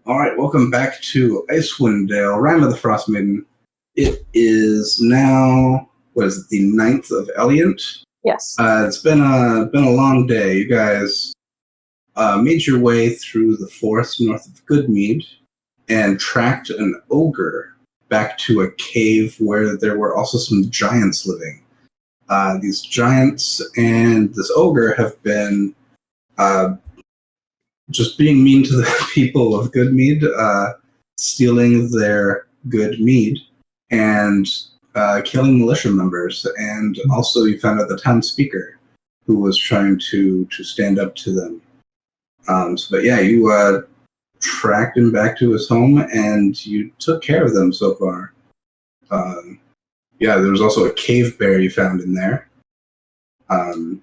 All right, welcome back to Icewind Dale, Rime of the Frostmaiden. It is now, what is it, the 9th of Eliant? Yes. It's been a long day. You guys made your way through the forest north of Good Mead and tracked an ogre back to a cave where there were also some giants living. These giants and this ogre have been just being mean to the people of Good Mead, stealing their good mead, and killing militia members. And also you found out the town speaker who was trying to stand up to them. But yeah, you tracked him back to his home, and you took care of them so far. Yeah, there was also a cave bear you found in there. You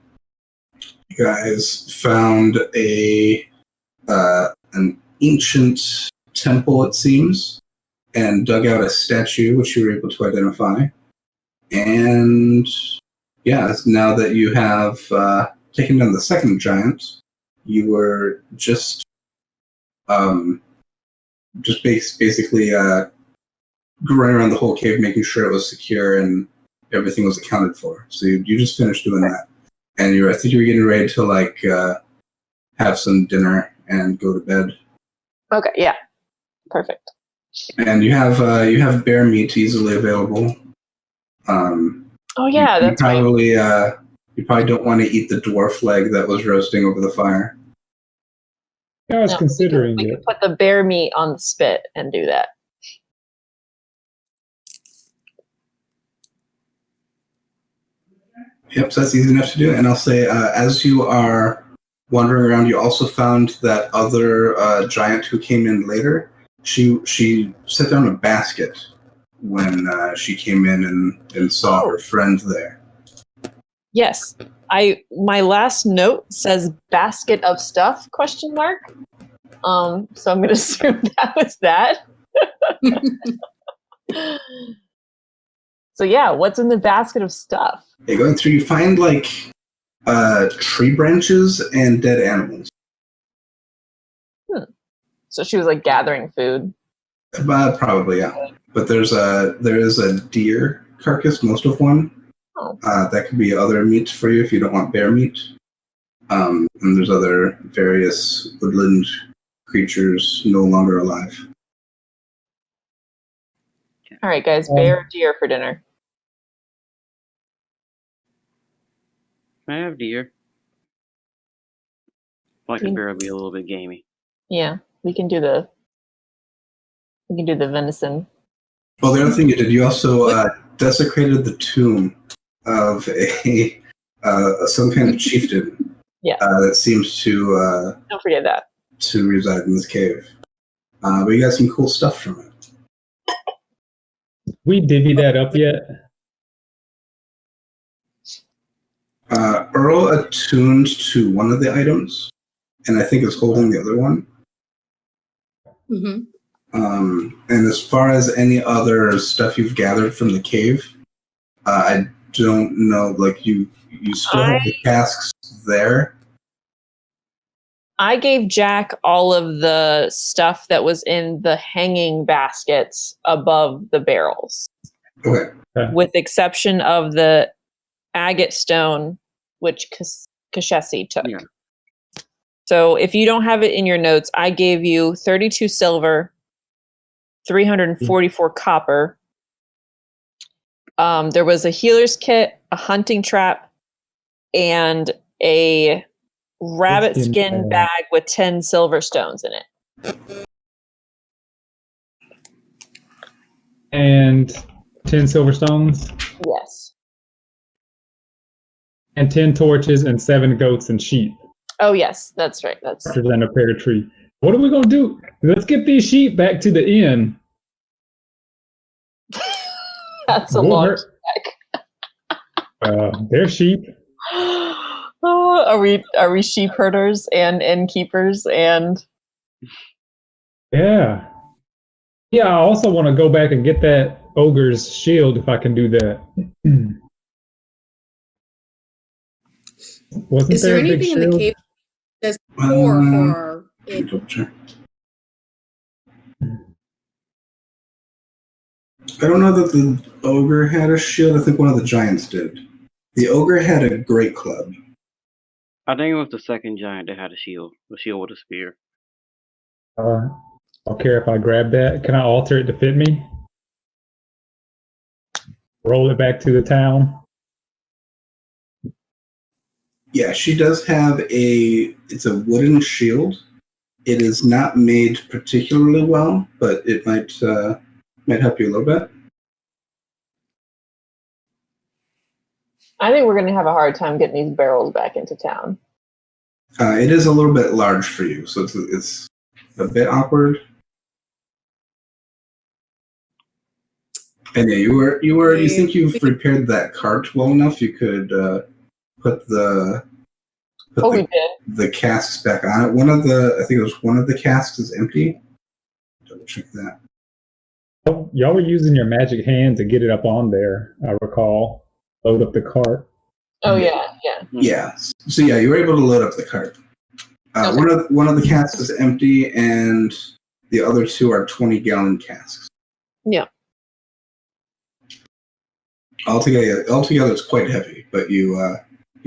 guys found an ancient temple, it seems, and dug out a statue which you were able to identify. And yeah, now that you have taken down the second giant, you were just basically going around the whole cave, making sure it was secure and everything was accounted for. So you just finished doing that, and I think you were getting ready to have some dinner and go to bed. Okay, yeah. Perfect. And you have bear meat easily available. Oh yeah, that's right. You probably don't want to eat the dwarf leg that was roasting over the fire. I was considering we could put the bear meat on the spit and do that. Yep, so that's easy enough to do. And I'll say, as you are wandering around, you also found that other giant who came in later. She set down a basket when she came in and saw her friend there. Yes. My last note says basket of stuff, ? So I'm going to assume that was that. So yeah, what's in the basket of stuff? Okay, going through, you find tree branches and dead animals. So she was gathering food. Probably, yeah. But there is a deer carcass, most of one. Oh. That could be other meat for you if you don't want bear meat. And there's other various woodland creatures no longer alive. All right, guys, bear or deer for dinner? I have deer. Like a bear would be a little bit gamey. Yeah, we can do the venison. Well, the other thing you did, you also desecrated the tomb of some kind of chieftain. Yeah. That seems to don't forget that to reside in this cave. But you got some cool stuff from it. We divvy that up yet? Earl attuned to one of the items, and I think is holding the other one. Mm-hmm. And as far as any other stuff you've gathered from the cave, I don't know. You still have the casks there. I gave Jack all of the stuff that was in the hanging baskets above the barrels. Okay. With exception of the agate stone, which Kashesi took. Yeah. So if you don't have it in your notes, I gave you 32 silver, 344 copper. There was a healer's kit, a hunting trap, and a rabbit skin bag with 10 silver stones in it. And 10 silver stones? Yes. And 10 torches and 7 goats and sheep. Oh, yes, that's right. That's than a pear tree. What are we going to do? Let's get these sheep back to the inn. That's a long trek. They're sheep. Oh, are we sheep herders and innkeepers and? Yeah. Yeah, I also want to go back and get that ogre's shield if I can do that. Is there anything in the cave that's poor for it? I don't know that the ogre had a shield. I think one of the giants did. The ogre had a great club. I think it was the second giant that had a shield with a spear. I'll care if I grab that. Can I alter it to fit me? Roll it back to the town. Yeah, she does have it's a wooden shield. It is not made particularly well, but it might help you a little bit. I think we're going to have a hard time getting these barrels back into town. It is a little bit large for you, so it's a bit awkward. And yeah, you think you've repaired that cart well enough? You could put the casks back on it. I think it was one of the casks is empty. Double check that. Oh, y'all were using your magic hand to get it up on there, I recall. Load up the cart. Oh yeah. Yeah. So yeah, you were able to load up the cart. Okay. One of the casks is empty, and the other two are 20-gallon casks. Yeah. Altogether, it's quite heavy, but you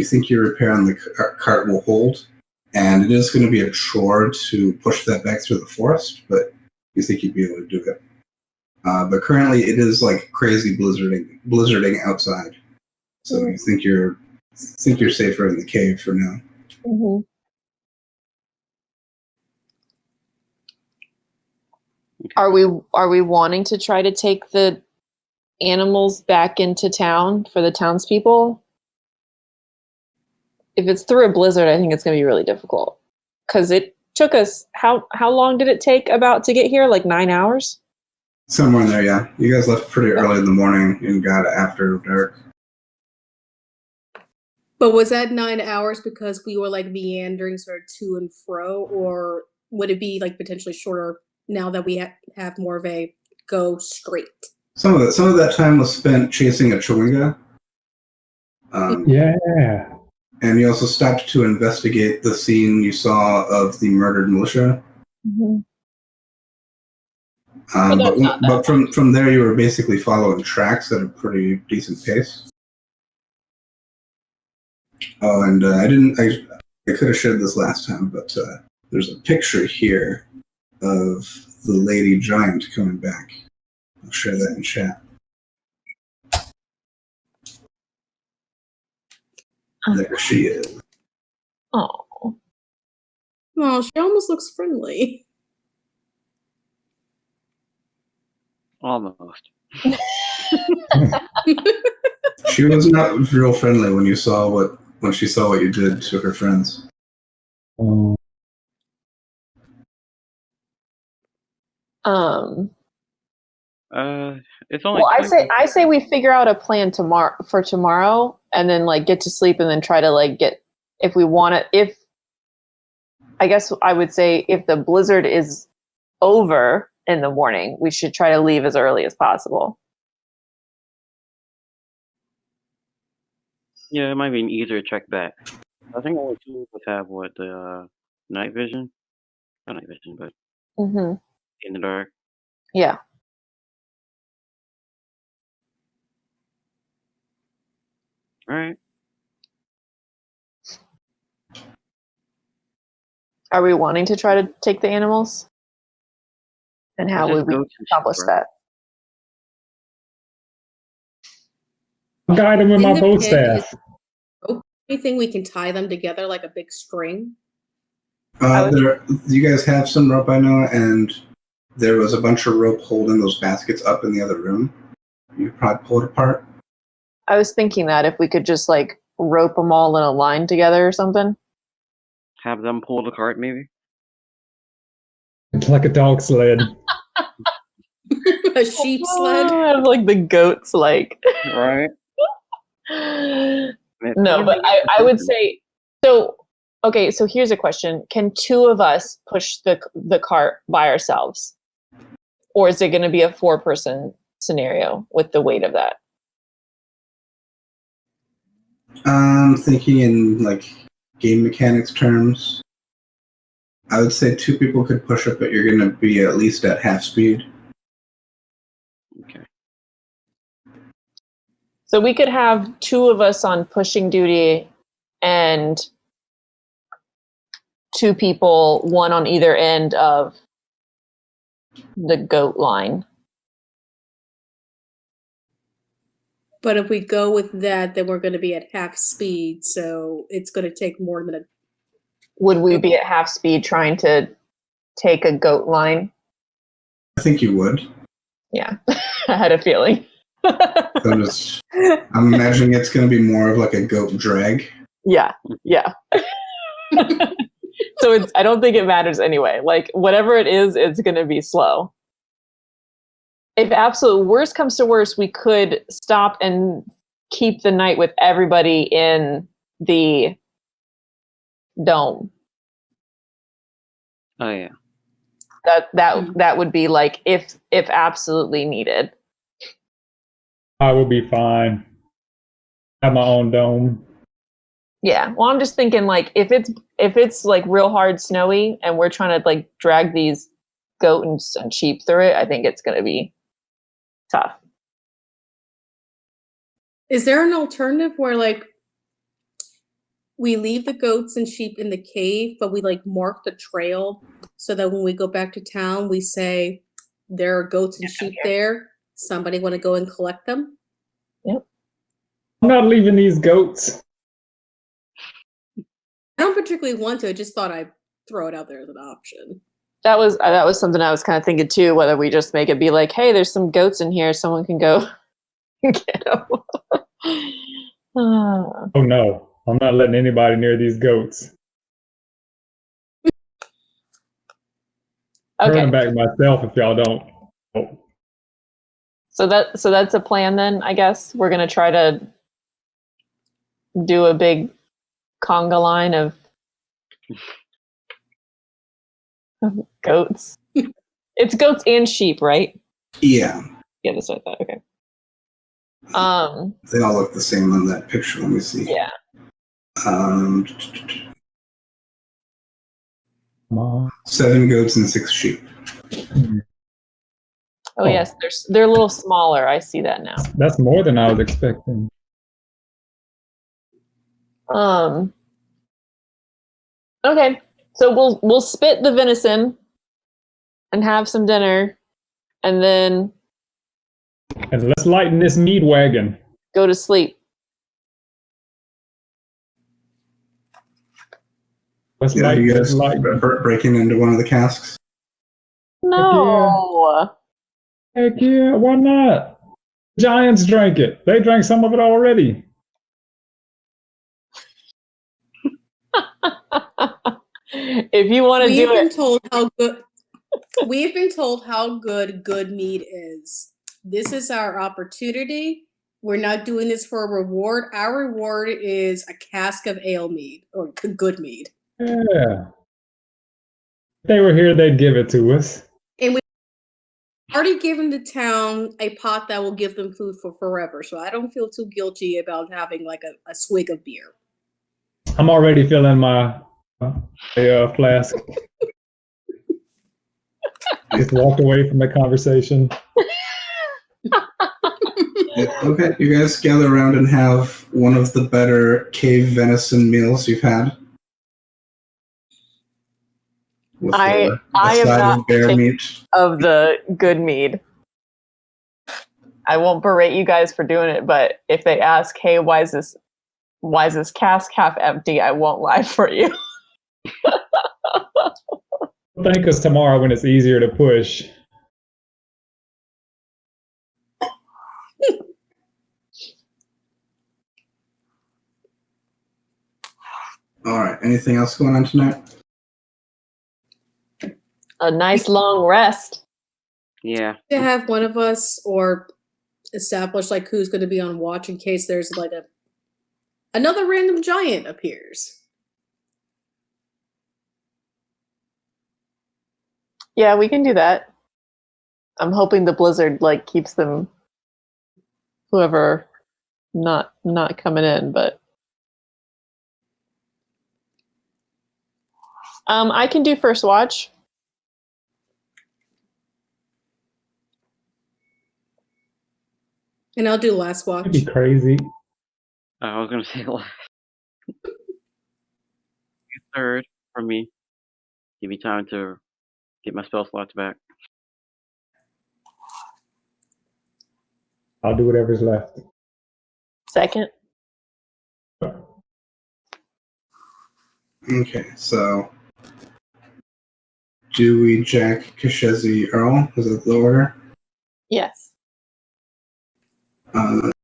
think your repair on the cart will hold, and it is going to be a chore to push that back through the forest, but you think you'd be able to do it. But currently, it is like crazy blizzarding outside, so you think you're safer in the cave for now. Mm-hmm. Are we wanting to try to take the animals back into town for the townspeople? If it's through a blizzard, I think it's going to be really difficult. Because it took us, how long did it take about to get here? Like 9 hours? Somewhere in there, yeah. You guys left pretty early in the morning and got after dark. But was that 9 hours because we were like meandering sort of to and fro, or would it be like potentially shorter now that we have more of a go straight? Some of that time was spent chasing a chewinga. Yeah. And you also stopped to investigate the scene you saw of the murdered militia. Mm-hmm. But from there, you were basically following tracks at a pretty decent pace. Oh, and I could have shared this last time, but there's a picture here of the lady giant coming back. I'll share that in chat. There she is. Oh. Oh, she almost looks friendly. Almost. She was not real friendly when she saw what you did to her friends. It's only. Well, I say we figure out a plan for tomorrow, and then like get to sleep, and then try to like get if we want to. If I guess I would say if the blizzard is over in the morning, we should try to leave as early as possible. Yeah, it might be easier to check back. I think only two of us have the night vision. Not night vision, but in the dark. Yeah. All right. Are we wanting to try to take the animals? And how would we accomplish that? I'll guide them with my bow staff. Anything we can tie them together like a big string? You guys have some rope, I know, and there was a bunch of rope holding those baskets up in the other room. You could probably pull it apart. I was thinking that if we could just like rope them all in a line together or something. Have them pull the cart, maybe? It's like a dog sled. A sheep sled? Like the goats, like. Right. No, but I would say, so, okay, so here's a question. Can two of us push the cart by ourselves? Or is it going to be a 4-person scenario with the weight of that? I'm thinking in like game mechanics terms. I would say 2 people could push it, but you're going to be at least at half speed. Okay. So we could have 2 of us on pushing duty and 2 people, one on either end of the goat line. But if we go with that, then we're going to be at half speed, so it's going to take more than a. Would we be at half speed trying to take a goat line? I think you would. Yeah, I had a feeling. I'm imagining it's going to be more of like a goat drag. Yeah. So I don't think it matters anyway. Like whatever it is, it's going to be slow. If absolute worst comes to worst, we could stop and keep the night with everybody in the dome. Oh yeah. That would be like if absolutely needed. I will be fine. Have my own dome. Yeah. Well, I'm just thinking like if it's like real hard snowy and we're trying to like drag these goat and sheep through it, I think it's going to be tough. Is there an alternative where like we leave the goats and sheep in the cave, but we like mark the trail so that when we go back to town, we say there are goats and sheep there. Somebody want to go and collect them? Yep. I'm not leaving these goats. I don't particularly want to. I just thought I'd throw it out there as an option. That was something I was kind of thinking too, whether we just make it be like, hey, there's some goats in here. Someone can go get them. Oh no, I'm not letting anybody near these goats. Okay. Turn them back myself if y'all don't. Oh. So that's a plan then, I guess. We're going to try to do a big conga line of goats. It's goats and sheep, right? Yeah. Yeah, that's what I thought. Okay. They all look the same on that picture. Let me see. Yeah. Um, 7 goats and 6 sheep. Oh yes, they're a little smaller. I see that now. That's more than I was expecting. Okay, so we'll spit the venison and have some dinner, and then And let's lighten this mead wagon. go to sleep. Let's Yeah, lighten you this guys light. breaking into one of the casks. No. Heck yeah, why not? Giants drank it. They drank some of it already. If you want to do it. We've been told how good Good Mead is. This is our opportunity. We're not doing this for a reward. Our reward is a cask of ale mead or Good Mead. Yeah. If they were here, they'd give it to us. And we've already given the town a pot that will give them food for forever. So I don't feel too guilty about having like a swig of beer. I'm already filling my flask. Just walked away from the conversation. Okay, you guys gather around and have one of the better cave venison meals you've had. With I the am side not of bear meat. of the Good Mead. I won't berate you guys for doing it, but if they ask, hey, why is this cask half empty, I won't lie for you. Thank us tomorrow when it's easier to push. All right, anything else going on tonight? A nice long rest. Yeah. To have one of us or establish like who's going to be on watch in case there's like another random giant appears. Yeah, we can do that. I'm hoping the blizzard like keeps them, whoever, not coming in, but I can do first watch. And I'll do last watch. That'd be crazy. I was gonna say last. Third for me. Give me time to get my spell slots back. I'll do whatever's left. Second. Okay, so Dewey, Jack, Kashezi, Earl. Is that the order? Yes.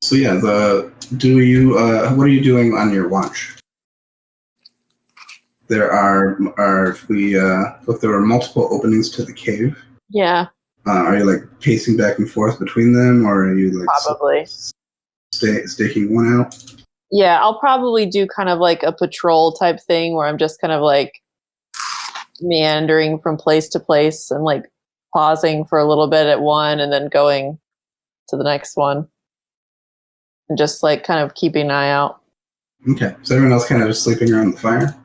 So yeah, Dewey, what are you doing on your watch? There look, there are multiple openings to the cave. Yeah, Are you like pacing back and forth between them, or are you like probably. staking one out? Yeah, I'll probably do kind of like a patrol type thing where I'm just kind of like meandering from place to place and like pausing for a little bit at one and then going to the next one. And just like kind of keeping an eye out. Okay, so everyone else kind of just sleeping around the fire?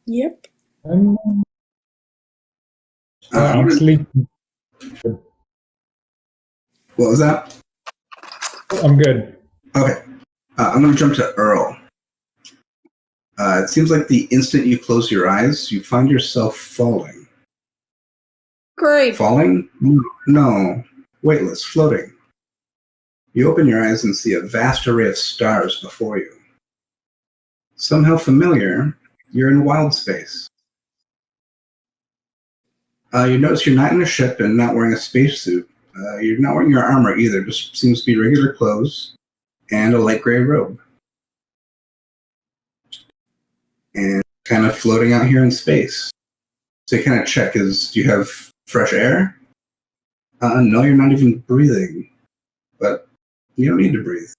Yep. I'm sleeping. What was that? I'm good. Okay, I'm going to jump to Earl. It seems like the instant you close your eyes, you find yourself falling. Great. Falling? No. Weightless, floating. You open your eyes and see a vast array of stars before you. Somehow familiar, you're in wild space. You notice you're not in a ship and not wearing a spacesuit. You're not wearing your armor either, just seems to be regular clothes and a light gray robe. And kind of floating out here in space. So you kind of check, do you have fresh air? No, you're not even breathing. But you don't need to breathe.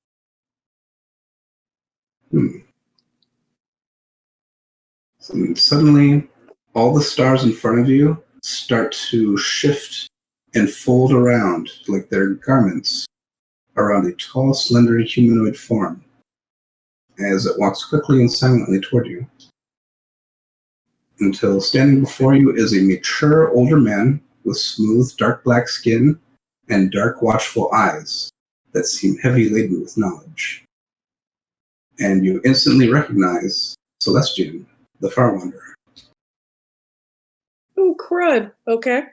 And suddenly, all the stars in front of you start to shift and fold around like they're garments around a tall, slender humanoid form as it walks quickly and silently toward you. Until standing before you is a mature older man with smooth, dark black skin and dark, watchful eyes that seem heavy laden with knowledge. And you instantly recognize Celestian, the Far Wanderer. Oh, crud. Okay.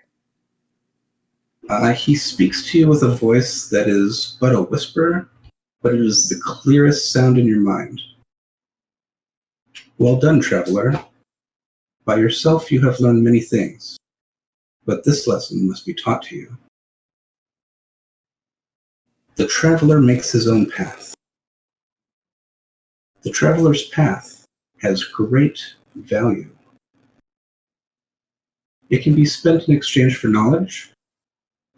He speaks to you with a voice that is but a whisper, but it is the clearest sound in your mind. Well done, traveler. By yourself you have learned many things, but this lesson must be taught to you. The traveler makes his own path. The traveler's path has great value. It can be spent in exchange for knowledge.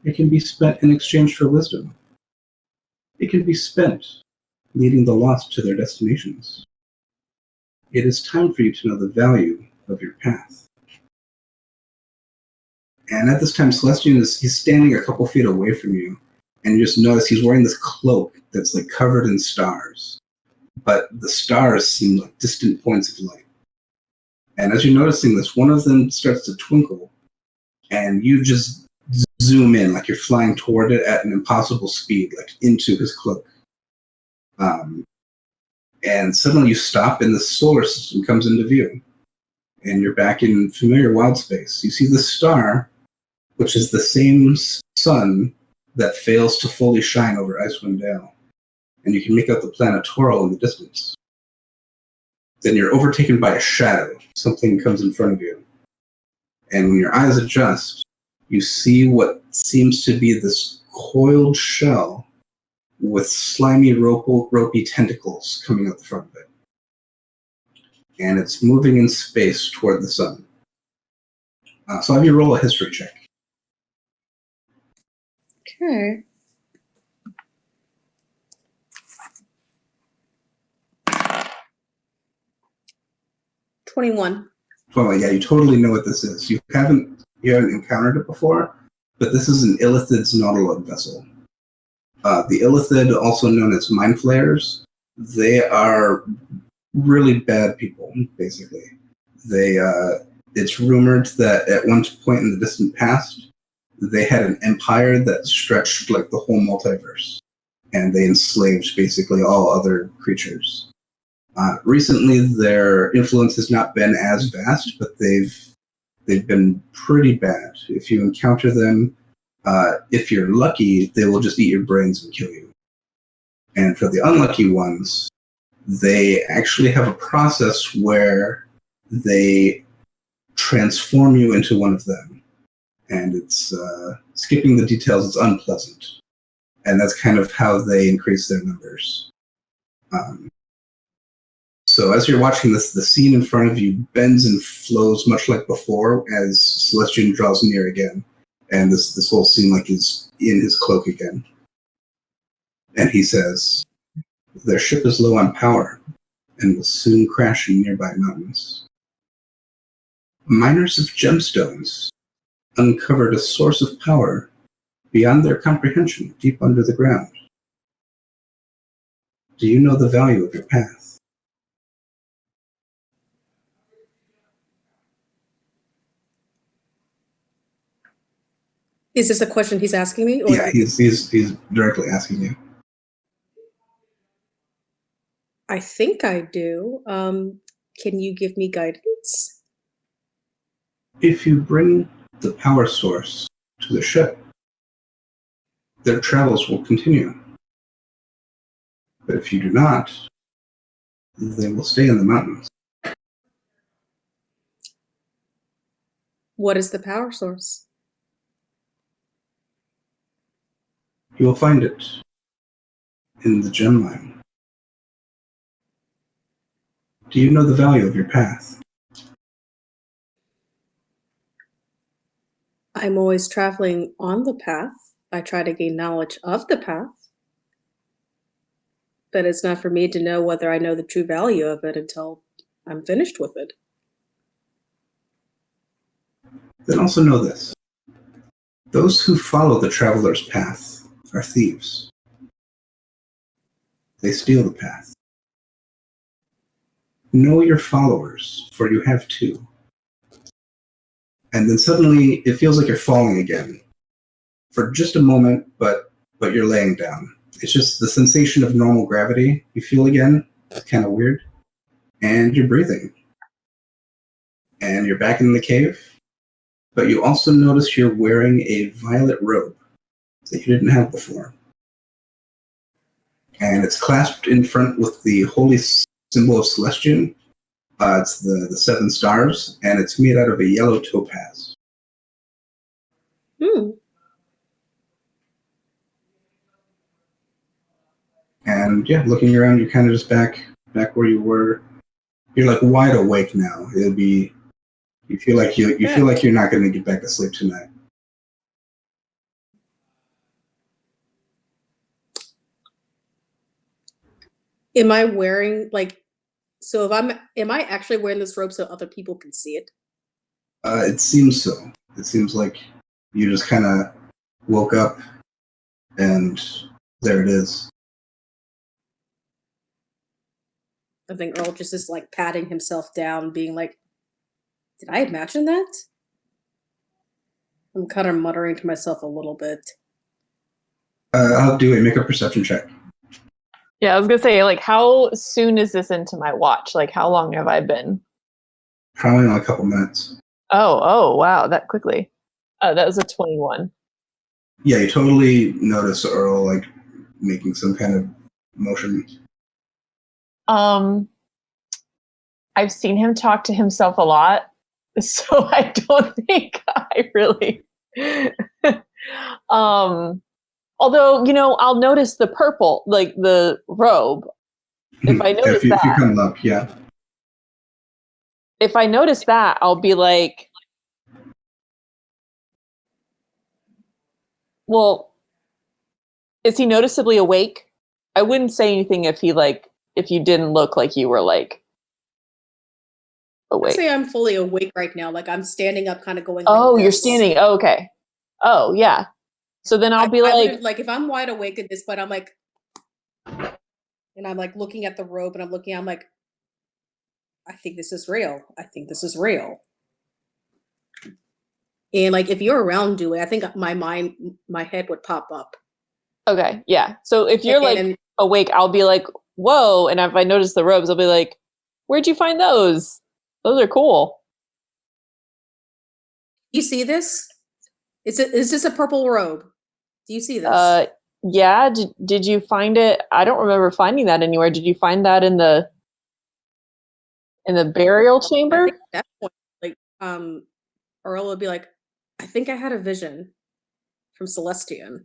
It can be spent in exchange for wisdom. It can be spent leading the lost to their destinations. It is time for you to know the value of your path. And at this time, Celestian he's standing a couple feet away from you, and you just notice he's wearing this cloak that's like covered in stars. But the stars seem like distant points of light. And as you're noticing this, one of them starts to twinkle, and you just zoom in, like you're flying toward it at an impossible speed, like into his cloak. And suddenly you stop, and the solar system comes into view. And you're back in familiar wild space. You see the star, which is the same sun that fails to fully shine over Icewind Dale. And you can make out the planet Toral in the distance. Then you're overtaken by a shadow. Something comes in front of you. And when your eyes adjust, you see what seems to be this coiled shell with slimy, ropey tentacles coming out the front of it. And it's moving in space toward the sun. So have you roll a history check. Okay. $21. Well, yeah, you totally know what this is. You haven't encountered it before, but this is an Illithid's Nautilus vessel. The Illithid, also known as Mind Flayers, they are really bad people, basically. It's rumored that at one point in the distant past, they had an empire that stretched like the whole multiverse, and they enslaved basically all other creatures. Recently, their influence has not been as vast, but they've been pretty bad. If you encounter them, if you're lucky, they will just eat your brains and kill you. And for the unlucky ones, they actually have a process where they transform you into one of them. And it's skipping the details, it's unpleasant. And that's kind of how they increase their numbers. So as you're watching this, the scene in front of you bends and flows much like before as Celestian draws near again. And this whole scene like is in his cloak again. And he says, "Their ship is low on power and will soon crash in nearby mountains. Miners of gemstones uncovered a source of power beyond their comprehension deep under the ground. Do you know the value of your path?" Is this a question he's asking me? Or Yeah, he's directly asking you. I think I do. Can you give me guidance? If you bring the power source to the ship, their travels will continue. But if you do not, they will stay in the mountains. What is the power source? You will find it in the gem mine. Do you know the value of your path? I'm always traveling on the path. I try to gain knowledge of the path. But it's not for me to know whether I know the true value of it until I'm finished with it. Then also know this. Those who follow the traveler's path are thieves. They steal the path. Know your followers, for you have two. And then suddenly it feels like you're falling again. For just a moment, but you're laying down. It's just the sensation of normal gravity you feel again. It's kind of weird. And you're breathing. And you're back in the cave. But you also notice you're wearing a violet robe that you didn't have before. And it's clasped in front with the holy symbol of Celestian. It's the 7 stars, and it's made out of a yellow topaz. And yeah, looking around, you're kind of just back where you were. You're like wide awake now. You feel like you're not going to get back to sleep tonight. Am I wearing am I actually wearing this robe so other people can see it? It seems so. It seems like you just kind of woke up and there it is. I think Earl just is like patting himself down, being like, did I imagine that? I'm kind of muttering to myself a little bit. I'll do a make-up perception check. Yeah, I was gonna say, like, how soon is this into my watch? Like, how long have I been? Probably in a couple minutes. Oh, wow, that quickly. That was a 21. Yeah, you totally notice Earl like making some kind of motion. I've seen him talk to himself a lot, so I don't think I really. Although, I'll notice the purple, like the robe. If I notice if you come up, yeah. If I notice that, I'll be like, well, is he noticeably awake? I wouldn't say anything if you didn't look like you were like awake. I'd say I'm fully awake right now. Like I'm standing up, kind of going. Oh, like you're standing. Oh, okay. Oh, yeah. So then I'll be like, if I'm wide awake at this point, I'm like, and I'm like looking at the robe, and I'm like, I think this is real. I think this is real. And like if you're around, Dewey, I think my head would pop up. Okay, yeah. So if you're like And awake, I'll be like, whoa. And if I notice the robes, I'll be like, where'd you find those? Those are cool. you see this? Is this a purple robe? Do you see this? Yeah. Did you find it? I don't remember finding that anywhere. Did you find that in the burial I chamber? think at that point, like Earl would be like, I think I had a vision from Celestian.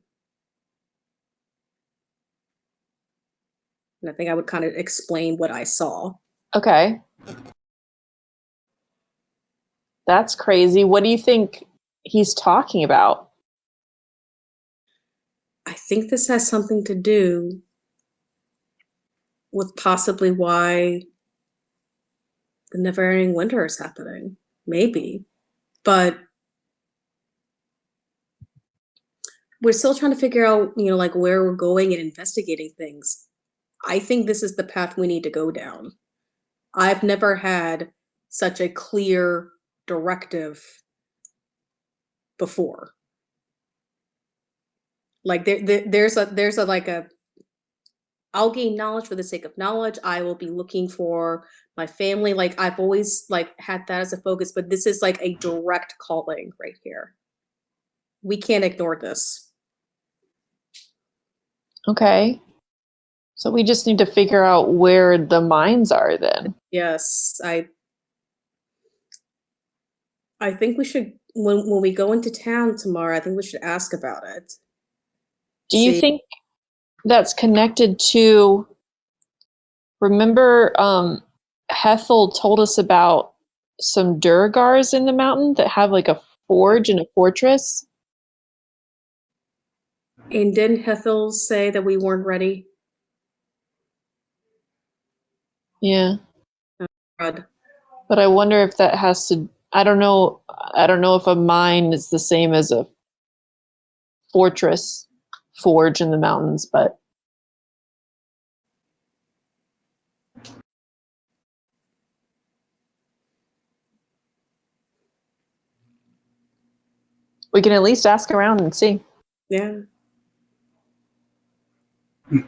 And I think I would kind of explain what I saw. Okay. That's crazy. What do you think he's talking about? I think this has something to do with possibly why the never-ending winter is happening. Maybe. But we're still trying to figure out, like where we're going and investigating things. I think this is the path we need to go down. I've never had such a clear directive before. Like there's a like a I'll gain knowledge for the sake of knowledge. I will be looking for my family. Like I've always like had that as a focus, but this is like a direct calling right here. We can't ignore this. Okay. So we just need to figure out where the mines are then. Yes, I think we should when we go into town tomorrow, I think we should ask about it. Do you think that's connected to, remember Hethel told us about some Durgars in the mountain that have like a forge and a fortress? And didn't Hethel say that we weren't ready? Yeah. Oh, God. But I wonder if that has to, I don't know if a mine is the same as a forge in the mountains, but we can at least ask around and see. Yeah.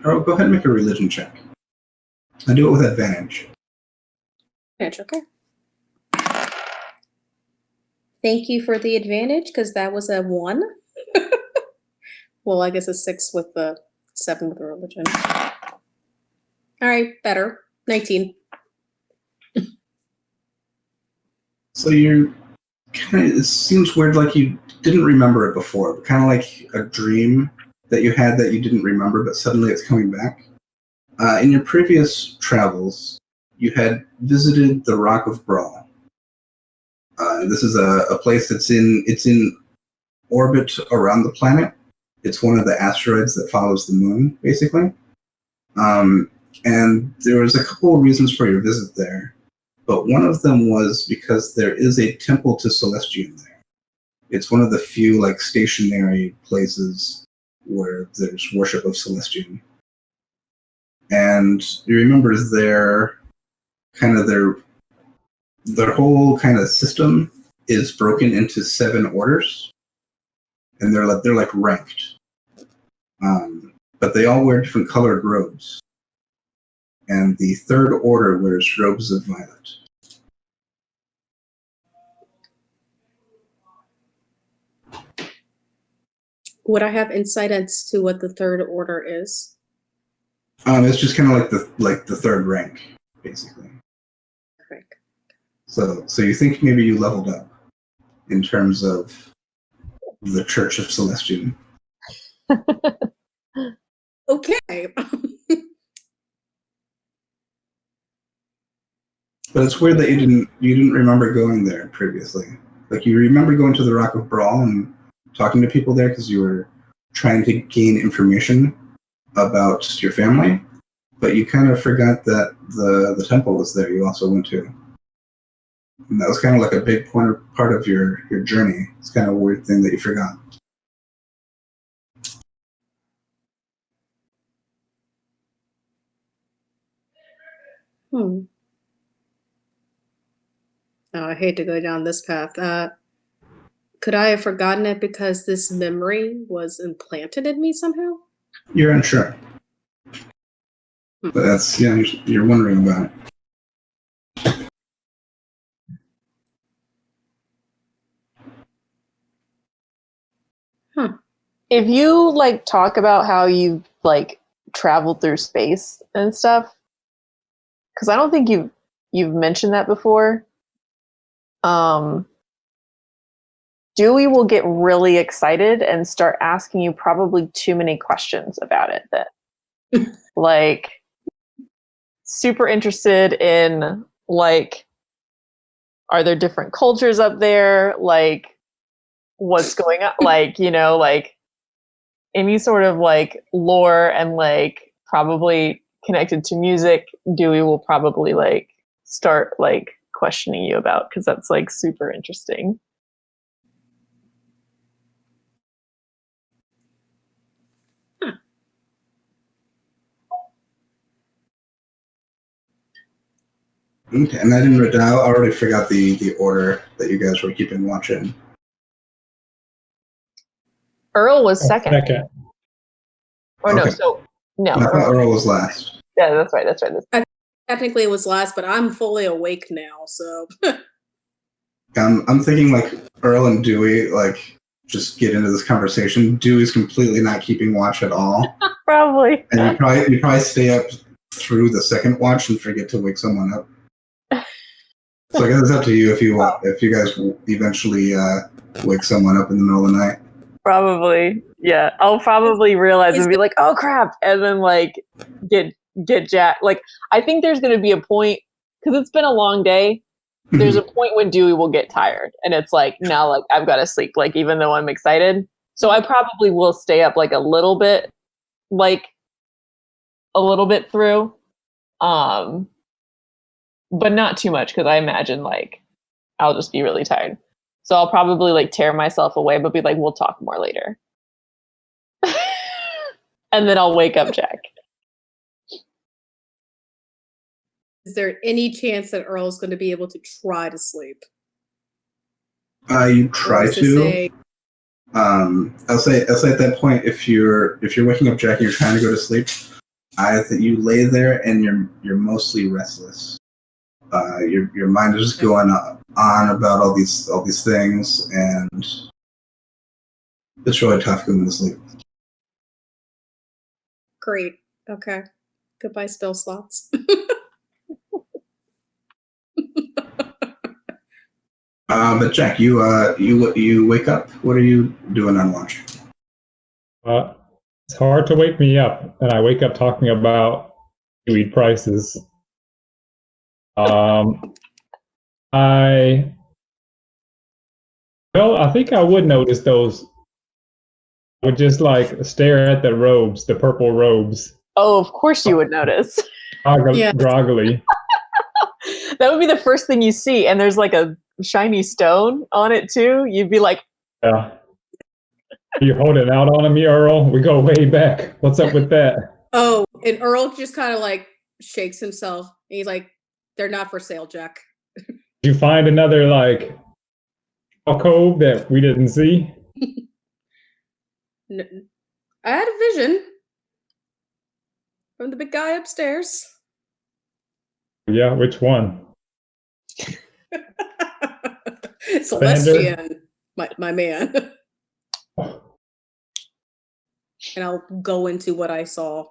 Or go ahead and make a religion check. I do it with advantage. Okay. Thank you for the advantage, because that was a 1. Well, I guess a 6 with the 7 with the religion. All right, better. 19. So you're kind of, it seems weird, like you didn't remember it before, kind of like a dream that you had that you didn't remember, but suddenly it's coming back. In your previous travels, you had visited the Rock of Brawl. This is a place that's in orbit around the planet. It's one of the asteroids that follows the moon, basically. And there was a couple of reasons for your visit there, but one of them was because there is a temple to Celestian there. It's one of the few like stationary places where there's worship of Celestian. And you remember their whole kind of system is broken into 7 orders, and they're like ranked. But they all wear different colored robes. And the 3rd order wears robes of violet. Would I have insight as to what the 3rd order is? It's just kind of like the 3rd rank, basically. Correct. So you think maybe you leveled up in terms of the Church of Celestian. Okay. But it's weird that you didn't remember going there previously. Like you remember going to the Rock of Brawl and talking to people there because you were trying to gain information about your family, but you kind of forgot that the temple was there. You also went to, and that was kind of like a big part of your journey. It's kind of a weird thing that you forgot. Oh, I hate to go down this path. Could I have forgotten it because this memory was implanted in me somehow? You're unsure. But that's, you're wondering about it. If you like talk about how you've like traveled through space and stuff, because I don't think you've mentioned that before. Dewey will get really excited and start asking you probably too many questions about it. That like super interested in like, are there different cultures up there? Like, what's going on? Like, like any sort of like lore and like probably connected to music, Dewey will probably like start like questioning you about, because that's like super interesting. Okay, and I didn't write down. I already forgot the order that you guys were keeping watch in. Earl was second. Second. Or Okay. no. I thought Earl was last. Yeah, that's right. Technically, it was last, but I'm fully awake now, so. I'm thinking like Earl and Dewey like just get into this conversation. Dewey's completely not keeping watch at all, Probably. and you probably stay up through the second watch and forget to wake someone up. So I guess it's up to you if you guys eventually wake someone up in the middle of the night. Probably. Yeah. I'll probably realize and be like, oh crap. And then like get Jack. Like, I think there's going to be a point, because it's been a long day. There's a point when Dewey will get tired and it's like, now like I've got to sleep, like even though I'm excited. So I probably will stay up like a little bit through. But not too much, because I imagine like I'll just be really tired. So I'll probably like tear myself away, but be like, we'll talk more later. And then I'll wake up Jack. Is there any chance that Earl's going to be able to try to sleep? You try to. I'll say at that point, if you're waking up Jack and you're trying to go to sleep, I think you lay there and you're mostly restless. Your mind is just going on about all these things, and it's really tough going to sleep. Great. Okay. Goodbye, spell slots. But Jack, you wake up. What are you doing on watch? It's hard to wake me up, and I wake up talking about seaweed prices. I think I would notice those. I would just like stare at the robes, the purple robes. Oh, of course you would notice. Groggily. That would be the first thing you see, and there's like a shiny stone on it too. You'd be like, yeah. Are you holding out on me, Earl? We go way back. What's up with that? Oh, and Earl just kind of like shakes himself. And he's like, they're not for sale, Jack. Did you find another like alcove that we didn't see? No, I had a vision from the big guy upstairs. Yeah, which one? Celestian, my man. And I'll go into what I saw.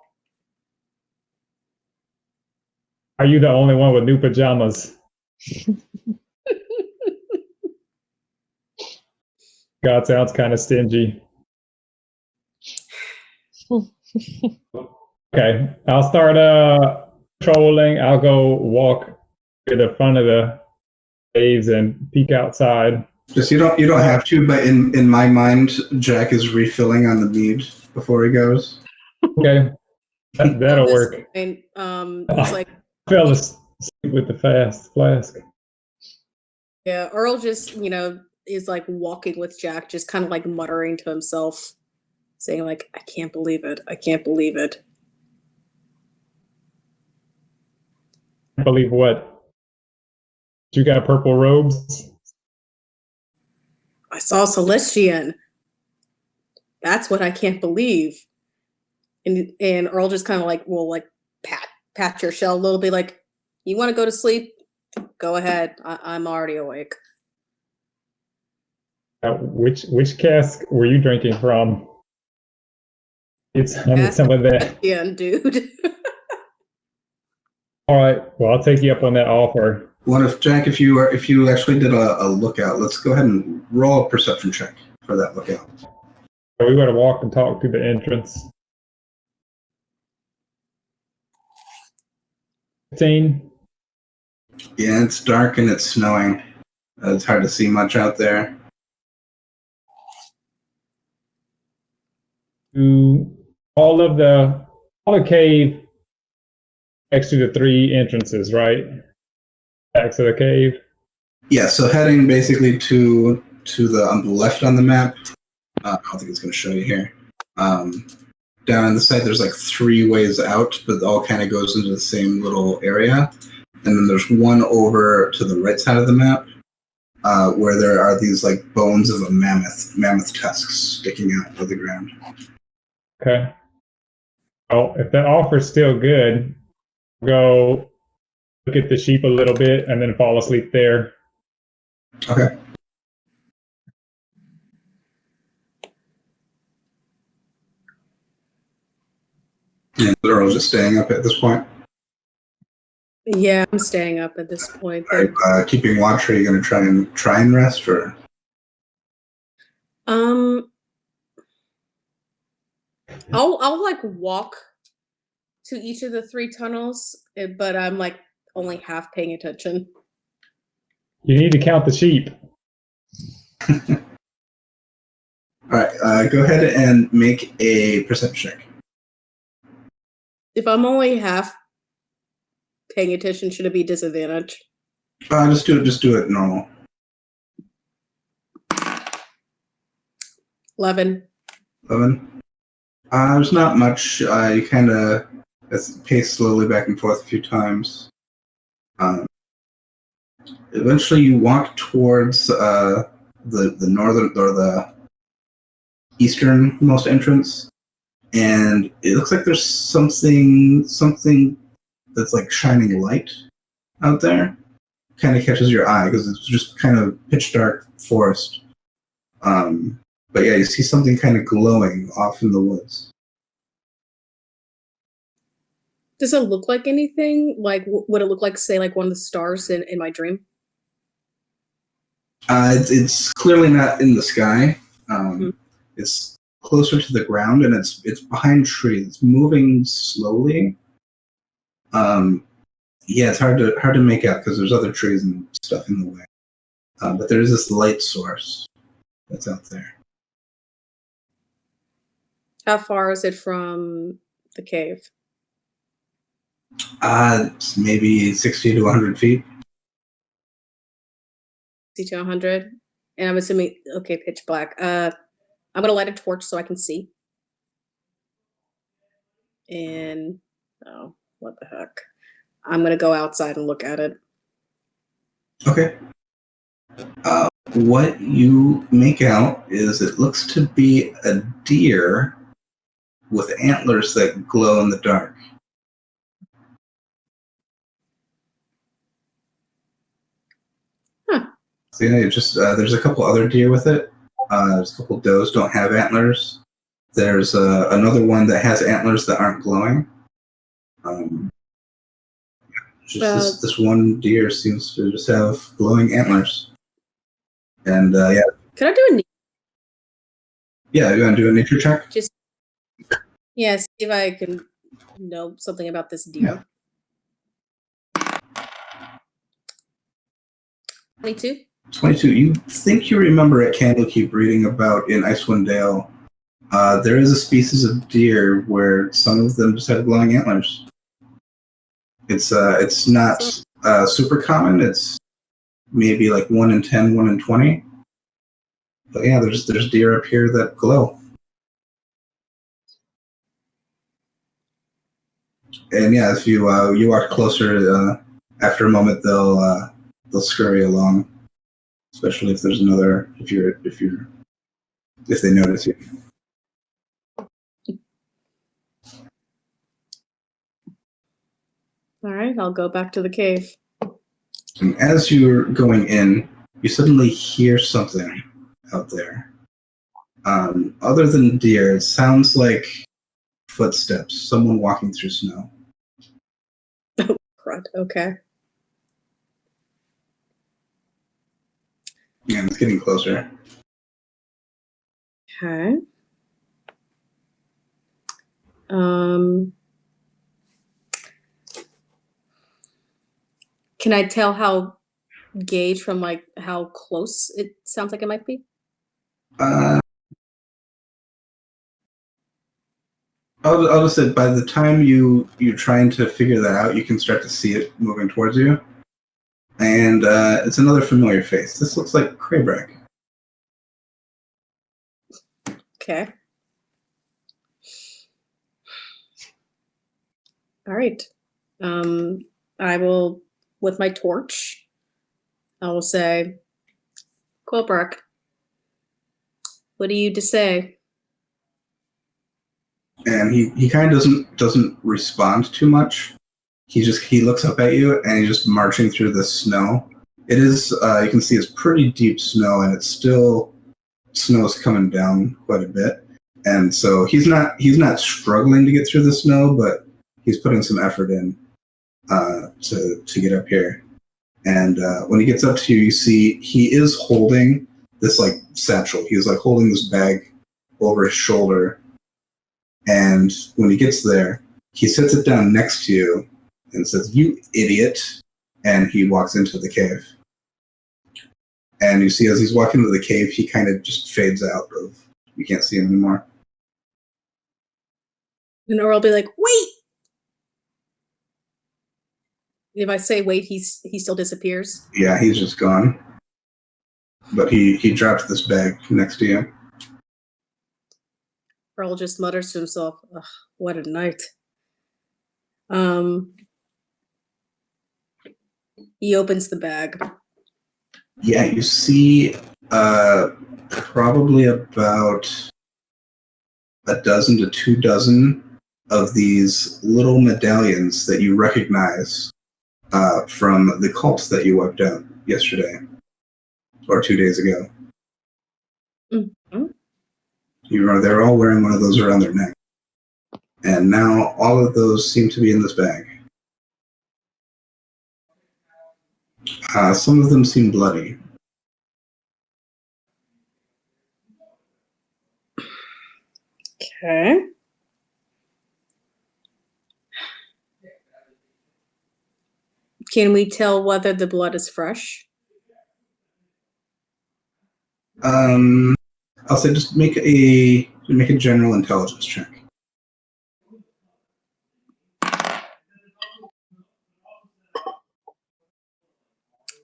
Are you the only one with new pajamas? God sounds kind of stingy. Okay, I'll start patrolling. I'll go walk to the front of the caves and peek outside. Just you don't have to, but in my mind, Jack is refilling on the mead before he goes. Okay, that'll work. And he's like, I fell asleep with the flask. Yeah, Earl just is like walking with Jack, just kind of like muttering to himself, saying like, I can't believe it. I can't believe it. Believe what? You got purple robes? I saw Celestian. That's what I can't believe. And Earl just kind of like will like pat your shell a little bit, like, you want to go to sleep? Go ahead. I'm already awake. Which cask were you drinking from? It's some of that. Yeah, dude. All right. Well, I'll take you up on that offer. What if, Jack, if you actually did a lookout, let's go ahead and roll a perception check for that lookout. So we got to walk and talk through the entrance. 15. Yeah, it's dark and it's snowing. It's hard to see much out there. All the cave next to the 3 entrances, right? Back to the cave. Yeah, so heading basically to the on the left on the map. I don't think it's going to show you here. Down on the side, there's like 3 ways out, but it all kind of goes into the same little area. And then there's one over to the right side of the map, where there are these like bones of a mammoth tusks sticking out of the ground. Okay. Well, if that offer's still good, go look at the sheep a little bit and then fall asleep there. Okay. Yeah, Earl's just staying up at this point. Yeah, I'm staying up at this point. All right, keeping watch. Are you going to try and rest, or? I'll like walk to each of the 3 tunnels, but I'm like only half paying attention. You need to count the sheep. All right, go ahead and make a perception check. If I'm only half paying attention, should it be disadvantage? Just do it normal. 11. 11. There's not much. You kind of pace slowly back and forth a few times. Eventually, you walk towards the northern or the easternmost entrance, and it looks like there's something that's like shining light out there. Kind of catches your eye because it's just kind of pitch dark forest. But yeah, you see something kind of glowing off in the woods. Does it look like anything? Like, would it look like, say, like one of the stars in my dream? It's clearly not in the sky. It's closer to the ground, and it's behind trees. It's moving slowly. Yeah, it's hard to make out because there's other trees and stuff in the way. But there is this light source that's out there. How far is it from the cave? It's maybe 60 to 100 feet. 60 to 100? And I'm assuming, okay, pitch black. I'm going to light a torch so I can see. And, oh, what the heck. I'm going to go outside and look at it. Okay. What you make out is it looks to be a deer with antlers that glow in the dark. Huh. So yeah, there's a couple other deer with it. There's a couple does don't have antlers. There's another one that has antlers that aren't glowing. This one deer seems to just have glowing antlers. And yeah. Could I do Yeah, you want to do a nature check? Yeah, see if I can know something about this deer. Yeah. 22? 22. You think you remember at Candlekeep reading about in Icewind Dale, there is a species of deer where some of them just have glowing antlers. It's not super common. It's maybe like 1 in 10, 1 in 20. But yeah, there's deer up here that glow. And yeah, if you walk closer, after a moment they'll scurry along. especially if there's another. If they notice you. All right, I'll go back to the cave. And as you're going in, you suddenly hear something out there. Other than deer, it sounds like footsteps, someone walking through snow. Oh, crud. Okay. And it's getting closer. Okay. Can I tell gauge from like how close it sounds like it might be? I'll just say by the time you're trying to figure that out, you can start to see it moving towards you. And it's another familiar face. This looks like Craybrack. Okay. All right. I will, with my torch, I will say, Quilbrook, what do you to say? And he kind of doesn't respond too much. He looks up at you and he's just marching through the snow. It is you can see it's pretty deep snow, and it's still snow's coming down quite a bit. And so he's not struggling to get through the snow, but he's putting some effort in to get up here. And when he gets up to you, you see he is holding this like satchel. He's like holding this bag over his shoulder. And when he gets there, he sets it down next to you and says, "You idiot." And he walks into the cave. And you see as he's walking into the cave, he kind of just fades out. You can't see him anymore. And Or I'll be like, wait! If I say wait, he still disappears? Yeah, he's just gone. But he dropped this bag next to you. Earl just mutters to himself, ugh, what a night. He opens the bag. Yeah, you see probably about a dozen to 2 dozen of these little medallions that you recognize from the cult that you wiped out yesterday or 2 days ago. Mm-hmm. You remember they're all wearing one of those around their neck. And now all of those seem to be in this bag. Some of them seem bloody. Okay. Can we tell whether the blood is fresh? I'll say just make a general intelligence check.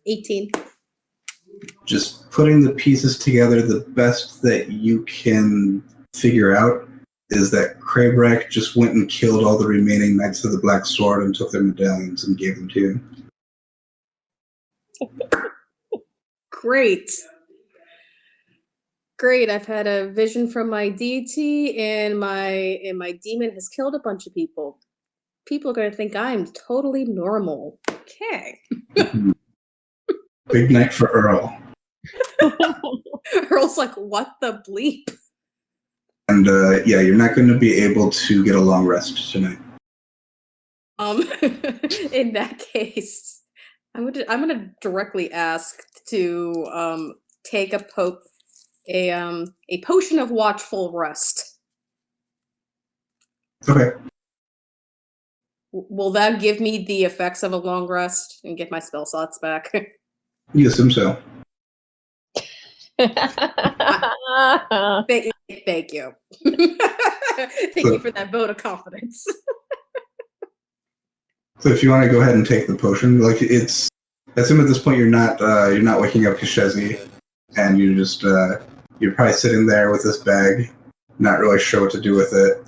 $18. Just putting the pieces together, the best that you can figure out is that Craybrack just went and killed all the remaining Knights of the Black Sword and took their medallions and gave them to you. Great. Great. I've had a vision from my deity, and my demon has killed a bunch of people. People are going to think I'm totally normal. Okay. Big night for Earl. Earl's like, what the bleep? And yeah, you're not going to be able to get a long rest tonight. In that case, I'm gonna directly ask to take a potion of watchful rest. Okay. Will that give me the effects of a long rest and get my spell slots back? You assume so. Thank you. Thank you for that vote of confidence. So if you want to go ahead and take the potion, like I assume at this point you're not waking up Kashezi, and you're probably sitting there with this bag, not really sure what to do with it,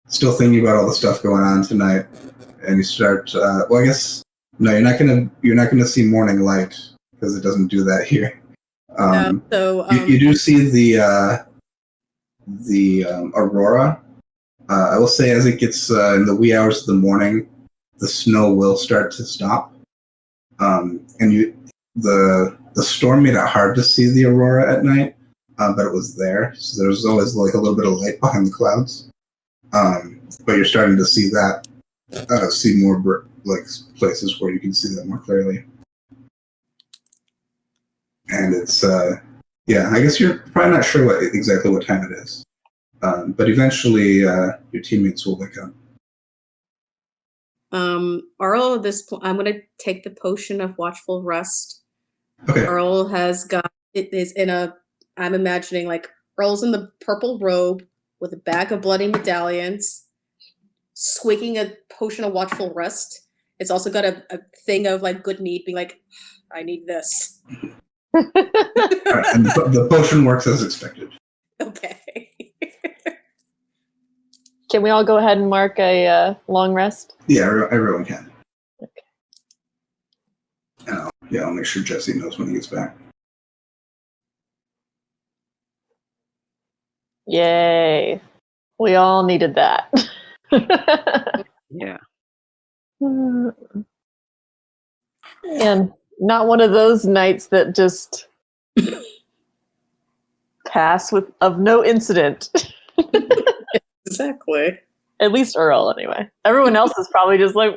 still thinking about all the stuff going on tonight, and you start. Well, I guess no, you're not gonna see morning light because it doesn't do that here. You do see the aurora. I will say, as it gets in the wee hours of the morning, the snow will start to stop, and the storm made it hard to see the aurora at night, but it was there. So there's always like a little bit of light behind the clouds. But you're starting to see that, see more like places where you can see that more clearly. And it's yeah, I guess you're probably not sure exactly what time it is, but eventually your teammates will wake up. Earl, at this point, I'm gonna take the potion of watchful rest. Okay. Earl has got it is in a. I'm imagining like Earl's in the purple robe with a bag of bloody medallions, swigging a potion of watchful rest. It's also got a thing of like good mead, being like, I need this. All right, and the potion works as expected. Okay. Can we all go ahead and mark a long rest? Yeah, everyone can. Okay. And I'll make sure Jesse knows when he gets back. Yay. We all needed that. Yeah. And not one of those nights that just pass of no incident. Exactly. At least Earl, anyway. Everyone else is probably just like,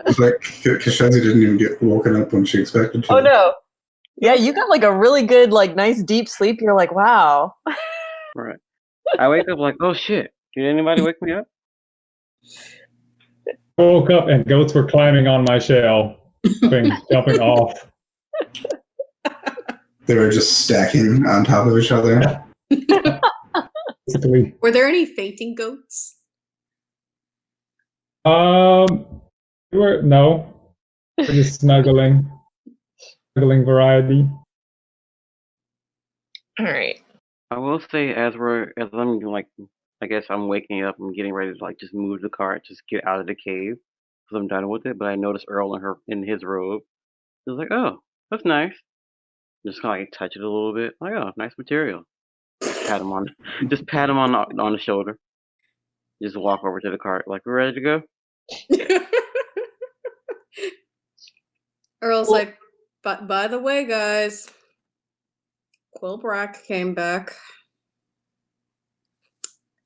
It's like Kashazi didn't even get woken up when she expected to. oh no. Yeah, you got like a really good, like nice deep sleep. You're like, wow. Right. I wake up like, oh shit. Did anybody wake me up? I woke up and goats were climbing on my shell, jumping off. They were just stacking on top of each other. Basically. Were there any fainting goats? We're just snuggling variety. All right. I will say, as I'm like, I guess I'm waking up and getting ready to like just move the cart, just get out of the cave because I'm done with it. But I noticed Earl in his robe. I was like, oh, that's nice. Just kind of like touch it a little bit, like, oh, nice material. Pat him on the shoulder. Just walk over to the cart, like, we're ready to go. Earl's like, but by the way, guys, Quillbrack came back.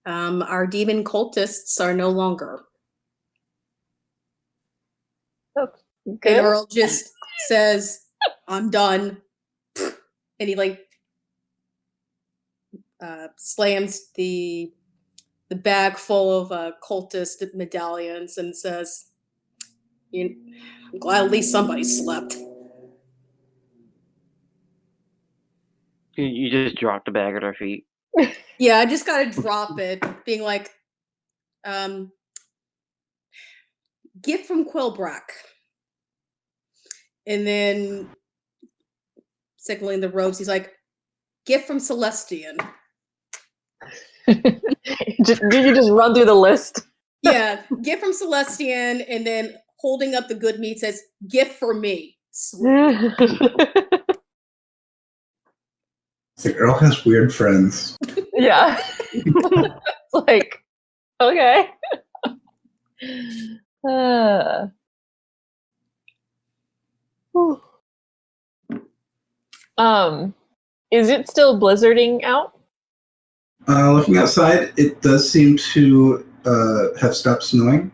Our demon cultists are no longer. Good. And Earl just says, I'm done. And he like slams the bag full of cultist medallions and says, I'm glad at least somebody slept. You just dropped the bag at our feet. Yeah, I just gotta drop it, being like, gift from Quillbrack. And then signaling the robes, he's like, gift from Celestian. Did you just run through the list? Yeah, gift from Celestian, and then holding up the good meat says, gift for me. Sweet. It's like Earl has weird friends. Yeah. It's like, okay. Is it still blizzarding out? Looking outside, it does seem to have stopped snowing.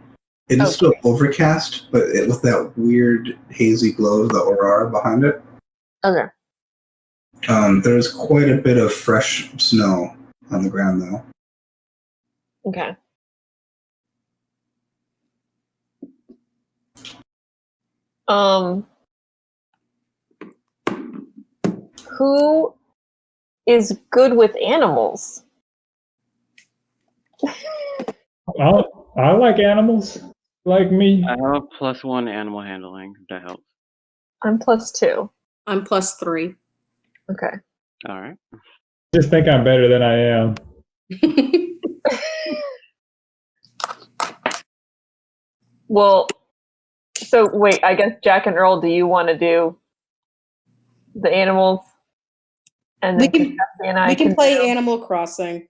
It is still overcast, but with that weird hazy glow of the aurora behind it. Okay. There's quite a bit of fresh snow on the ground, though. Okay. Who is good with animals? I like animals, like me. I have a +1 animal handling, if that helps. I'm +2. I'm +3. Okay. All right. Just think I'm better than I am. Well, so wait, I guess Jack and Earl, do you want to do the animals? And We then can Cassie and I we can play do- Animal Crossing.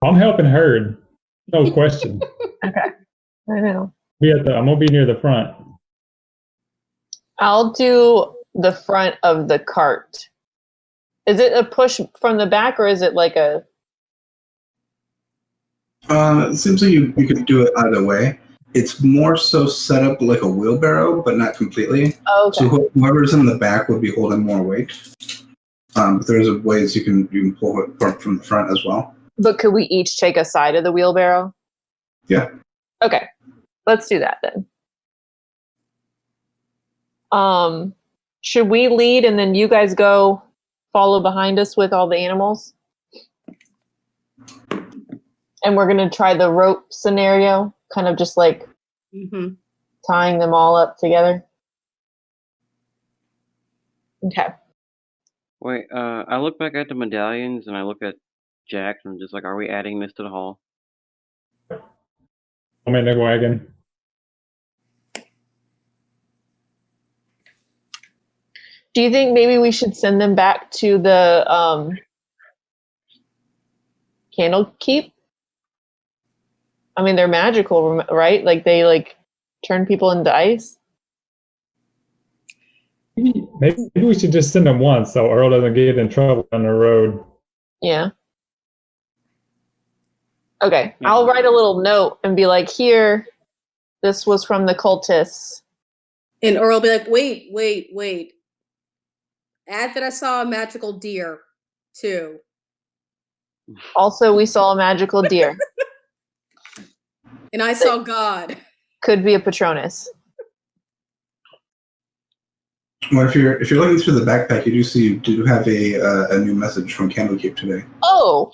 I'm helping herd. No question. Okay. I know. I'm gonna be near the front. I'll do the front of the cart. Is it a push from the back or is it like a... It seems like you could do it either way. It's more so set up like a wheelbarrow, but not completely. Oh, okay. So whoever's in the back would be holding more weight. But there's ways you can pull it from the front as well. But could we each take a side of the wheelbarrow? Yeah. Okay. Let's do that then. Should we lead and then you guys go follow behind us with all the animals? And we're going to try the rope scenario, kind of just like tying them all up together. Okay. Wait, I look back at the medallions and I look at Jack and I'm just like, are we adding this to the hall? I'm in the wagon. Do you think maybe we should send them back to the Candlekeep? I mean, they're magical, right? Like they like turn people into ice. Maybe we should just send them once so Earl doesn't get in trouble on the road. Yeah. Okay, I'll write a little note and be like, here, this was from the cultists. And Earl will be like, wait. Add that I saw a magical deer, too. Also, we saw a magical deer. And I saw God. Could be a Patronus. Well, if you're looking through the backpack, you do have a new message from Candlekeep today. Oh,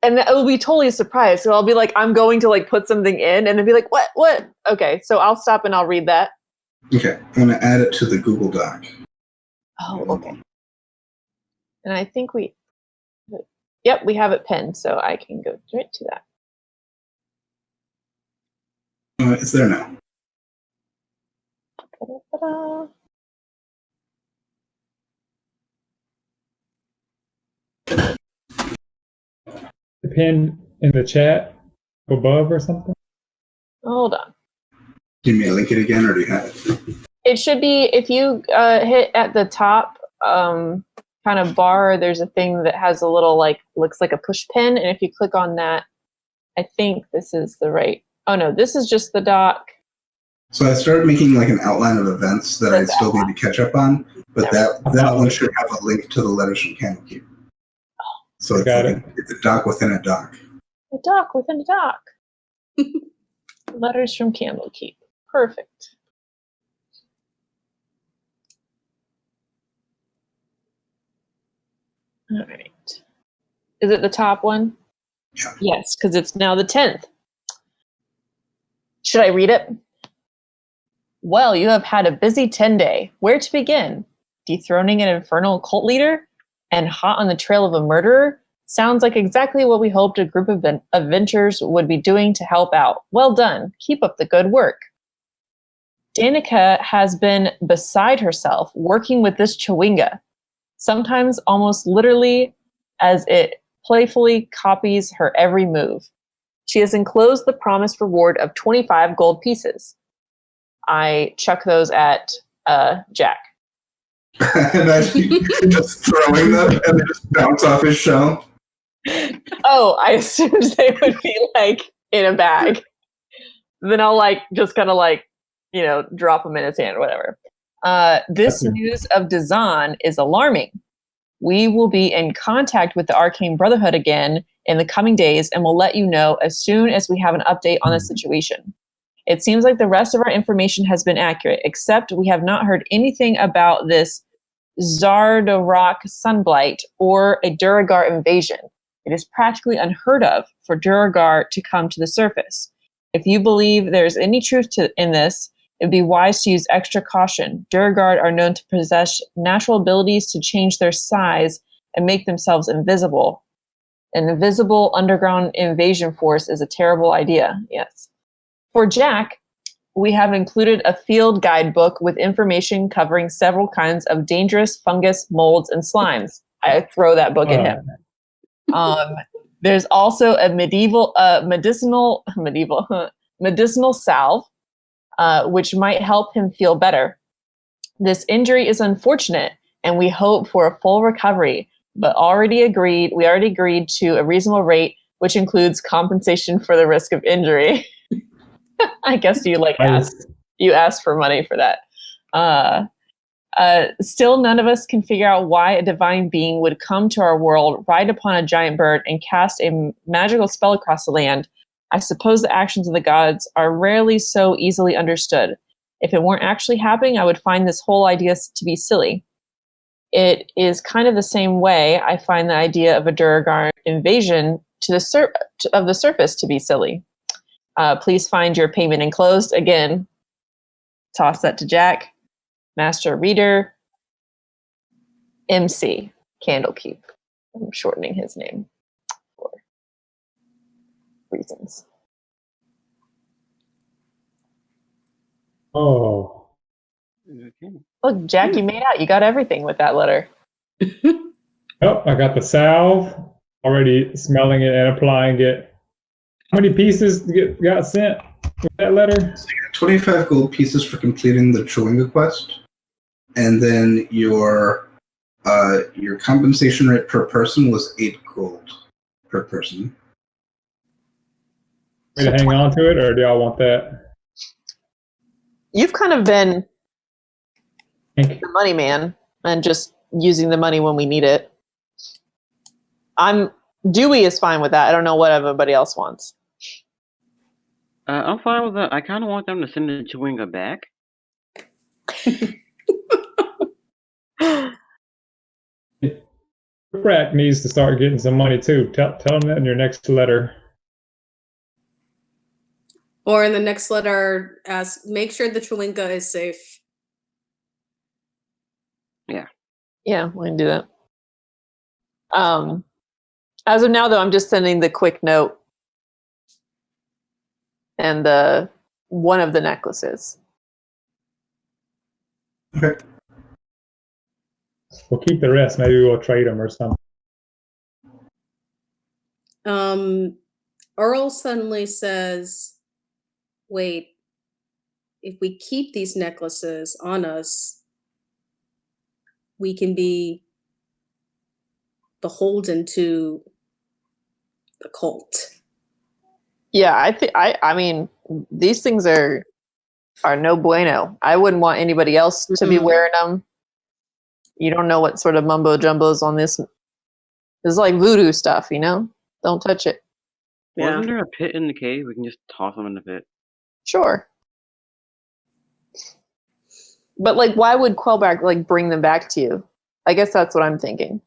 and it will be totally a surprise. So I'll be like, I'm going to like put something in, and then be like, what? Okay, so I'll stop and I'll read that. Okay, I'm going to add it to the Google Doc. Oh, okay. And I think we have it pinned, so I can go straight to that. It's there now. Ta-da-ta-da. The pin in the chat above or something? Hold on. Do you mean to link it again, or do you have it? It should be, if you hit at the top kind of bar, there's a thing that has a little, like, looks like a push pin. And if you click on that, I think this is the right. Oh, no, this is just the doc. So I started making like an outline of events that I still need to catch up on, but that one should have a link to the letters from Candlekeep. So it's a doc within a doc. A doc within a doc. Letters from Candlekeep. Perfect. All right. Is it the top one? Yeah. Yes, because it's now the 10th. Should I read it? Well, you have had a busy 10-day. Where to begin? Dethroning an infernal cult leader? And hot on the trail of a murderer? Sounds like exactly what we hoped a group of adventurers would be doing to help out. Well done. Keep up the good work. Danica has been beside herself working with this chewinga, sometimes almost literally as it playfully copies her every move. She has enclosed the promised reward of 25 gold pieces. I chuck those at Jack. Imagine just throwing them and they just bounce off his shell. Oh, I assumed they would be like in a bag. Then I'll like just kind of like, drop them in his hand or whatever. This news of Dazan is alarming. We will be in contact with the Arcane Brotherhood again in the coming days and will let you know as soon as we have an update on the situation. It seems like the rest of our information has been accurate, except we have not heard anything about this Zardarok Sunblight or a Duragar invasion. It is practically unheard of for Duragar to come to the surface. If you believe there's any truth in this, it would be wise to use extra caution. Duragar are known to possess natural abilities to change their size and make themselves invisible. An invisible underground invasion force is a terrible idea, yes. For Jack, we have included a field guidebook with information covering several kinds of dangerous fungus, molds, and slimes. I throw that book at him. There's also a medicinal salve, which might help him feel better. This injury is unfortunate, and we hope for a full recovery, but we already agreed to a reasonable rate, which includes compensation for the risk of injury. I guess you asked for money for that. Still, none of us can figure out why a divine being would come to our world, ride upon a giant bird, and cast a magical spell across the land. I suppose the actions of the gods are rarely so easily understood. If it weren't actually happening, I would find this whole idea to be silly. It is kind of the same way I find the idea of a Duragar invasion of the surface to be silly. Please find your payment enclosed. Again, toss that to Jack. Master Reader, MC, Candlekeep. I'm shortening his name for reasons. Oh. Okay. Look, Jack, you made out. You got everything with that letter. Oh, I got the salve, already smelling it and applying it. How many pieces got sent with that letter? So you got 25 gold pieces for completing the Chewinga quest, and then your compensation rate per person was 8 gold per person. Want me to hang on to it, or do y'all want that? You've kind of been Thank the money man and just using the money when we need it. Dewey is fine with that. I don't know what everybody else wants. I'm fine with that. I kind of want them to send the Chewinga back. Frack needs to start getting some money too. Tell them that in your next letter. Or in the next letter, make sure the Chewinga is safe. Yeah, we can do that. As of now, though, I'm just sending the quick note and one of the necklaces. Okay. We'll keep the rest. Maybe we'll trade them or something. Earl suddenly says, wait, if we keep these necklaces on us, we can be beholden to the cult. Yeah, I mean, these things are no bueno. I wouldn't want anybody else to be wearing them. You don't know what sort of mumbo jumbo is on this. This is like voodoo stuff, you know? Don't touch it. Yeah. Wasn't there a pit in the cave? We can just toss them in the pit. Sure. But like, why would Quelback like bring them back to you? I guess that's what I'm thinking.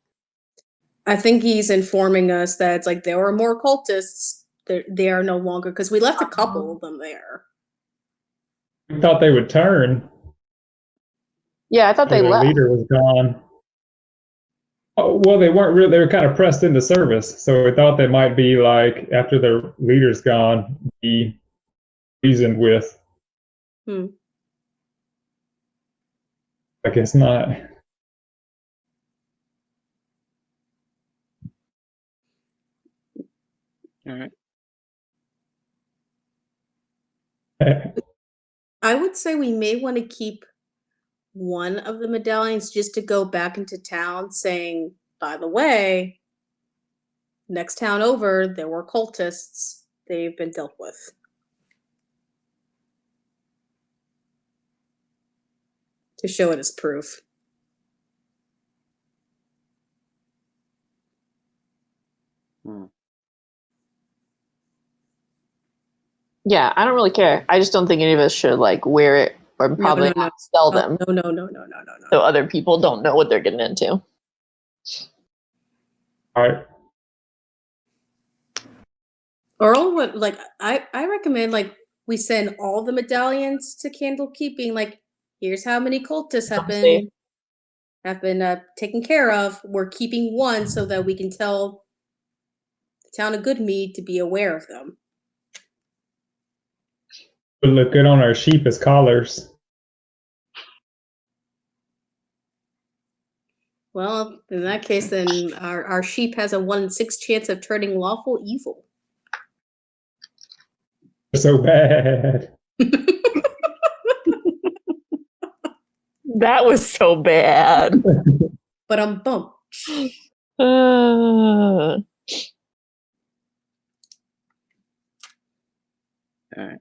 I think he's informing us that it's like there were more cultists. They are no longer, because we left a couple of them there. We thought they would turn. Yeah, I thought they The left. leader was gone. Oh, well, they weren't really. They were kind of pressed into service, so we thought they might be like after their leader's gone, be reasoned with. I guess not. All right. I would say we may want to keep one of the medallions just to go back into town saying, by the way, next town over, there were cultists. They've been dealt with. To show it as proof. Yeah, I don't really care. I just don't think any of us should like wear it or probably not sell them. No. So other people don't know what they're getting into. All right. Earl would like. I recommend like we send all the medallions to Candlekeep, being like, here's how many cultists have been taken care of. We're keeping one so that we can tell the town of Good Mead to be aware of them. Would look good on our sheep as collars. Well, in that case, then our sheep has a 1 in 6 chance of turning lawful evil. So bad. That was so bad. But I'm bummed. Uh, Alright.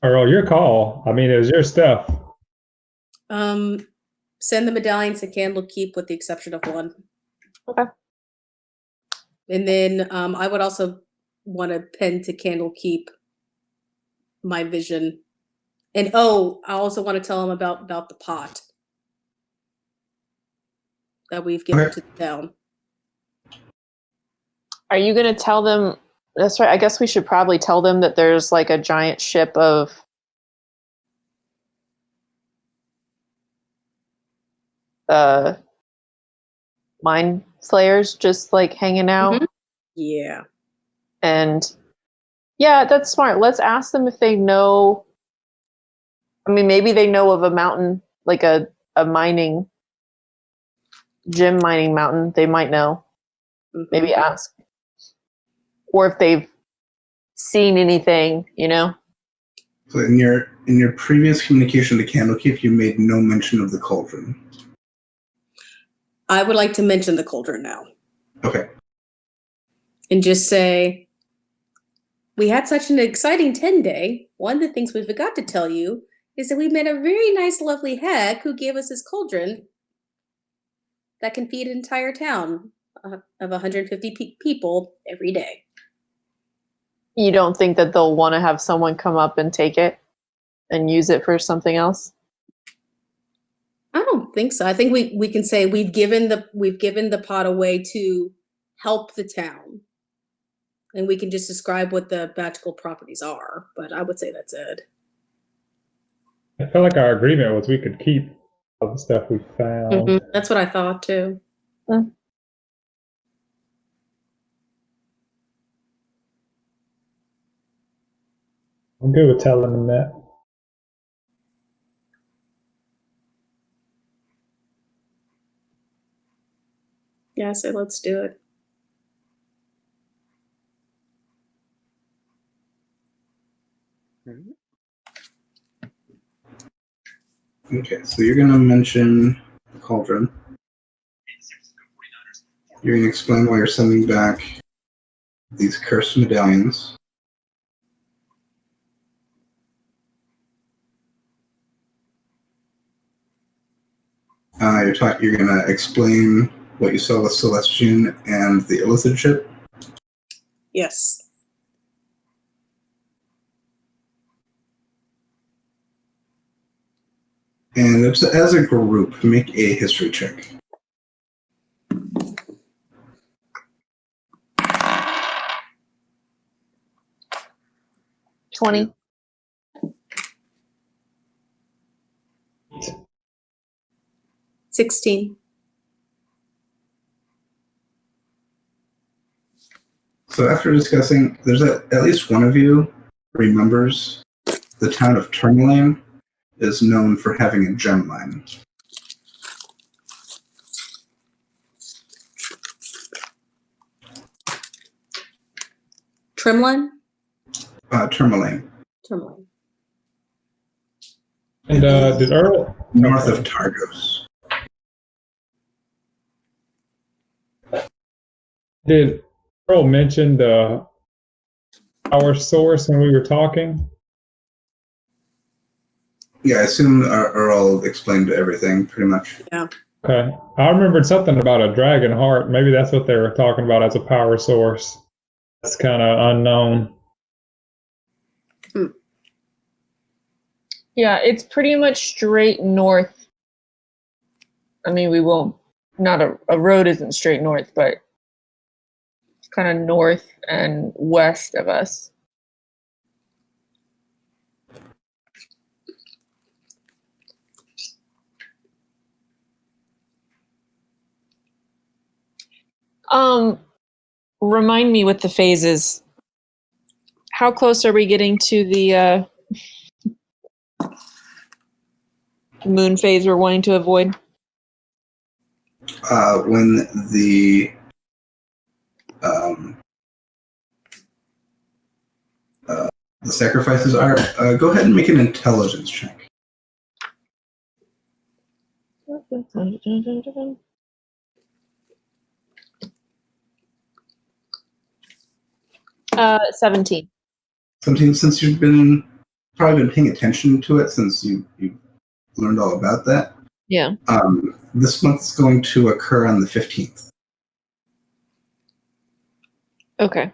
Earl, your call. I mean, it was your stuff. Send the medallions to Candlekeep with the exception of one. Okay. And then I would also want to pen to Candlekeep my vision. And I also want to tell them about the pot that we've given Okay. to the town. are you going to tell them? That's right. I guess we should probably tell them that there's like a giant ship of mind flayers just like hanging out. Mhm. Yeah. And yeah, that's smart. Let's ask them if they know. I mean, maybe they know of a mountain, like a mining, gem mining mountain. They might know. Mhm. Maybe ask. Or if they've seen anything, you know? So in your previous communication to Candlekeep, you made no mention of the cauldron. I would like to mention the cauldron now. Okay. And just say, we had such an exciting 10-day. One of the things we forgot to tell you is that we met a very nice, lovely hag who gave us this cauldron that can feed an entire town of 150 people every day. You don't think that they'll want to have someone come up and take it and use it for something else? I don't think so. I think we can say we've given the pot away to help the town. And we can just describe what the magical properties are, but I would say that's it. I feel like our agreement was we could keep all the stuff we found. That's what I thought too. Mm. I'm good with telling them that. Yeah, so let's do it. Okay, so you're gonna mention the cauldron. You're gonna explain why you're sending back these cursed medallions. You're gonna explain what you saw with Celestian and the illicit ship. Yes. And it's, as a group, make a history check. 20. 16. So after discussing, there's at least one of you remembers the town of Tourmaline is known for having a gem mine. Trimline? Tourmaline, Trimline. And did Earl? north of Targos. Did Earl mention the power source when we were talking? Yeah, I assume Earl explained everything, pretty much. Yeah. Okay. I remembered something about a dragon heart. Maybe that's what they were talking about as a power source. That's kind of unknown. Yeah, it's pretty much straight north. I mean, we won't, not a road isn't straight north, but it's kind of north and west of us. Remind me with the phases. How close are we getting to the moon phase we're wanting to avoid? When the sacrifices are, go ahead and make an intelligence check. 17. 17, since you've probably been paying attention to it since you learned all about that. Yeah. This month's going to occur on the 15th. Okay.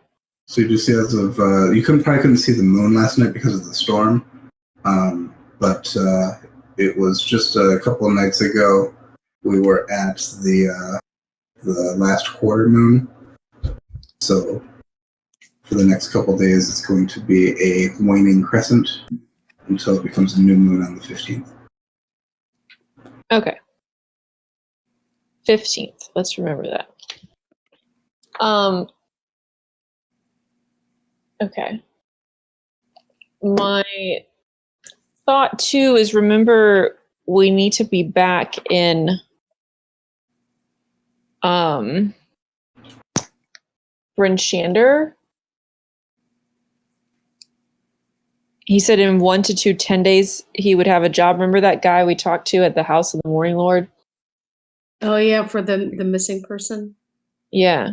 So you do see as of you probably couldn't see the moon last night because of the storm, but it was just a couple of nights ago. We were at the last quarter moon, so for the next couple of days, it's going to be a waning crescent until it becomes a new moon on the 15th. Okay. 15th. Let's remember that. Okay. My thought too is remember we need to be back in Bryn Shander. He said in 1 to 10 days he would have a job. Remember that guy we talked to at the House of the Morning Lord? Oh yeah, for the missing person. Yeah.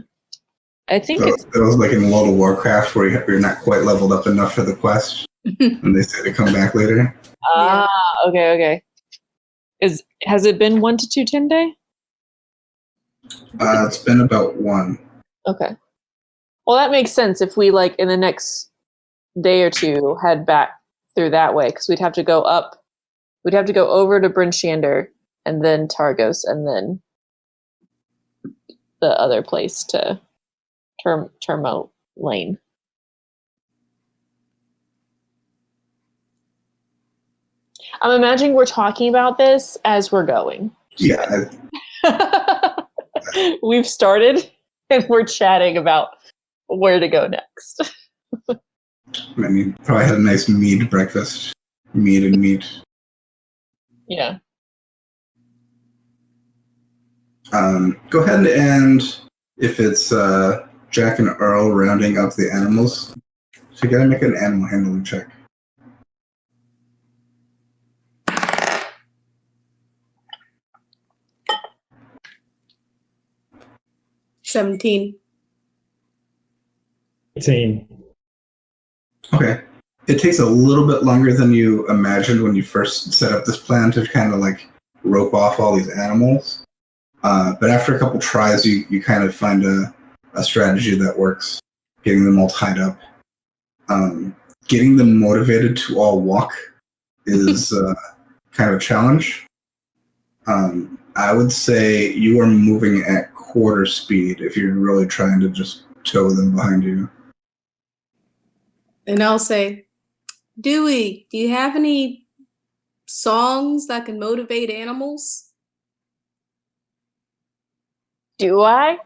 I think So it was like in World of Warcraft where you're not quite leveled up enough for the quest, and they say to come back later. Okay. Has it been 1 to 10 day? It's been about 1. Okay. Well, that makes sense if we like in the next day or two head back through that way because we'd have to go up. We'd have to go over to Bryn Shander and then Targos and then the other place to Termo Lane. I'm imagining we're talking about this as we're going. Yeah. We've started and we're chatting about where to go next. I mean, you probably had a nice mead breakfast. Mead and meat. Yeah. Go ahead and, if it's Jack and Earl rounding up the animals, so you gotta make an animal handling check. $17. 18. Okay. It takes a little bit longer than you imagined when you first set up this plan to kind of like rope off all these animals. But after a couple tries, you kind of find a strategy that works, getting them all tied up. Getting them motivated to all walk is kind of a challenge. I would say you are moving at quarter speed if you're really trying to just tow them behind you. And I'll say, Dewey, do you have any songs that can motivate animals? Do I?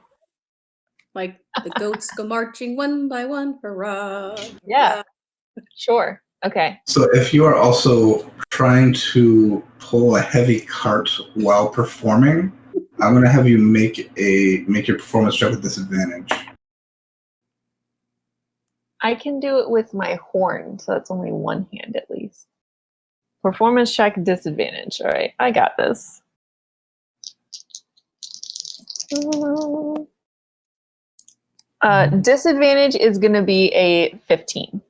Like the goats go marching one by one, hurrah. Yeah. Sure. Okay. So if you are also trying to pull a heavy cart while performing, I'm going to have you make your performance check with disadvantage. I can do it with my horn, so that's only one hand at least. Performance check disadvantage. All right, I got this. Disadvantage is going to be a 15.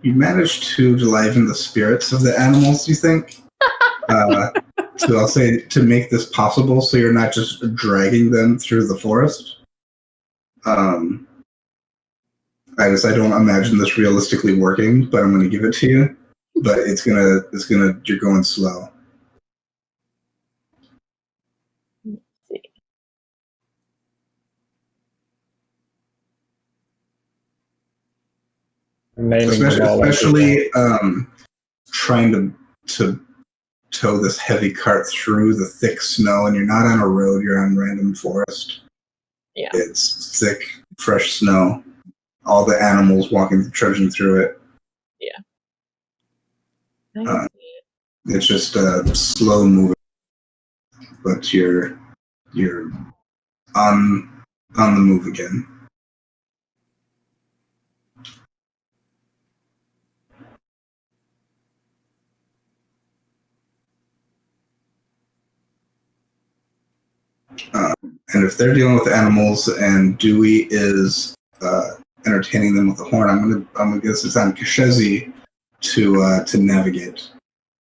You managed to liven the spirits of the animals, you think? So I'll say to make this possible so you're not just dragging them through the forest. I don't imagine this realistically working, but I'm going to give it to you. But you're going slow. Let's see. Naming them all Especially trying to tow this heavy cart through the thick snow, and you're not on a road, you're on random forest. Yeah. It's thick, fresh snow. All the animals trudging through it. Yeah. It's just slow moving, but you're on the move again. And if they're dealing with animals and Dewey is entertaining them with the horn, I'm gonna guess it's on Kashezi to navigate.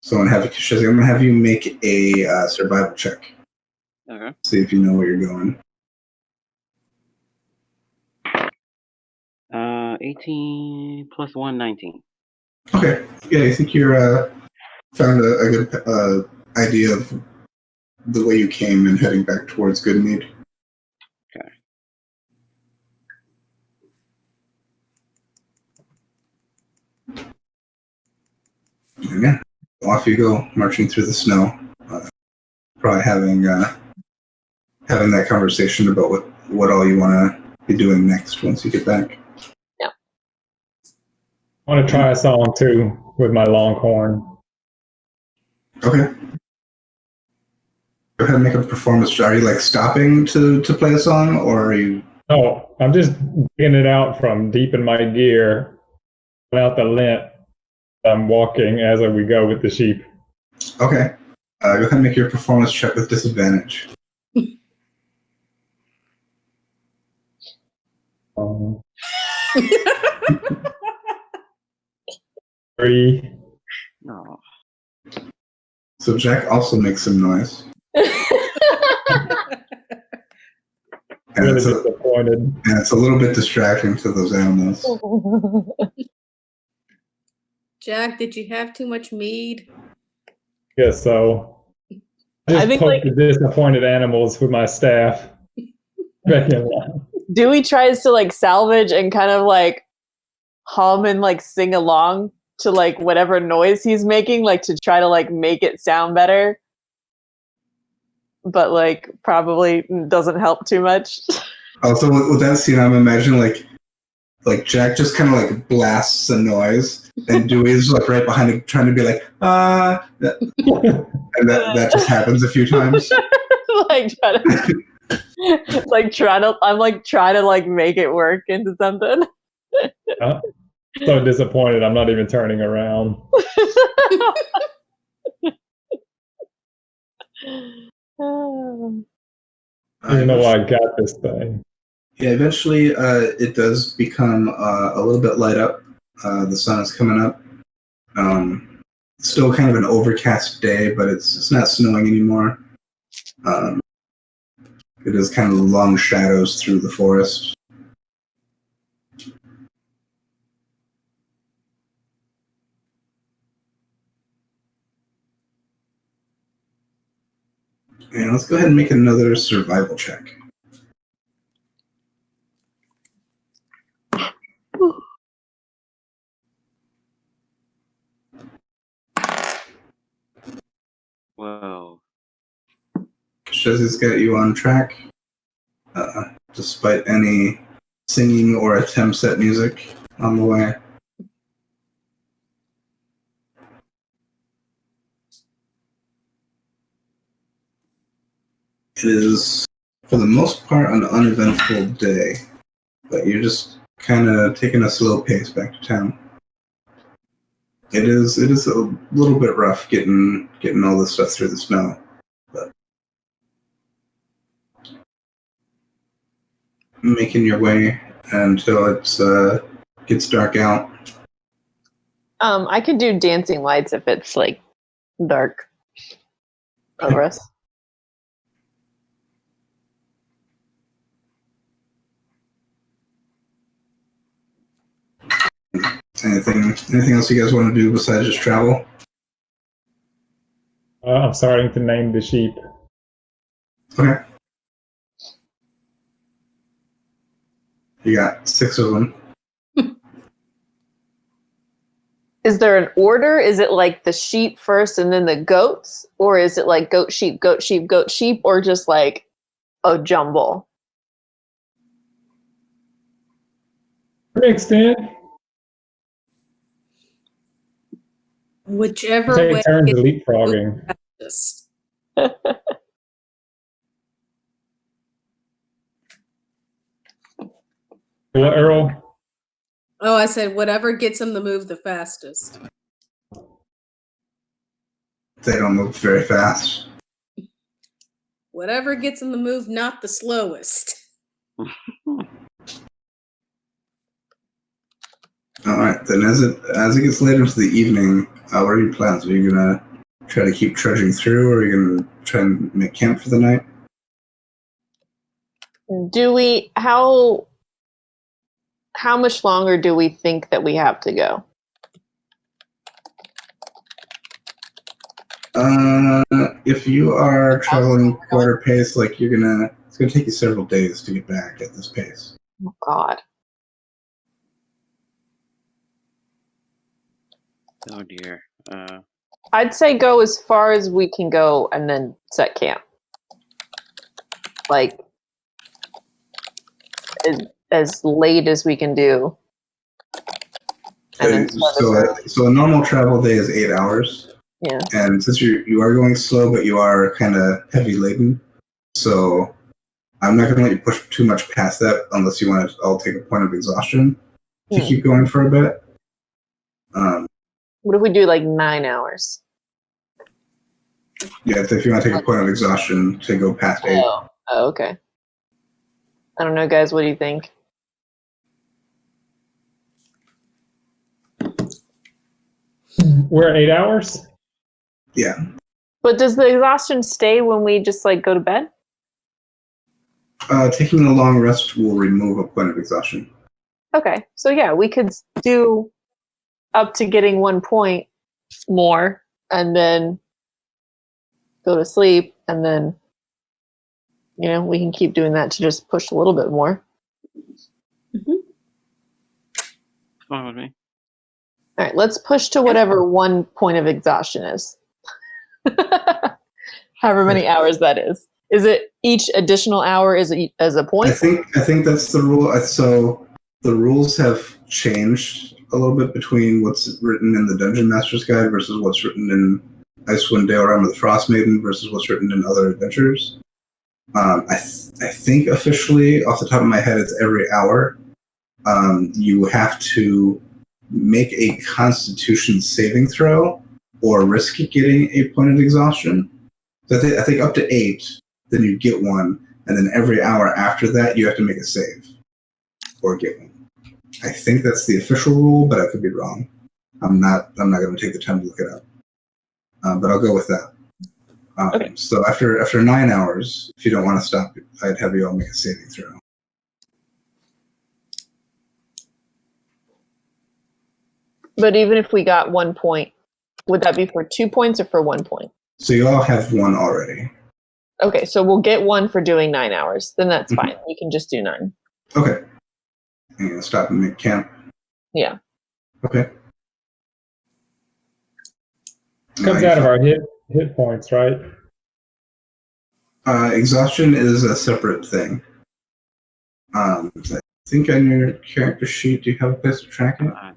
So I'm gonna have Kashezi. I'm gonna have you make a survival check. Okay. See if you know where you're going. 18 plus 1, 19. Okay. Yeah, I think you're found a good idea of the way you came and heading back towards Good Mead. Okay. And yeah, off you go, marching through the snow. Probably having that conversation about what all you want to be doing next once you get back. I want to try a song too with my longhorn. Okay. Go ahead and make a performance. Are you like stopping to play a song, or are you? Oh, I'm just getting it out from deep in my gear, out the lint. I'm walking as we go with the sheep. Okay. Go ahead and make your performance check with disadvantage. Um, 3. No. So Jack also makes some noise. And Really it's disappointed. a little bit distracting to those animals. Jack, did you have too much mead? Guess so. I just think, poked the disappointed animals with my staff. Back in line. Dewey tries to like salvage and kind of like hum and like sing along to like whatever noise he's making, like to try to like make it sound better. But like probably doesn't help too much. Also, with that scene, I'm imagining like Jack just kind of like blasts a noise, and Dewey's like right behind it, trying to be like and that just happens a few times. like trying to like make it work into something. So disappointed. I'm not even turning around. You know I got this thing. Yeah, eventually it does become a little bit light up. The sun is coming up. Still kind of an overcast day, but it's not snowing anymore. It is kind of long shadows through the forest. And let's go ahead and make another survival check. Whoa. Shezzy's got you on track, despite any singing or attempts at music on the way. It is, for the most part, an uneventful day, but you're just kind of taking a slow pace back to town. It is a little bit rough getting all this stuff through the snow, but making your way until it gets dark out. I could do dancing lights if it's like dark over us. Anything else you guys want to do besides just travel? I'm starting to name the sheep. Okay. You got 6 of them. Is there an order? Is it like the sheep first and then the goats? Or is it like goat, sheep, goat, sheep, goat, sheep? Or just like a jumble? Mixed in. Whichever Take way turns is leapfrogging. fastest. What, Earl? Oh, I said whatever gets them to move the fastest. They don't move very fast. Whatever gets them to move not the slowest. All right. Then, as it gets later into the evening, what are your plans? Are you gonna try to keep trudging through, or are you gonna try and make camp for the night? Do we how much longer do we think that we have to go? If you are traveling quarter pace, like it's gonna take you several days to get back at this pace. Oh God. Oh dear. I'd say go as far as we can go and then set camp. Like as late as we can do. And then So a normal travel day is 8 hours. yeah. And since you are going slow, but you are kind of heavy laden, so I'm not going to let you push too much past that unless you want to. I'll take a point of exhaustion to keep going for a bit. What if we do like 9 hours? Yeah, if you want to take a point of exhaustion to go past 8. Oh, okay. I don't know, guys. What do you think? We're at 8 hours? Yeah. But does the exhaustion stay when we just like go to bed? Taking a long rest will remove a point of exhaustion. Okay. So yeah, we could do up to getting 1 point more and then go to sleep, and then we can keep doing that to just push a little bit more. Fine with me. All right, let's push to whatever 1 point of exhaustion is. However many hours that is. Is it each additional hour is as a point? I think that's the rule. So the rules have changed a little bit between what's written in the Dungeon Master's Guide versus what's written in Icewind Dale, Rime of the Frostmaiden versus what's written in other adventures. I think officially, off the top of my head, it's every hour. You have to make a Constitution saving throw or risk getting a point of exhaustion. So I think up to 8, then you get 1, and then every hour after that, you have to make a save or get 1. I think that's the official rule, but I could be wrong. I'm not going to take the time to look it up, but I'll go with that. Okay. So after 9 hours, if you don't want to stop, I'd have you all make a saving throw. But even if we got 1 point, would that be for 2 points or for 1 point? So you all have 1 already. Okay, so we'll get 1 for doing 9 hours. Then that's fine. We can just do 9. Okay. And you'll stop and make camp. Yeah. Okay. Comes out of our hit points, right? Exhaustion is a separate thing. I think on your character sheet, do you have a place to track it? I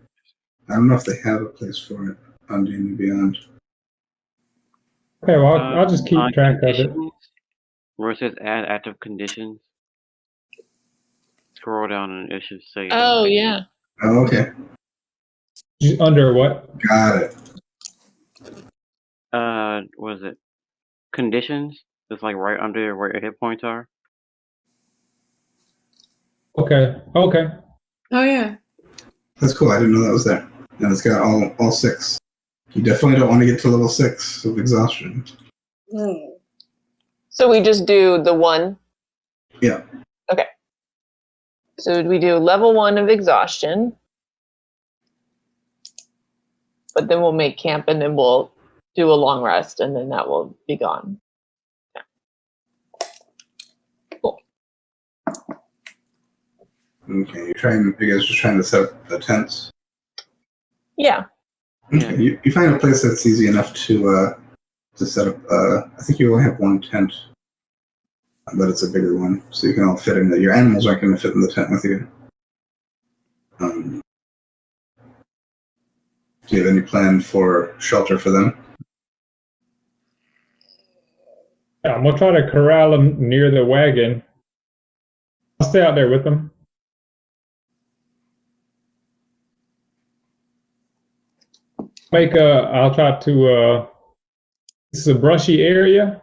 don't know if they have a place for it on D&D Beyond. Okay, well, I'll just keep track of it. Where it says add active conditions, scroll down and it should say. Oh, yeah. Oh, okay. Under what? Got it. What is it? Conditions? It's like right under where your hit points are. Okay. Oh, yeah. That's cool. I didn't know that was there. And it's got all 6. You definitely don't want to get to level 6 of exhaustion. So we just do the 1? Yeah. Okay. So we do level 1 of exhaustion. But then we'll make camp and then we'll do a long rest and then that will be gone. Yeah. Cool. Okay. You guys just trying to set up the tents? Yeah. Okay, you find a place that's easy enough to set up. I think you only have one tent, but it's a bigger one, so you can all fit in there. Your animals aren't going to fit in the tent with you. Do you have any plan for shelter for them? Yeah, I'm gonna try to corral them near the wagon. I'll stay out there with them. I'll try to, this is a brushy area.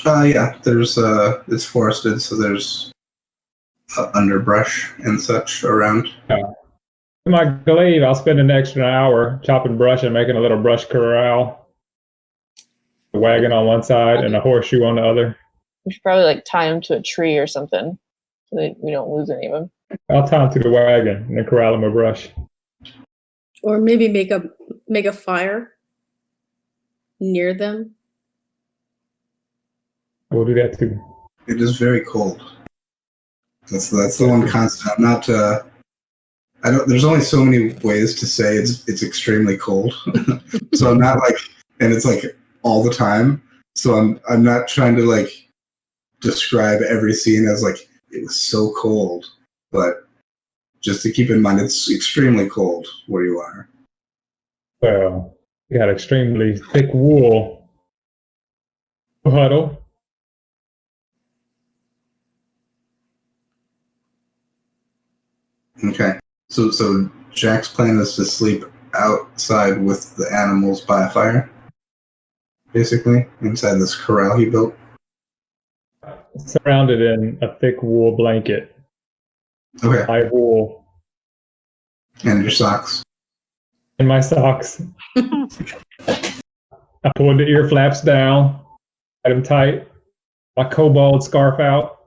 Yeah, there's it's forested, so there's underbrush and such around. In my glaive, I'll spend an extra hour chopping brush and making a little brush corral. A wagon on one side and a horseshoe on the other. We should probably like tie them to a tree or something so that we don't lose any of them. I'll tie them to the wagon and then corral them with brush. Or maybe make a fire near them. We'll do that too. It is very cold. That's the one constant. I'm not. I don't. There's only so many ways to say it's extremely cold. So I'm not like, and it's like all the time. So I'm not trying to like describe every scene as like it was so cold, but just to keep in mind it's extremely cold where you are. Well, you got extremely thick wool huddle. Okay. So Jack's plan is to sleep outside with the animals by a fire, basically, inside this corral he built. Surrounded in a thick wool blanket. Okay. Light wool. And your socks. And my socks. I pulled the ear flaps down, had them tight, my kobold scarf out.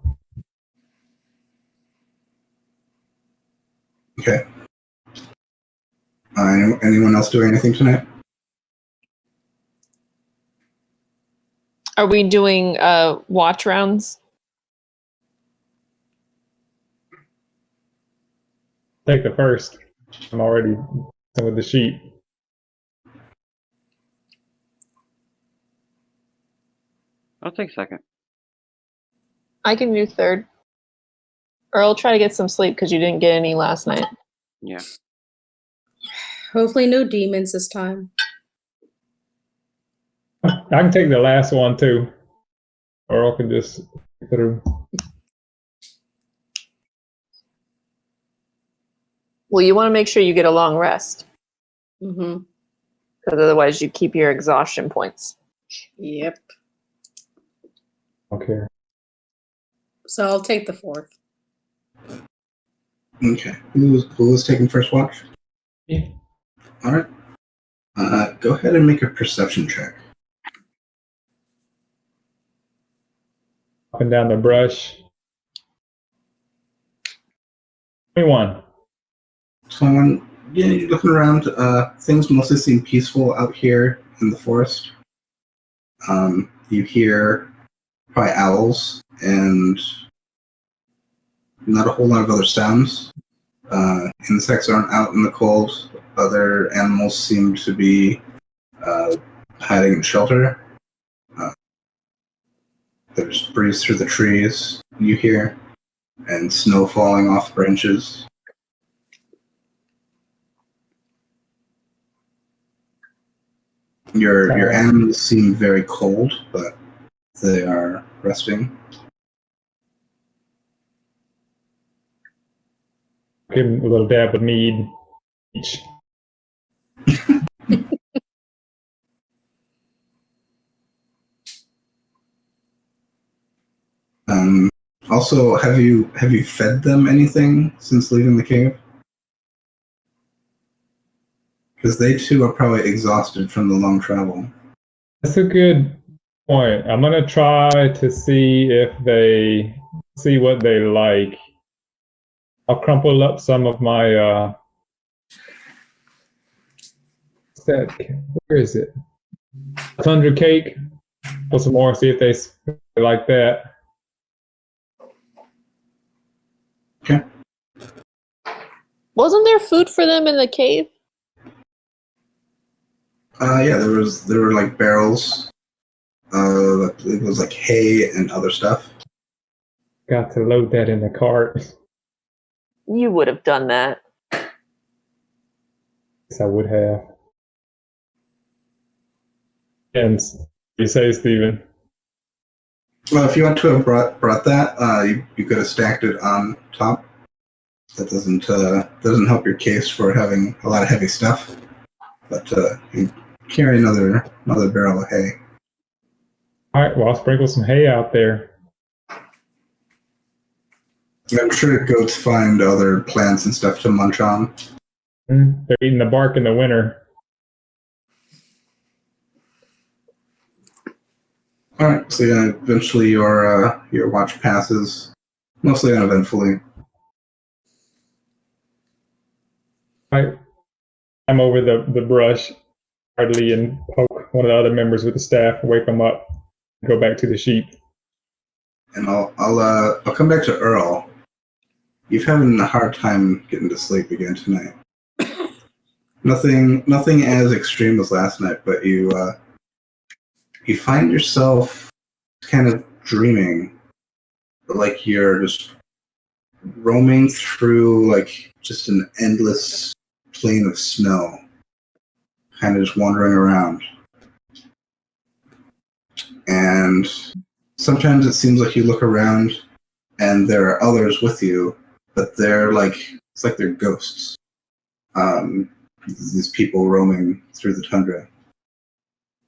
Okay. Anyone else doing anything tonight? Are we doing watch rounds? Take the first. I'm already with the sheep. I'll take second. I can do third. Earl, try to get some sleep because you didn't get any last night. Yeah. Hopefully no demons this time. I can take the last one too. Or I can just put her. Well, you want to make sure you get a long rest. Mm-hmm. Because otherwise you keep your exhaustion points. Yep. Okay. So I'll take the fourth. Okay. Who was taking first watch? Yeah. All right. Go ahead and make a perception check. Up and down the brush. 21. So yeah, you're looking around. Things mostly seem peaceful out here in the forest. You hear probably owls and not a whole lot of other sounds. Insects aren't out in the cold. Other animals seem to be hiding in shelter. There's breeze through the trees you hear, and snow falling off branches. Your animals seem very cold, but they are resting. Give him a little dab of mead each. Also, have you fed them anything since leaving the cave? Because they too are probably exhausted from the long travel. That's a good point. I'm gonna try to see what they like. I'll crumple up some of my where is it? Tundra cake. Put some more, see if they like that. Okay. Wasn't there food for them in the cave? Yeah, there were like barrels. It was like hay and other stuff. Got to load that in the cart. You would have done that. Yes, I would have. And you say, Steven? Well, if you want to have brought that, you could have stacked it on top. That doesn't help your case for having a lot of heavy stuff. But you carry another barrel of hay. All right, well, I'll sprinkle some hay out there. I'm sure goats find other plants and stuff to munch on. They're eating the bark in the winter. All right, so yeah, eventually your watch passes, mostly uneventfully. I'm over the brush hardly and poke one of the other members with the staff, wake them up, go back to the sheep. And I'll come back to Earl. You've having a hard time getting to sleep again tonight. Nothing as extreme as last night, but you find yourself kind of dreaming, like you're just roaming through like just an endless plain of snow, kind of just wandering around. And sometimes it seems like you look around and there are others with you, but it's like they're ghosts. These people roaming through the tundra.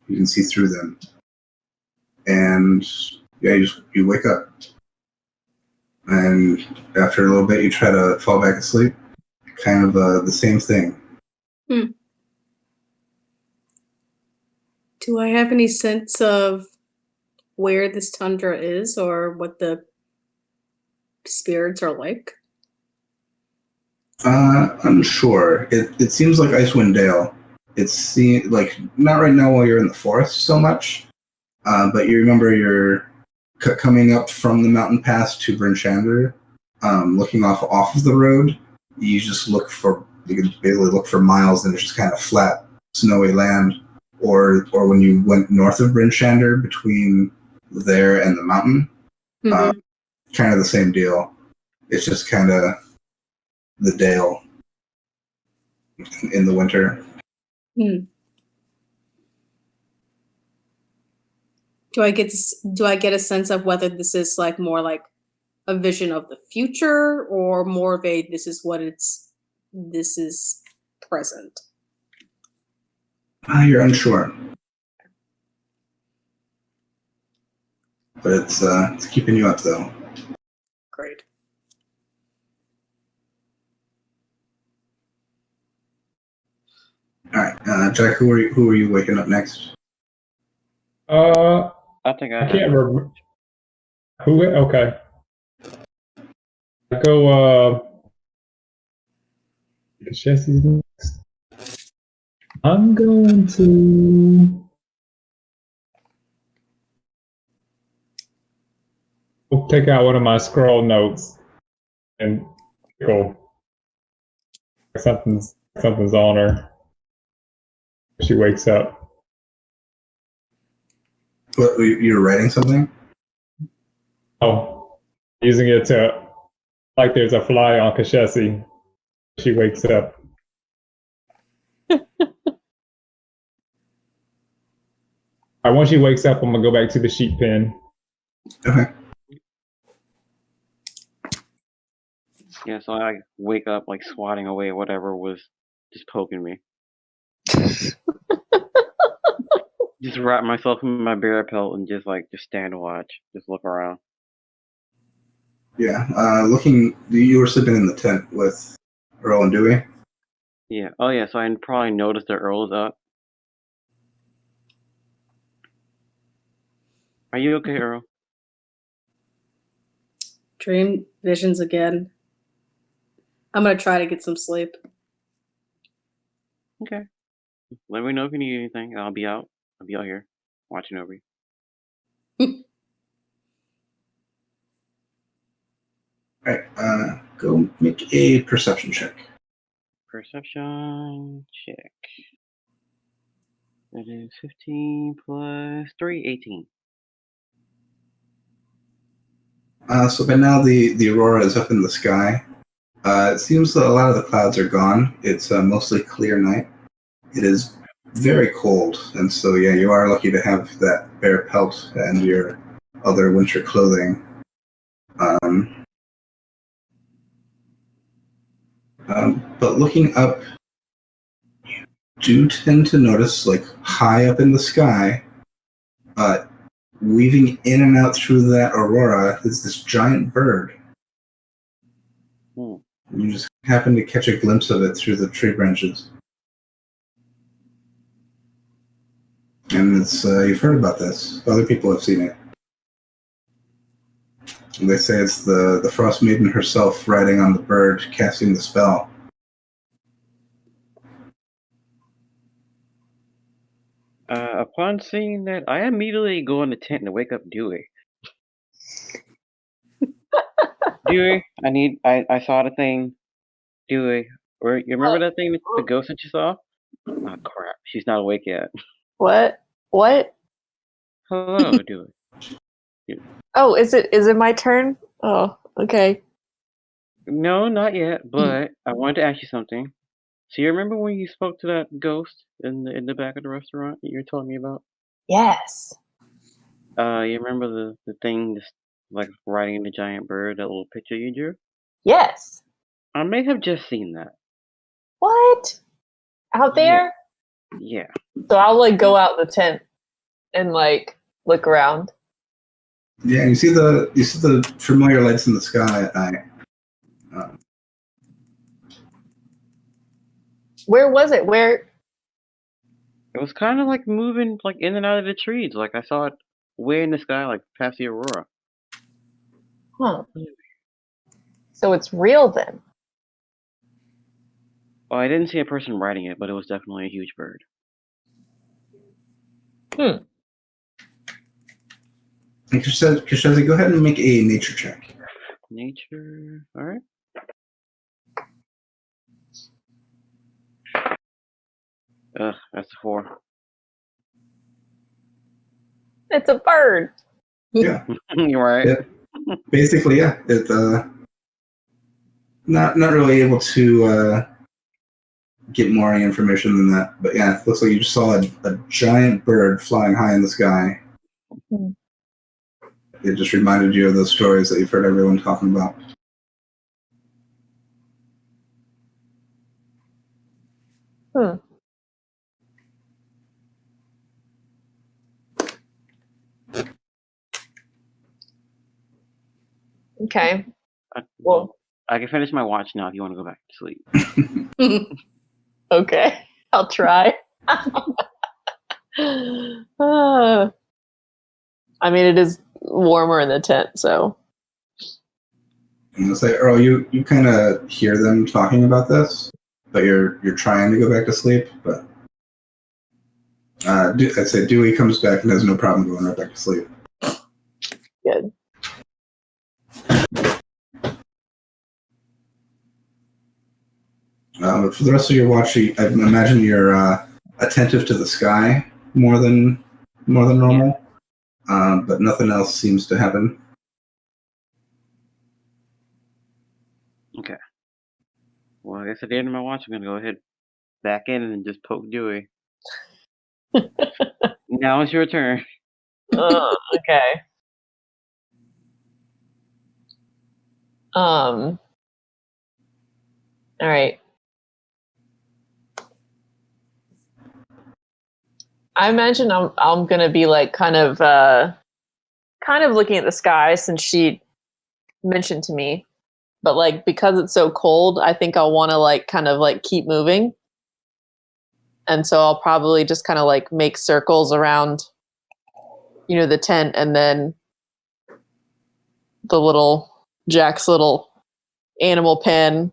You can see through them. And yeah, you wake up. And after a little bit, you try to fall back asleep. Kind of the same thing. Do I have any sense of where this tundra is or what the spirits are like? Unsure. It seems like Icewind Dale. It's like not right now while you're in the forest so much, but you remember you're coming up from the mountain pass to Bryn Shander, looking off of the road. You can basically look for miles, and it's just kind of flat, snowy land. Or when you went north of Bryn Shander, between there and the mountain, kind of the same deal. It's just kind of the Dale in the winter. Do I get a sense of whether this is like more like a vision of the future or more of a this is present? You're unsure, but it's keeping you up though. Great. All right, Jack. Who are you waking up next? I think I can't remember. Who? Okay. I go. Jesse's next. I'm going to. We'll take out one of my scroll notes and go. Something's on her. She wakes up. What, you're writing something? Oh, using it to, like there's a fly on Kashesi. She wakes up. Once she wakes up, I'm gonna go back to the sheep pen. Okay. Yeah, so I wake up like swatting away whatever was just poking me. Just wrap myself in my bear pelt and just stand and watch, just look around. Yeah. You were sleeping in the tent with Earl and Dewey. Yeah. Oh yeah. So I probably noticed that Earl's up. Are you okay, Earl? Dream visions again. I'm gonna try to get some sleep. Okay. Let me know if you need anything. I'll be out here watching over you. All right. Go make a perception check. Perception check. It is 15 plus 3, 18. So by now the aurora is up in the sky. It seems that a lot of the clouds are gone. It's a mostly clear night. It is very cold, and so yeah, you are lucky to have that bear pelt and your other winter clothing. But looking up, you do tend to notice, like high up in the sky, weaving in and out through that aurora is this giant bird. Hmm. You just happen to catch a glimpse of it through the tree branches. And it's you've heard about this. Other people have seen it. And they say it's the Frostmaiden herself riding on the bird, casting the spell. Upon seeing that, I immediately go in the tent and wake up Dewey. Dewey, I saw the thing. Dewey, or you remember that thing, the ghost that you saw? Oh crap, she's not awake yet. What? What? Hello, Dewey. Oh, is it my turn? Oh, okay. No, not yet, but I wanted to ask you something. So you remember when you spoke to that ghost in the back of the restaurant that you were telling me about? Yes. You remember the thing just like riding the giant bird, that little picture you drew? Yes. I may have just seen that. What? Out there? Yeah. So I'll like go out the tent and like look around. Yeah, and you see the familiar lights in the sky at night. Where was it? Where? It was kind of like moving like in and out of the trees. Like I saw it way in the sky, like past the aurora. Huh. So it's real then. Well, I didn't see a person riding it, but it was definitely a huge bird. Hmm. And Kishazi, go ahead and make a nature check. Nature, all right. That's a 4. It's a bird. Yeah. You're right. Yeah. Basically, yeah. It not really able to get more any information than that. But yeah, it looks like you just saw a giant bird flying high in the sky. Hmm. It just reminded you of those stories that you've heard everyone talking about. Hmm. Okay. Well, I can finish my watch now if you want to go back to sleep. okay. I'll try. I mean, it is warmer in the tent, so. And it's like, Earl, you kind of hear them talking about this, but you're trying to go back to sleep. But I'd say Dewey comes back and has no problem going right back to sleep. Good. But for the rest of your watch, I imagine you're attentive to the sky more than normal. But nothing else seems to happen. Okay. Well, I guess at the end of my watch, I'm gonna go ahead back in and just poke Dewey. Now it's your turn. Okay. All right. I imagine I'm gonna be like kind of looking at the sky since she mentioned to me, but like because it's so cold, I think I'll want to like kind of like keep moving, and so I'll probably just kind of like make circles around, the tent, and then the little Jack's little animal pen,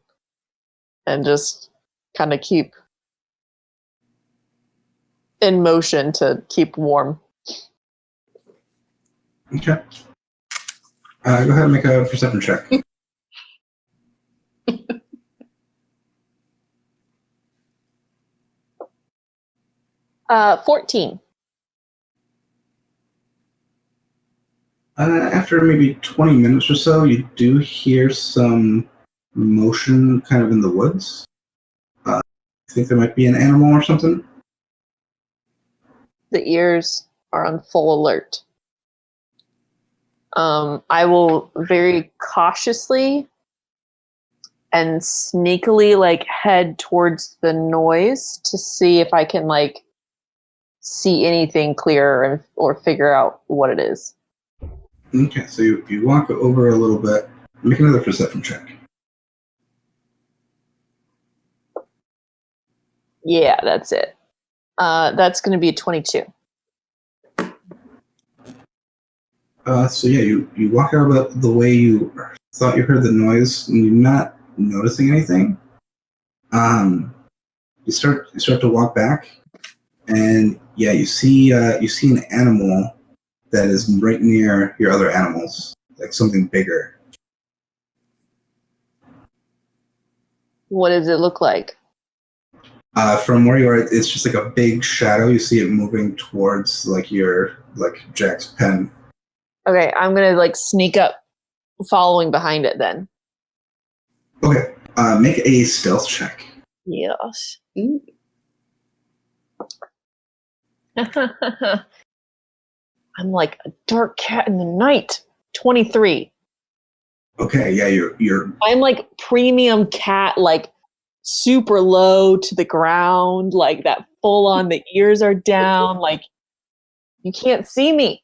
and just kind of keep in motion to keep warm. Okay. Go ahead and make a perception check. 14. After maybe 20 minutes or so, you do hear some motion kind of in the woods. I think there might be an animal or something. The ears are on full alert. I will very cautiously and sneakily like head towards the noise to see if I can like see anything clearer or figure out what it is. Okay, so you walk over a little bit. Make another perception check. Yeah, that's it. That's going to be a 22. So yeah, you walk out about the way you thought you heard the noise, and you're not noticing anything. You start to walk back, and yeah, you see an animal that is right near your other animals, like something bigger. What does it look like? From where you are, it's just like a big shadow. You see it moving towards like Jack's pen. Okay, I'm going to like sneak up following behind it then. Okay, make a stealth check. Yes. I'm like a dark cat in the night. 23. Okay, yeah, you're. I'm like premium cat, like super low to the ground, like that full on, the ears are down, like you can't see me.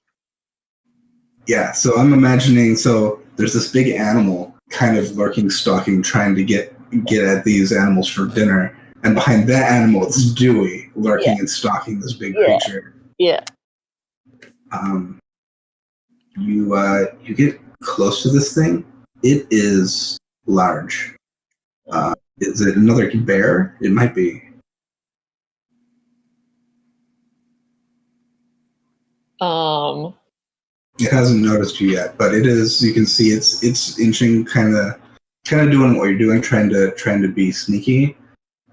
Yeah, so I'm imagining. So there's this big animal kind of lurking, stalking, trying to get at these animals for dinner, and behind that animal, it's Dewey lurking and stalking this big creature. Yeah. You get close to this thing. It is large. Is it another bear? It might be. It hasn't noticed you yet, but it is. You can see it's inching, kind of doing what you're doing, trying to be sneaky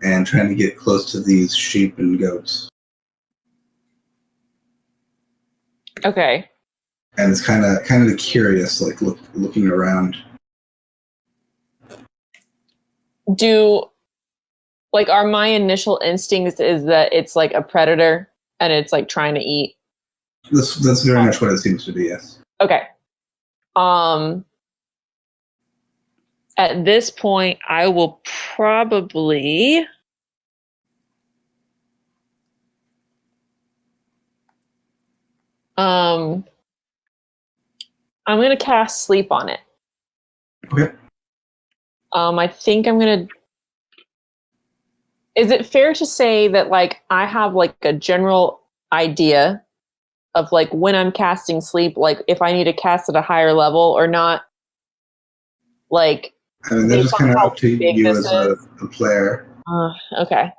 and trying to get close to these sheep and goats. Okay. And it's kind of curious, like looking around. Are my initial instincts is that it's like a predator and it's like trying to eat? That's very much what it seems to be. Yes. Okay. At this point, I will probably I'm gonna cast sleep on it. Okay. I think I'm gonna. Is it fair to say that like I have like a general idea of like when I'm casting sleep, like if I need to cast at a higher level or not? Like, I mean, that's just kind of up to you as a player. Okay.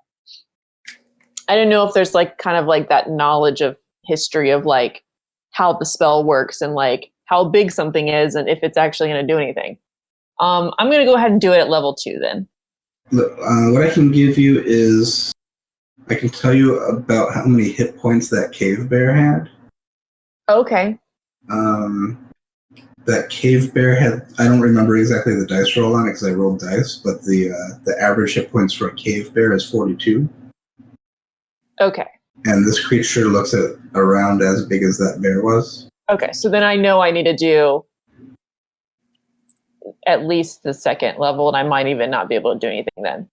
I didn't know if there's like kind of like that knowledge of history of like how the spell works and like how big something is and if it's actually going to do anything. I'm going to go ahead and do it at level 2 then. Look, what I can give you is I can tell you about how many hit points that cave bear had. Okay. That cave bear had, I don't remember exactly the dice roll on it because I rolled dice, but the average hit points for a cave bear is 42. Okay. And this creature looks at around as big as that bear was. Okay, so then I know I need to do at least the second level, and I might even not be able to do anything then.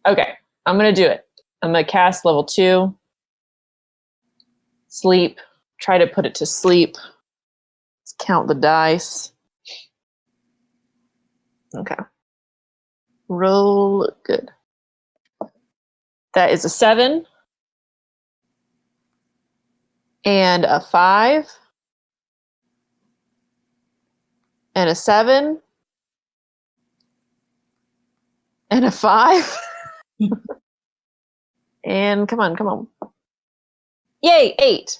Okay, I'm going to do it. I'm going to cast level 2. Sleep. Try to put it to sleep. Let's count the dice. Okay. Roll good. That is a 7. And a 5. And a 7. And a 5. And come on. Yay, 8.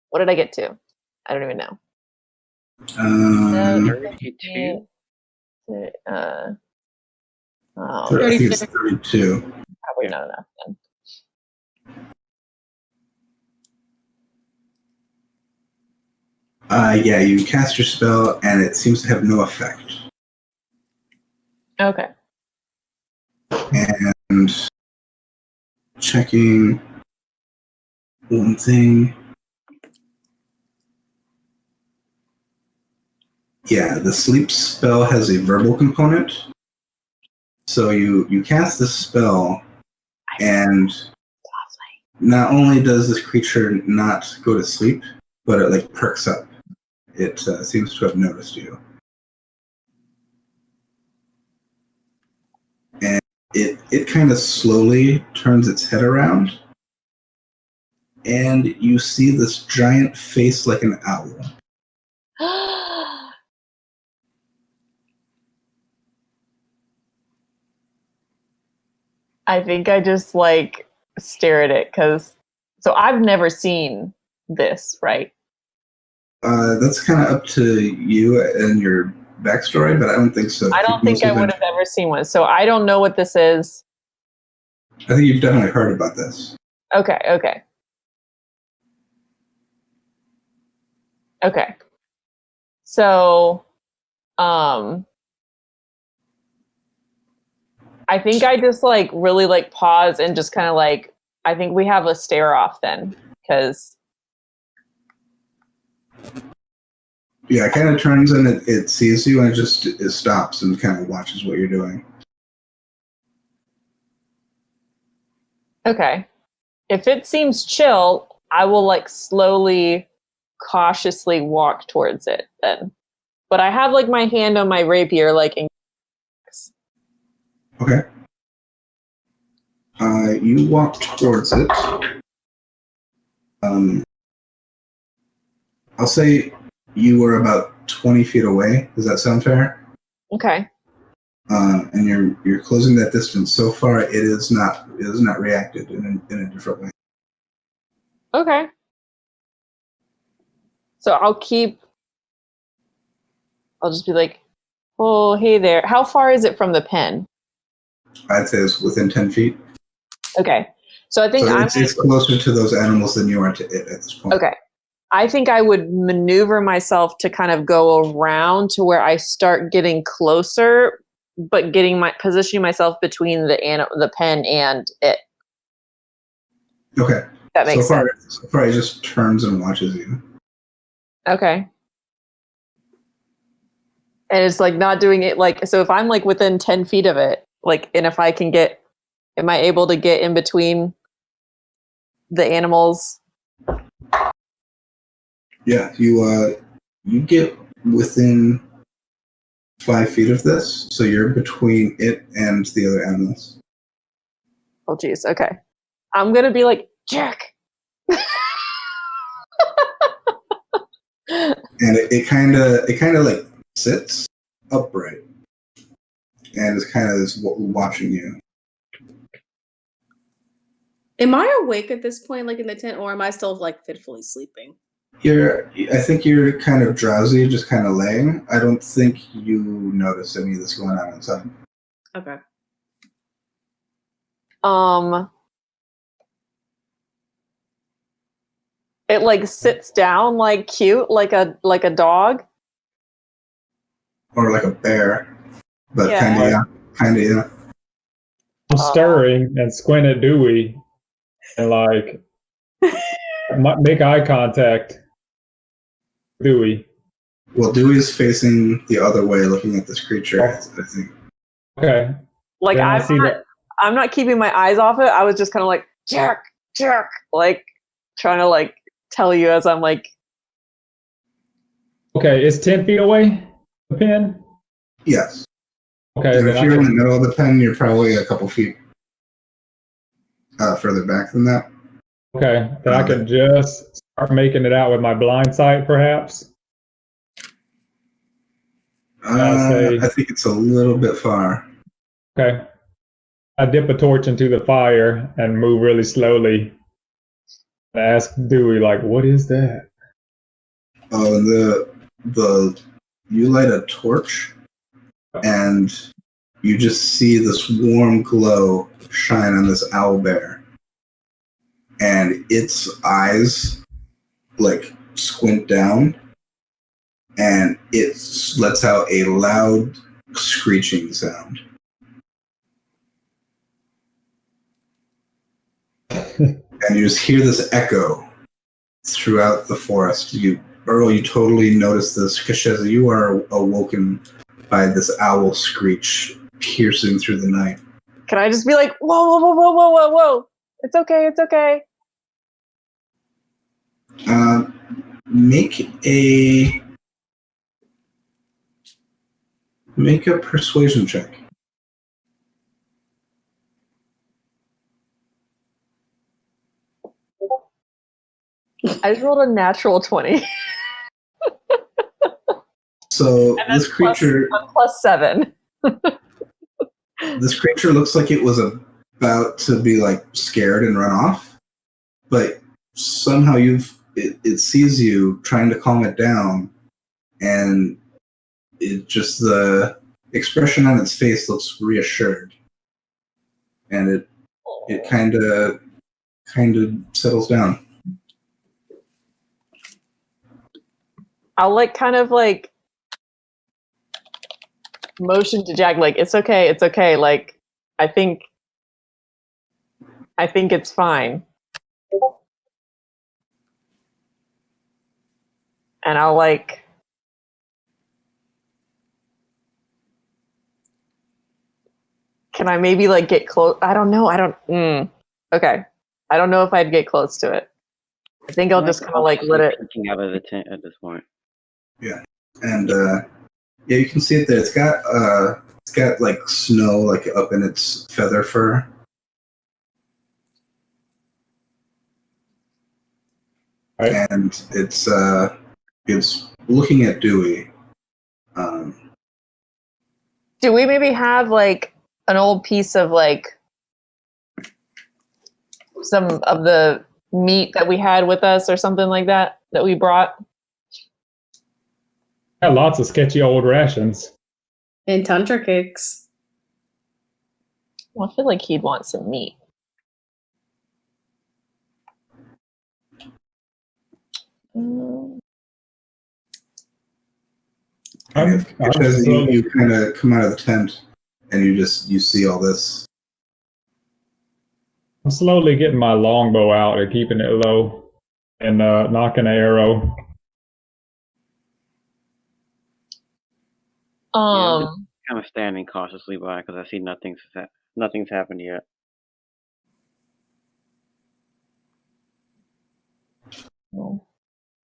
What did I get to? I don't even know. 32. 32. Probably not enough then. Yeah, you cast your spell, and it seems to have no effect. Okay. And checking one thing. Yeah, the sleep spell has a verbal component. So you cast the spell, and not only does this creature not go to sleep, but it like perks up. It seems to have noticed you. And it kind of slowly turns its head around, and you see this giant face like an owl. I think I just like stare at it so I've never seen this, right? That's kind of up to you and your backstory, but I don't think so. I don't think I would have ever seen one. So I don't know what this is. I think you've definitely heard about this. Okay. So, I think I just like really like pause and just kind of like, I think we have a stare off then, because. Yeah, it kind of turns and it sees you and it stops and kind of watches what you're doing. Okay. If it seems chill, I will like slowly, cautiously walk towards it then. But I have like my hand on my rapier, like in. Okay. You walk towards it. I'll say you were about 20 feet away. Does that sound fair? Okay. And you're closing that distance. So far, it is not reacted in a different way. Okay. So I'll just be like, oh, hey there. How far is it from the pen? I'd say it's within 10 feet. Okay. So I think it's closer to those animals than you are to it at this point. Okay. I think I would maneuver myself to kind of go around to where I start getting closer, but positioning myself between the pen and it. Okay. That makes sense. So far, it just turns and watches you. Okay. And it's like not doing it like, so if I'm like within 10 feet of it, like, and if I can am I able to get in between the animals? Yeah, you get within 5 feet of this, so you're between it and the other animals. Oh, geez. Okay. I'm going to be like, Jack. And it kind of like sits upright and is kind of watching you. Am I awake at this point, like in the tent, or am I still like fitfully sleeping? I think you're kind of drowsy, just kind of laying. I don't think you notice any of this going on outside. Okay. It like sits down like cute, like a dog. Or like a bear. But Yeah. kind of, yeah. I'm stirring and squint at Dewey and like make eye contact. Dewey. Well, Dewey's facing the other way, looking at this creature, I think. Okay. Like I'm not keeping my eyes off it. I was just kind of like, Jack, like trying to like tell you as I'm like. Okay, it's 10 feet away, the pen? Yes. Okay. And if you're in the middle of the pen, you're probably a couple feet further back than that. Okay, then I can just start making it out with my blind sight, perhaps. I think it's a little bit far. Okay. I dip a torch into the fire and move really slowly. I ask Dewey, like, what is that? Oh, and you light a torch, and you just see this warm glow shine on this owl bear, and its eyes like squint down, and it lets out a loud screeching sound. And you just hear this echo throughout the forest. Earl, you totally notice this, because you are awoken by this owl screech piercing through the night. Can I just be like, whoa, whoa, whoa, whoa, whoa, whoa, whoa. It's okay, it's okay. Make a persuasion check. I just rolled a natural 20. So this creature plus 7. This creature looks like it was about to be like scared and run off, but somehow it sees you trying to calm it down, and the expression on its face looks reassured, and it kind of settles down. I'll like kind of like motion to Jack, like, it's okay, like I think it's fine. And I'll like can I maybe like get close? I don't know. Okay. I don't know if I'd get close to it. I think I'll just kind of like let it peeking out of the tent at this point. Yeah. And yeah, you can see it there. It's got like snow like up in its feather fur. Right. And it's looking at Dewey. Do we maybe have like an old piece of like some of the meat that we had with us or something like that we brought? Got lots of sketchy old rations. And tundra cakes. Well, I feel like he'd want some meat. Because you kind of come out of the tent and you see all this. I'm slowly getting my longbow out and keeping it low and knocking an arrow. I'm just kind of standing cautiously by because I see nothing's happened yet. Don't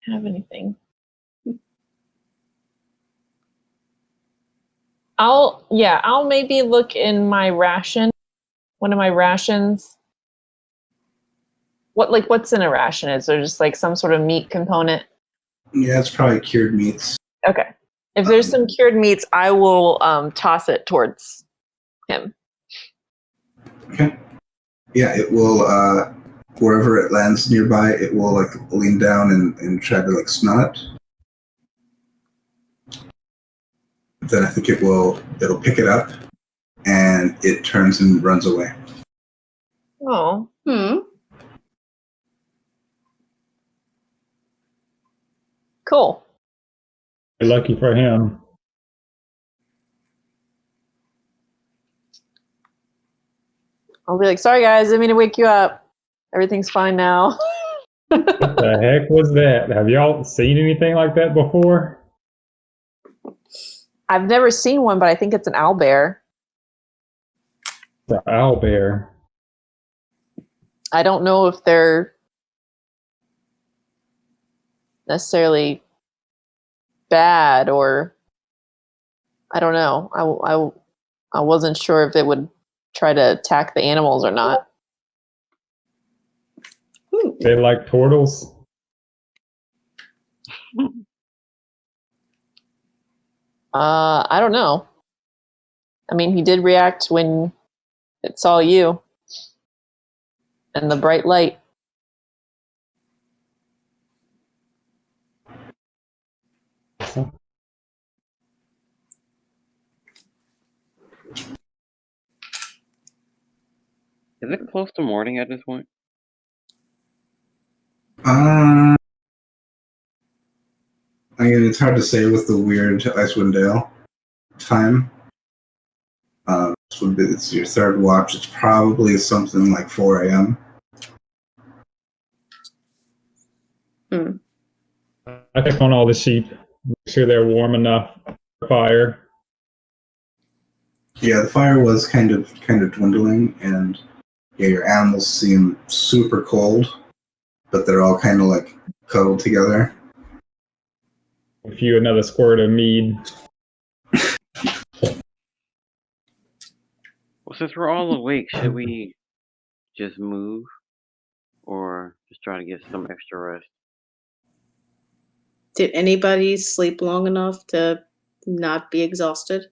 have anything. I'll maybe look in my ration. One of my rations. What's in a ration? Is there just like some sort of meat component? Yeah, it's probably cured meats. Okay. If there's some cured meats, I will toss it towards him. Okay. Yeah, it will wherever it lands nearby, it will like lean down and try to like smell it. Then I think it'll pick it up and it turns and runs away. Oh. Cool. Lucky for him. I'll be like, sorry guys, I didn't mean to wake you up. Everything's fine now. What the heck was that? Have y'all seen anything like that before? I've never seen one, but I think it's an owlbear. The owlbear. I don't know if they're necessarily bad or I don't know. I wasn't sure if it would try to attack the animals or not. They like turtles. I don't know. I mean, he did react when it saw you and the bright light. Is it close to morning at this point? I mean, it's hard to say with the weird Icewind Dale time. It's your third watch. It's probably something like 4 a.m. I check on all the sheep, make sure they're warm enough for fire. Yeah, the fire was kind of dwindling, and yeah, your animals seem super cold, but they're all kind of like cuddled together. Give you another squirt of mead. Well, since we're all awake, should we just move or just try to get some extra rest? Did anybody sleep long enough to not be exhausted?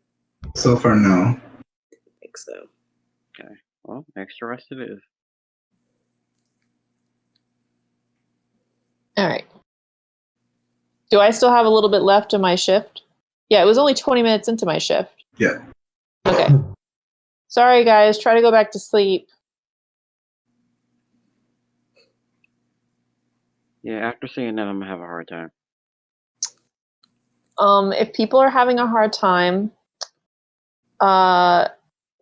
So far, no. I think so. Okay. Well, extra rest it is. All right. Do I still have a little bit left in my shift? Yeah, it was only 20 minutes into my shift. Yeah. Okay. Sorry, guys. Try to go back to sleep. Yeah, after seeing that, I'm gonna have a hard time. If people are having a hard time, can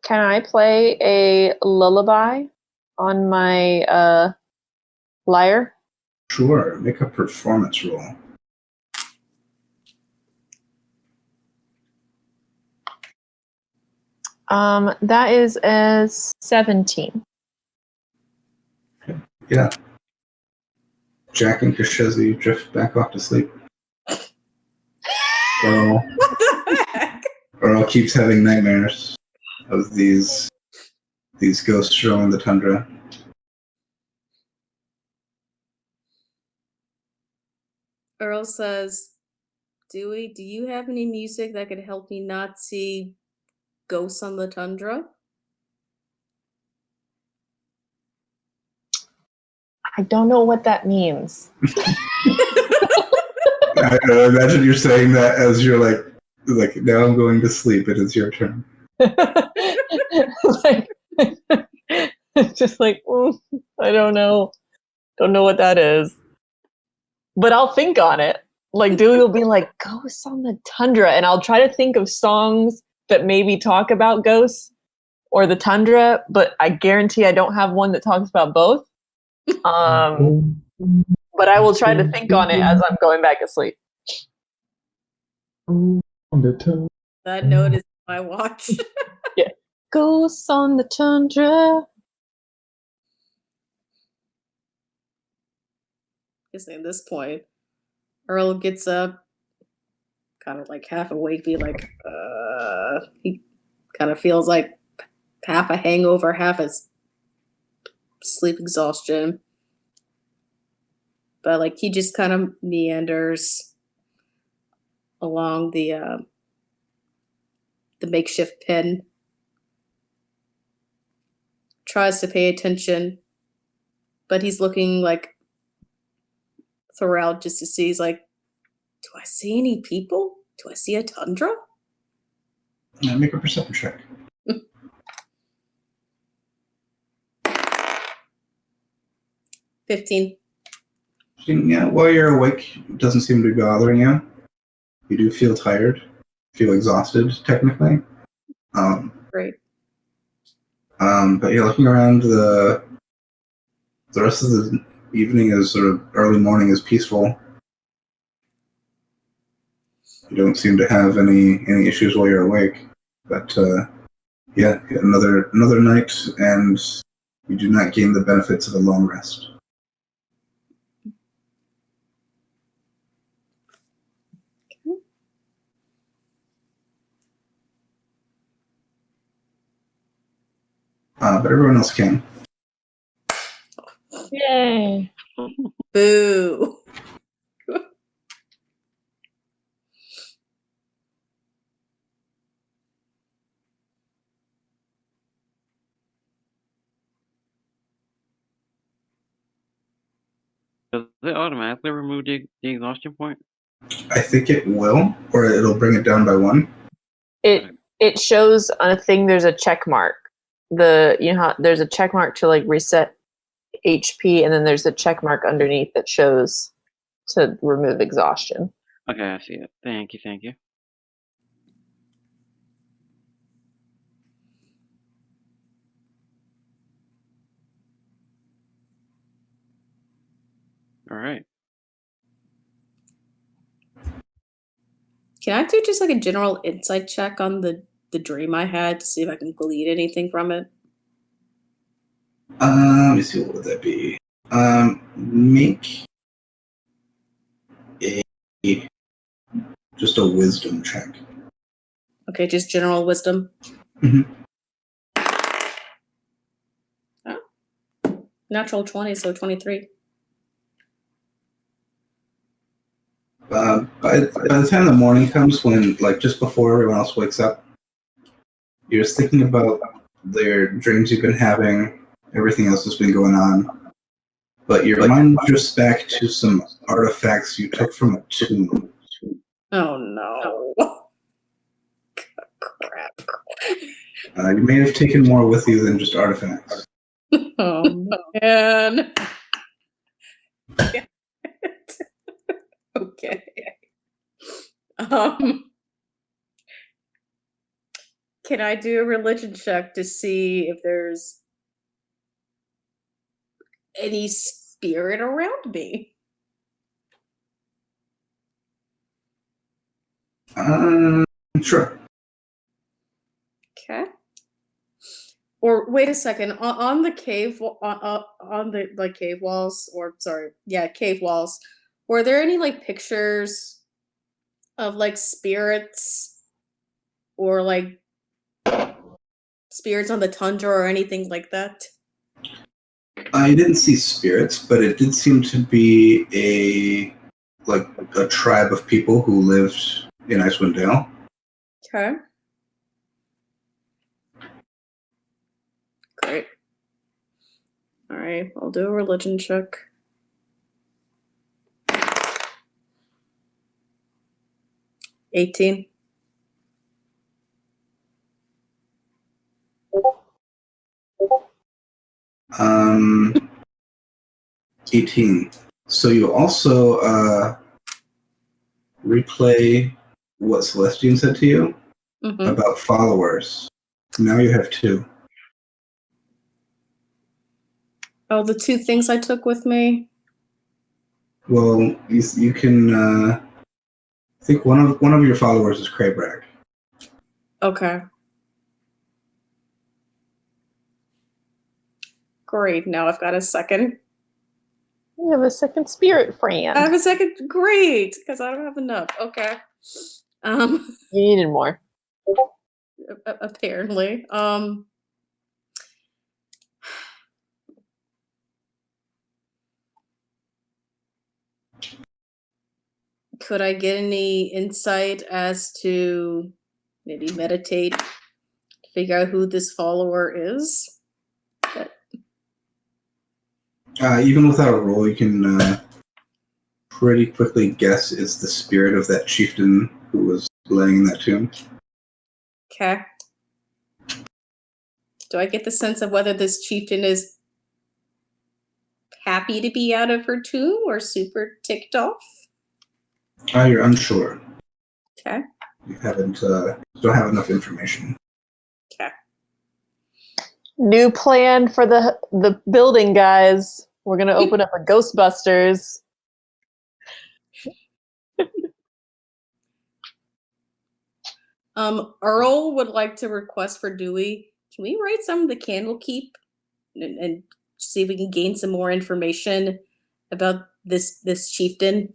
I play a lullaby on my lyre? Sure. Make a performance roll. That is a 17. Yeah. Jack and Kashezi drift back off to sleep. Earl, What the heck? Earl keeps having nightmares of these ghosts roaming the tundra. Earl says, Dewey, do you have any music that could help me not see ghosts on the tundra? I don't know what that means. I imagine you're saying that as you're like now I'm going to sleep and it's your turn. Like, just like, I don't know. Don't know what that is. But I'll think on it. Like, Dewey will be like, ghosts on the tundra. And I'll try to think of songs that maybe talk about ghosts or the tundra, but I guarantee I don't have one that talks about both. But I will try to think on it as I'm going back to sleep. That note is my watch. Yeah. Ghosts on the tundra. Because at this point, Earl gets up, kind of like half awake, be like, he kind of feels like half a hangover, half a sleep exhaustion. But like he just kind of meanders along the makeshift pen, tries to pay attention, but he's looking like throughout just to see. He's like, do I see any people? Do I see a tundra? Yeah, make a perception check. 15. Yeah, while you're awake, it doesn't seem to be bothering you. You do feel tired, feel exhausted, technically. Great. But yeah, looking around, the rest of the evening is sort of early morning is peaceful. You don't seem to have any issues while you're awake. But yeah, another night, and you do not gain the benefits of a long rest. But everyone else can. Yay. Boo. Does it automatically remove the exhaustion point? I think it will, or it'll bring it down by 1. It shows on a thing there's a check mark. You know how there's a check mark to like reset HP, and then there's a check mark underneath that shows to remove exhaustion. Okay, I see it. Thank you, thank you. All right. Can I do just like a general insight check on the dream I had to see if I can glean anything from it? Let me see, what would that be? Make a just a wisdom check. Okay, just general wisdom. Mhm. Oh. Natural 20, so 23. By the time the morning comes, when like just before everyone else wakes up, you're just thinking about their dreams you've been having, everything else that's been going on, but your mind drifts back to some artifacts you took from a tomb. Oh no. Crap. You may have taken more with you than just artifacts. Oh man. Okay. Can I do a religion check to see if there's any spirit around me? Sure. Okay. Or wait a second. On the cave, on the like cave walls, or sorry, yeah, cave walls. Were there any like pictures of like spirits, or like spirits on the tundra, or anything like that? I didn't see spirits, but it did seem to be a tribe of people who lived in Icewind Dale. Okay. Great. All right, I'll do a religion check. $18. 18. So you also replay what Celestine said to you about followers. Now you have 2. Oh, the 2 things I took with me? Well, you can. I think one of your followers is Craybrack. Okay. Great. Now I've got a second. You have a second spirit friend. I have a second. Great, because I don't have enough. Okay. You needed more. Apparently. Could I get any insight as to maybe meditate to figure out who this follower is? Even without a roll, you can pretty quickly guess it's the spirit of that chieftain who was laying in that tomb. Okay. Do I get the sense of whether this chieftain is happy to be out of her tomb or super ticked off? You're unsure. Okay. You don't have enough information. Okay. New plan for the building, guys. We're gonna open up a Ghostbusters. Earl would like to request for Dewey. Can we write some of the Candlekeep and see if we can gain some more information about this chieftain?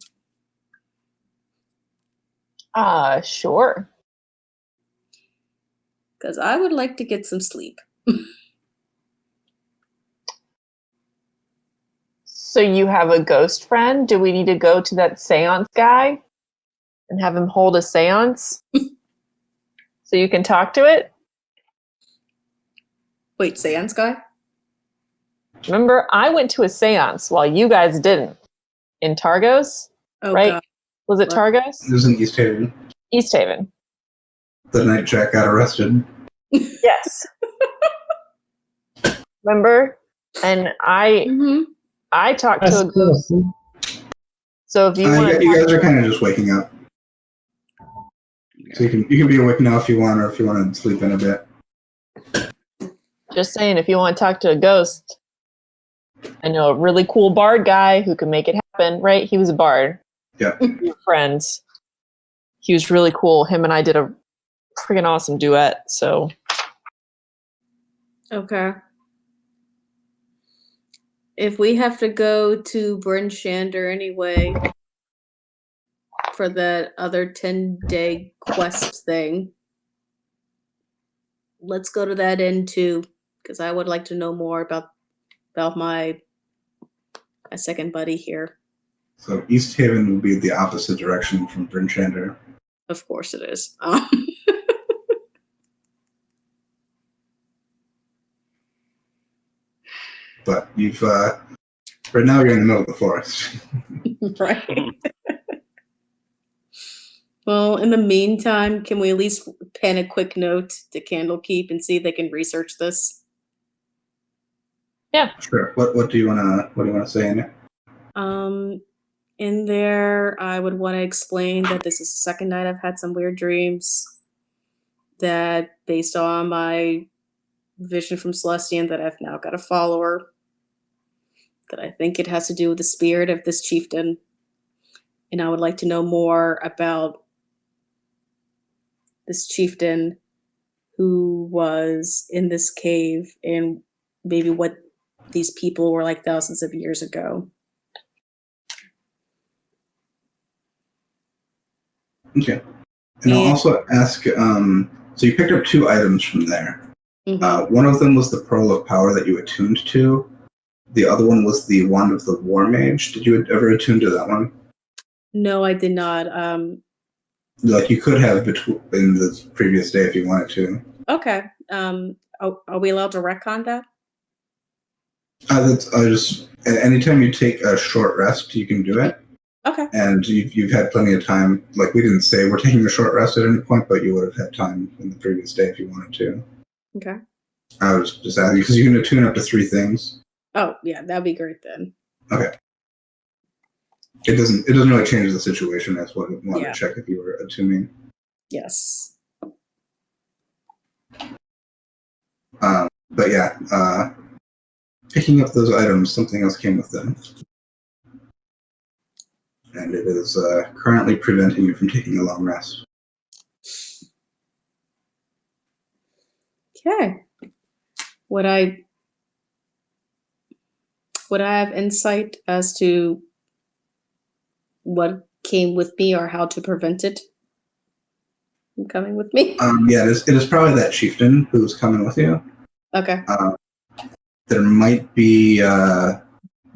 Sure. Because I would like to get some sleep. So you have a ghost friend? Do we need to go to that seance guy and have him hold a seance so you can talk to it? Wait, seance guy? Remember, I went to a seance while you guys didn't. In Targos, Oh, right? God. Was it It Targos? was in East Haven. East Haven. The night Jack got arrested. Yes. Remember? And I talked to a ghost. So if you want, you guys are kind of just waking up. So you can be awake now if you want, or if you want to sleep in a bit. Just saying, if you want to talk to a ghost, I know a really cool bard guy who can make it happen, right? He was a bard. Yeah. We were friends. He was really cool. Him and I did a freaking awesome duet, so. Okay. If we have to go to Bryn Shander anyway for that other 10-day quest thing, let's go to that end too, because I would like to know more about my second buddy here. So East Haven would be the opposite direction from Bryn Shander. Of course it is. But you've right now you're in the middle of the forest. Right. Well, in the meantime, can we at least pen a quick note to Candlekeep and see if they can research this? Yeah. Sure. What do you wanna say in it? In there, I would want to explain that this is the second night I've had some weird dreams. That based on my vision from Celestian, that I've now got a follower. That I think it has to do with the spirit of this chieftain. And I would like to know more about this chieftain who was in this cave and maybe what these people were like thousands of years ago. Okay. And I'll also ask, so you picked up 2 items from there. Mhm. One of them was the Pearl of Power that you attuned to. The other one was the Wand of the War Mage. Did you ever attune to that one? No, I did not. Like you could have in the previous day if you wanted to. Okay. Are we allowed to retcon that? That's just anytime you take a short rest, you can do it. Okay. And you've had plenty of time. Like we didn't say we're taking a short rest at any point, but you would have had time in the previous day if you wanted to. Okay. I was just asking because you can attune up to 3 things. Oh, yeah, that'd be great then. Okay. It doesn't really change the situation. That's what I wanted Yeah. to check if you were attuning. Yes. But yeah, picking up those items, something else came with them. And it is currently preventing you from taking a long rest. Okay. Would I have insight as to what came with me or how to prevent it from coming with me? Yeah, it is probably that chieftain who's coming with you. Okay. There might be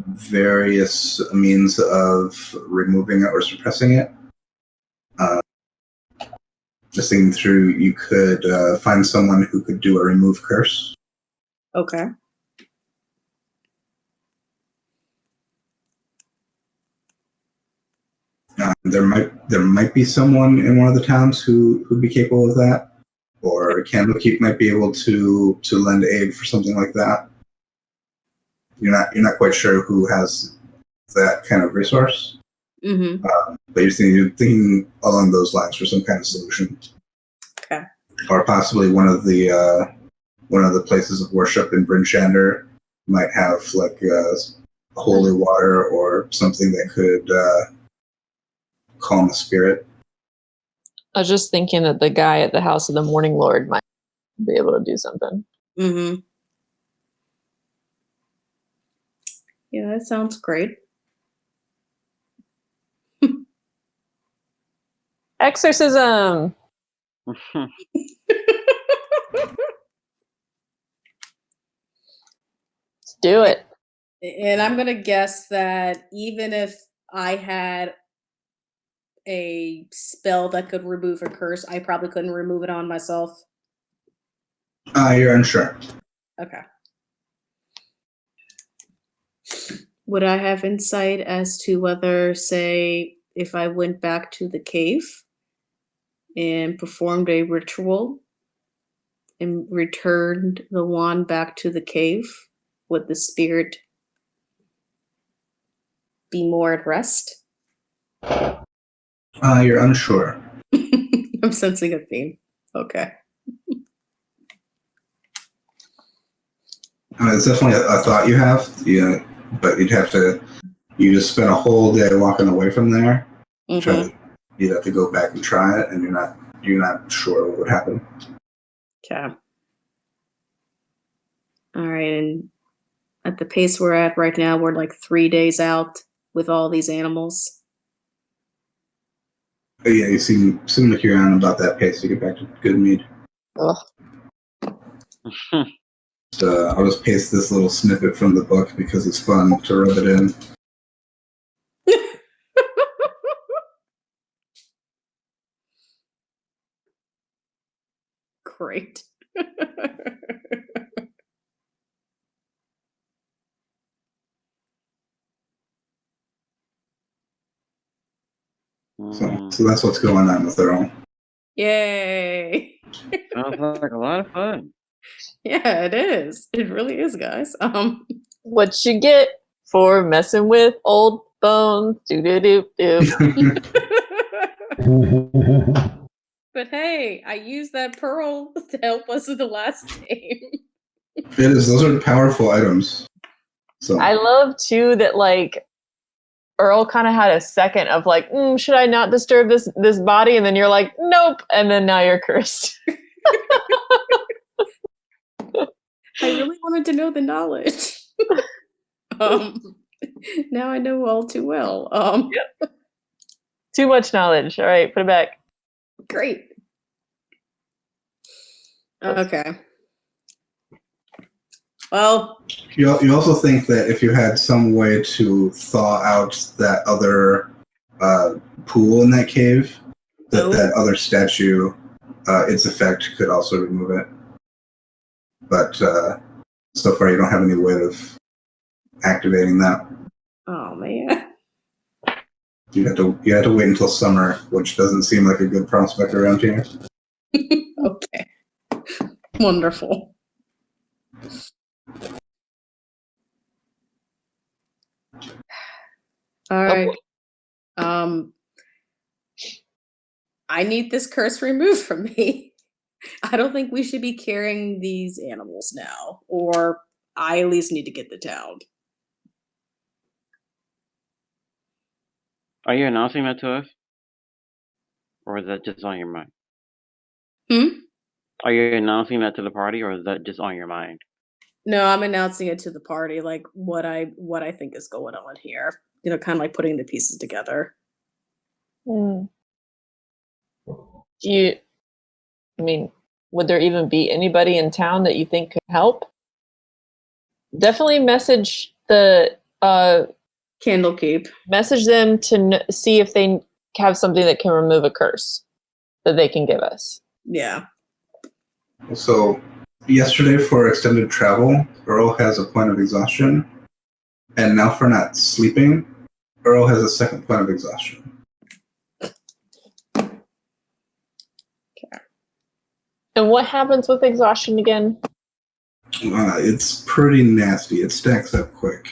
various means of removing it or suppressing it. Just thinking through, you could find someone who could do a remove curse. Okay. There might be someone in one of the towns who'd be capable of that, or Candlekeep might be able to lend aid for something like that. You're not quite sure who has that kind of resource, Mm-hmm. but you're thinking along those lines for some kind of solution. Okay. Or possibly one of the places of worship in Bryn Shander might have like holy water or something that could calm the spirit. I was just thinking that the guy at the House of the Morning Lord might be able to do something. Mm-hmm. Yeah, that sounds great. Exorcism! Let's do it. And I'm gonna guess that even if I had a spell that could remove a curse, I probably couldn't remove it on myself. You're unsure. Okay. Would I have insight as to whether, say, if I went back to the cave and performed a ritual and returned the wand back to the cave, would the spirit be more at rest? You're unsure. I'm sensing a theme. Okay. It's definitely a thought you have, but you just spend a whole day walking away from there. You'd have to go back and try it, and you're not sure what would happen. Okay. All right, and at the pace we're at right now, we're like 3 days out with all these animals. But yeah, you seem like you're on about that pace to get back to Good Mead. Ugh. I'll just paste this little snippet from the book because it's fun to rub it in. Great. So that's what's going on with Earl. Yay. Sounds like a lot of fun. Yeah, it is. It really is, guys. What you get for messing with old bones? Do-do-do-do. But hey, I used that pearl to help us with the last game. It is. Those are powerful items. So I love too that like Earl kind of had a second of like, should I not disturb this body? And then you're like, nope. And then now you're cursed. I really wanted to know the knowledge. Now I know all too well. Yep. Too much knowledge. All right, put it back. Great. Okay. Well, you also think that if you had some way to thaw out that other pool in that cave, that other statue, its effect could also remove it. But so far, you don't have any way of activating that. oh man. You have to wait until summer, which doesn't seem like a good prospect around here. Okay. Wonderful. All right. I need this curse removed from me. I don't think we should be carrying these animals now, or I at least need to get the town. Are you announcing that to us? Or is that just on your mind? Are you announcing that to the party, or is that just on your mind? No, I'm announcing it to the party, like what I think is going on here. You know, kind of like putting the pieces together. Do you? I mean, would there even be anybody in town that you think could help? Definitely message the Candlekeep. message them to see if they have something that can remove a curse that they can give us. Yeah. So yesterday for extended travel, Earl has a point of exhaustion, and now for not sleeping, Earl has a second point of exhaustion. And what happens with exhaustion again? It's pretty nasty. It stacks up quick.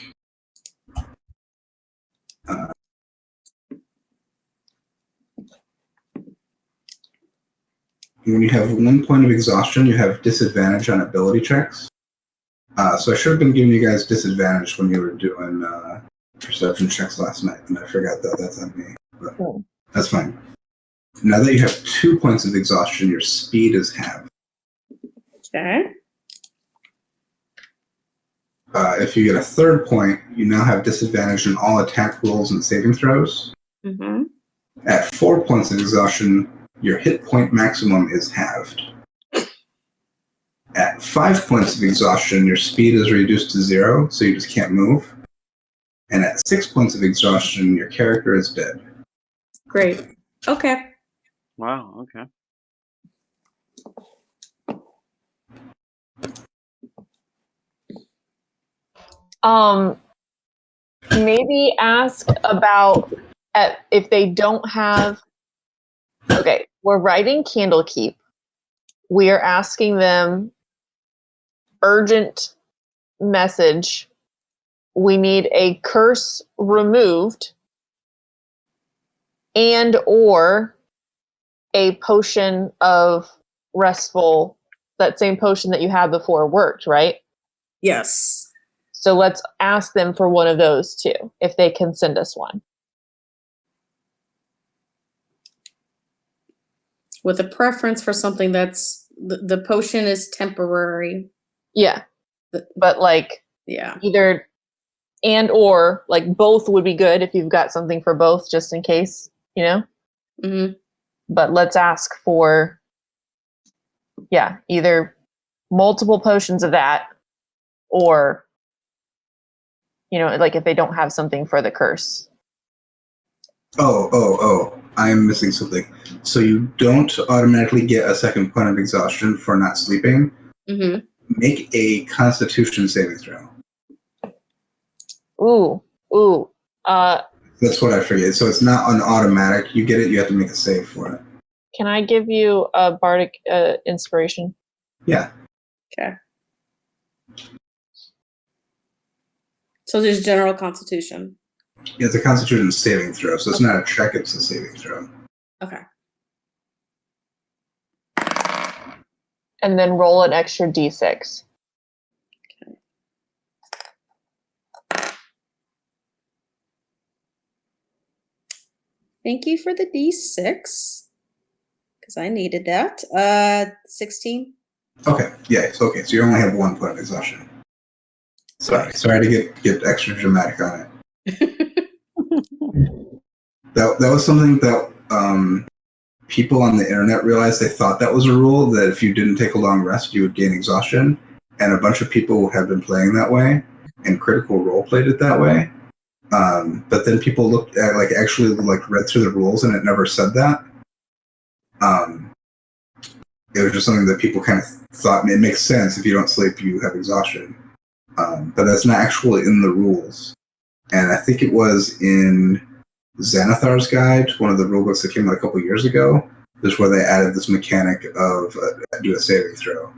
When you have 1 point of exhaustion, you have disadvantage on ability checks. So I should have been giving you guys disadvantage when you were doing perception checks last night, and I forgot that. That's on me. But that's fine. Now that you have 2 points of exhaustion, your speed is halved. Okay. If you get a third point, you now have disadvantage in all attack rolls and saving throws. Mm-hmm. At 4 points of exhaustion, your hit point maximum is halved. At 5 points of exhaustion, your speed is reduced to 0, so you just can't move. And at 6 points of exhaustion, your character is dead. Great. Okay. Wow, okay. Maybe ask about if they don't have. Okay, we're writing Candlekeep. We are asking them urgent message. We need a curse removed, and or a potion of restful, that same potion that you had before worked, right? Yes. So let's ask them for one of those too, if they can send us one. With a preference for something that's the potion is temporary. Yeah. But like Yeah. either and or like both would be good if you've got something for both just in case, you know? Mm-hmm. But let's ask for either multiple potions of that or like if they don't have something for the curse. Oh, I'm missing something. So you don't automatically get a second point of exhaustion for not sleeping. Mm-hmm. Make a Constitution saving throw. Ooh. That's what I forget. So it's not an automatic. You get it, you have to make a save for it. Can I give you a bardic inspiration? Yeah. Okay. So there's general constitution. Yeah, it's a Constitution saving throw, so it's not a check, it's a saving throw. Okay. And then roll an extra d6. Thank you for the D6. Because I needed that. 16. Okay, yeah, so you only have 1 point of exhaustion. Sorry to get extra dramatic on it. That was something that people on the internet realized. They thought that was a rule, that if you didn't take a long rest, you would gain exhaustion. And a bunch of people have been playing that way, and Critical Role played it that way. But then people looked at actually read through the rules, and it never said that. It was just something that people kind of thought, and it makes sense. If you don't sleep, you have exhaustion. But that's not actually in the rules. And I think it was in Xanathar's Guide, one of the rulebooks that came out a couple years ago. This is where they added this mechanic of do a saving throw.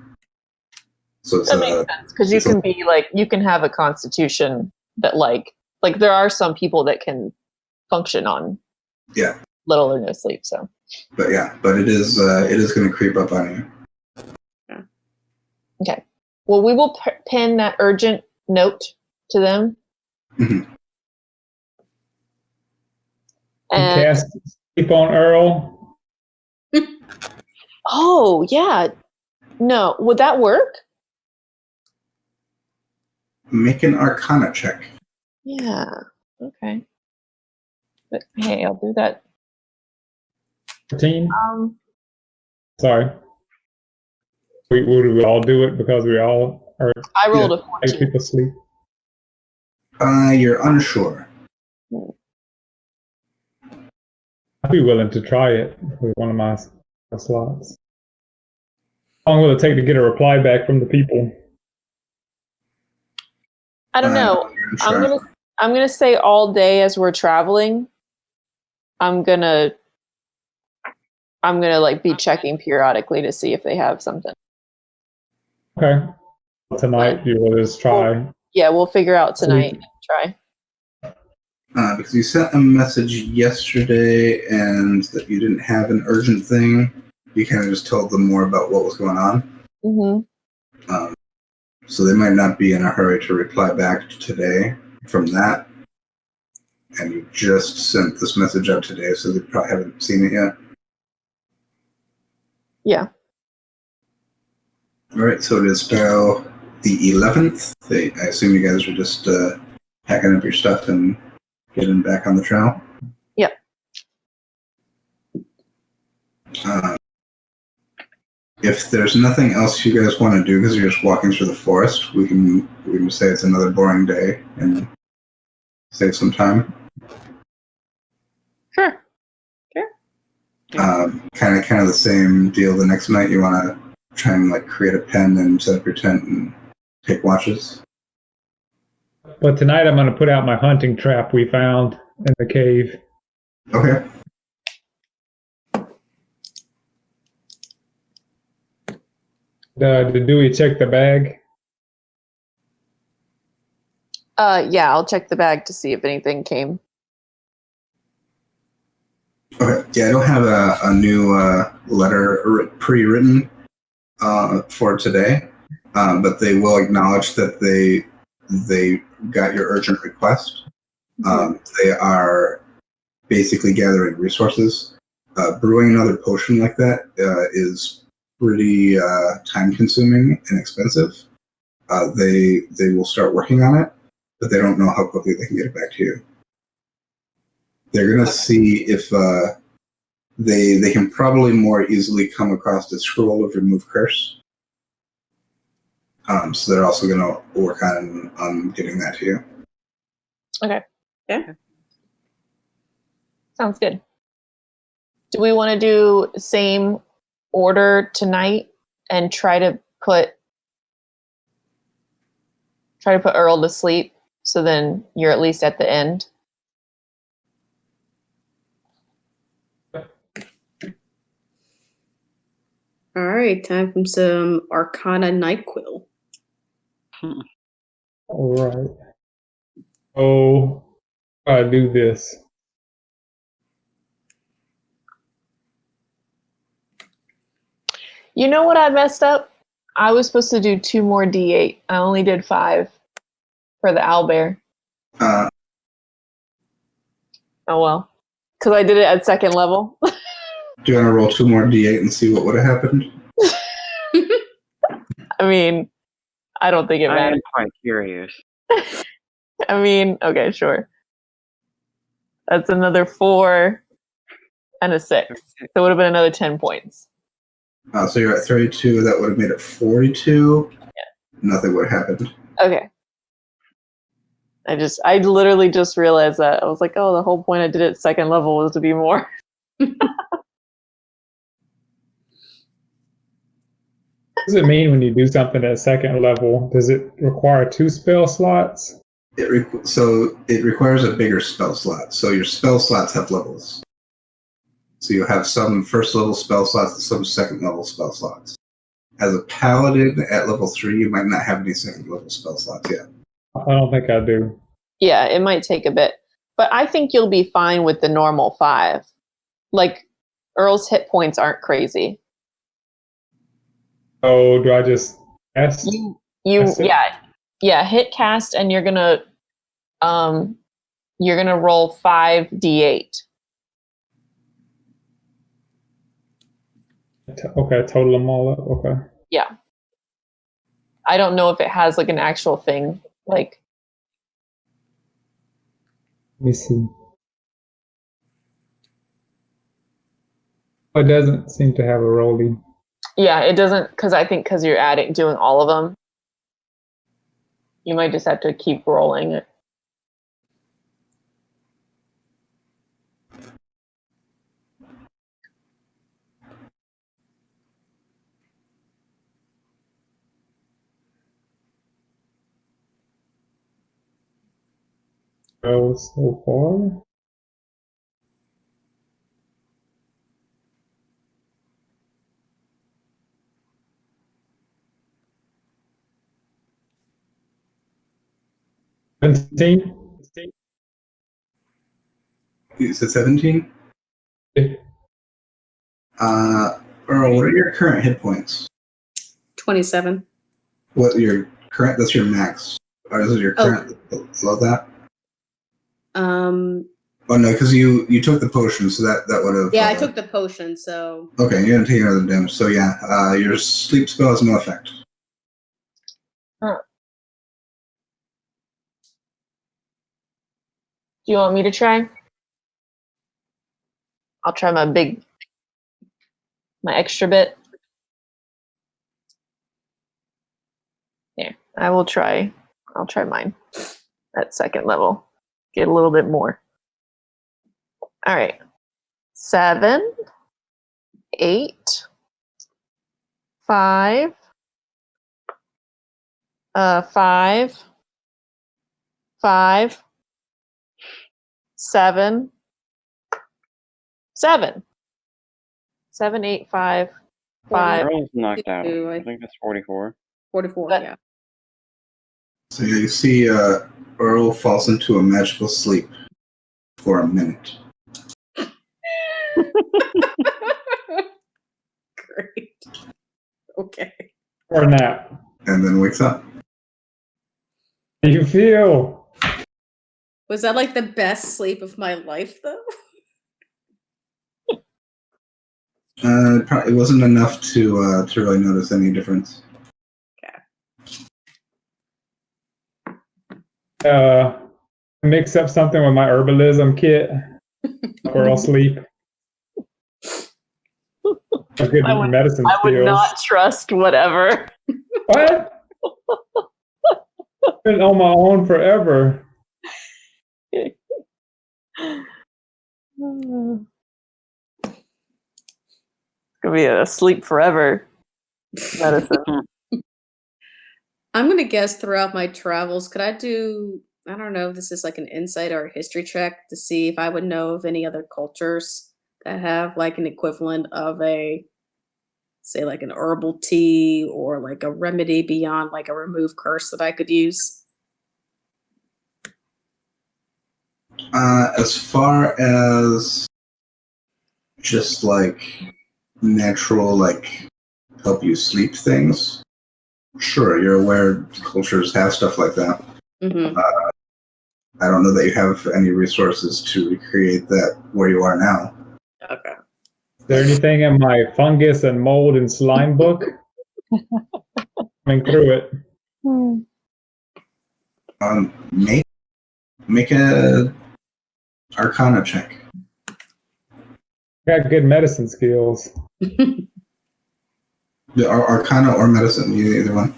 So it's, that makes sense, because you can have a constitution that like there are some people that can function on little or no sleep. So, but it is going to creep up on you. Yeah. Okay. Well, we will pin that urgent note to them. Mm-hmm. And cast sleep on Earl. Oh yeah. No, would that work? Make an Arcana check. Yeah. Okay. But hey, I'll do that. 13. Sorry. Would we all do it because we all are? I rolled a 14. Make people sleep. You're unsure. I'd be willing to try it with one of my slots. How long will it take to get a reply back from the people? I don't know. Sure. I'm gonna say all day as we're traveling. I'm gonna be checking periodically to see if they have something. Okay. Tonight you will just try. We'll figure out tonight and try. Because you sent a message yesterday and that you didn't have an urgent thing. You kind of just told them more about what was going on. Mm-hmm. So they might not be in a hurry to reply back today from that. And you just sent this message out today, so they probably haven't seen it yet. Yeah. All right, so it is now the 11th. I assume you guys are just packing up your stuff and getting back on the trail. Yep. If there's nothing else you guys want to do because you're just walking through the forest, we can say it's another boring day and save some time. Sure. Kind of the same deal. The next night, you want to try and create a pen and set up your tent and take watches. But tonight I'm going to put out my hunting trap we found in the cave. Okay. Did Dewey check the bag? Yeah, I'll check the bag to see if anything came. Okay. Yeah, I don't have a new letter pre-written for today, but they will acknowledge that they got your urgent request. They are basically gathering resources. Brewing another potion like that is pretty time-consuming and expensive. They will start working on it, but they don't know how quickly they can get it back to you. They're gonna see if they can probably more easily come across the scroll of remove curse. So they're also gonna work on getting that to you. Okay. Yeah. Sounds good. Do we want to do same order tonight and try to put Earl to sleep, so then you're at least at the end? All right, time for some Arcana NyQuil. All right. Oh, I do this. You know what I messed up? I was supposed to do 2 more D8. I only did 5 for the owlbear. Uh, Oh well. Because I did it at 2nd level. do you want to roll 2 more d8 and see what would have happened? I mean, I don't think it I matters. am quite curious. I mean, okay, sure. That's another 4 and a 6. So it would have been another 10 points. So you're at 32. That would have made it 42. Yeah. Nothing would have happened. Okay. I literally just realized that. I was like, oh, the whole point I did it 2nd level was to be more. What does it mean when you do something at 2nd level? Does it require 2 spell slots? So it requires a bigger spell slot. So your spell slots have levels. So you have some 1st level spell slots and some 2nd level spell slots. As a paladin at level 3, you might not have any 2nd level spell slots yet. I don't think I do. Yeah, it might take a bit. But I think you'll be fine with the normal 5. Like, Earl's hit points aren't crazy. Oh, do I just cast? Yeah, hit cast, and you're gonna roll 5d8. Okay, total them all up. Okay. Yeah. I don't know if it has like an actual thing. Like, Let me see. It doesn't seem to have a rolling. yeah, it doesn't, because you're doing all of them. You might just have to keep rolling it. So far. $17. You said 17? Earl, what are your current hit points? 27. What your current? That's your max. Or is it your current below that? Oh no, because you took the potion, so that would have. Yeah, I took the potion, so. Okay, you didn't take another damage. So yeah, your sleep spell has no effect. Huh. Do you want me to try? I'll try my extra bit. Yeah, I'll try mine at 2nd level. Get a little bit more. All right. 7, 8, 5, 5, 5, 7, 7. 7, 8, 5, 5. Earl's knocked out. 42, I think that's 44. 44, But- yeah. So yeah, you see, Earl falls into a magical sleep for a minute. Great. Okay. Or a nap. And then wakes up. How do you feel? Was that like the best sleep of my life, though? It wasn't enough to really notice any difference. Mix up something with my herbalism kit, or I'll sleep. A good medicine I would skills. not trust whatever. What? Been on my own forever. It's gonna be a sleep forever medicine. I'm gonna guess throughout my travels, could I do, I don't know if this is like an insight or a history check to see if I would know of any other cultures that have like an equivalent of a, say, like an herbal tea or like a remedy beyond like a remove curse that I could use? As far as just like natural, like help you sleep things, sure, you're aware cultures have stuff like that. Mm-hmm. I don't know that you have any resources to recreate that where you are now. Okay. Is there anything in my fungus and mold and slime book? Coming through it. Make a Arcana check. Got good medicine skills. Arcana or medicine, either one.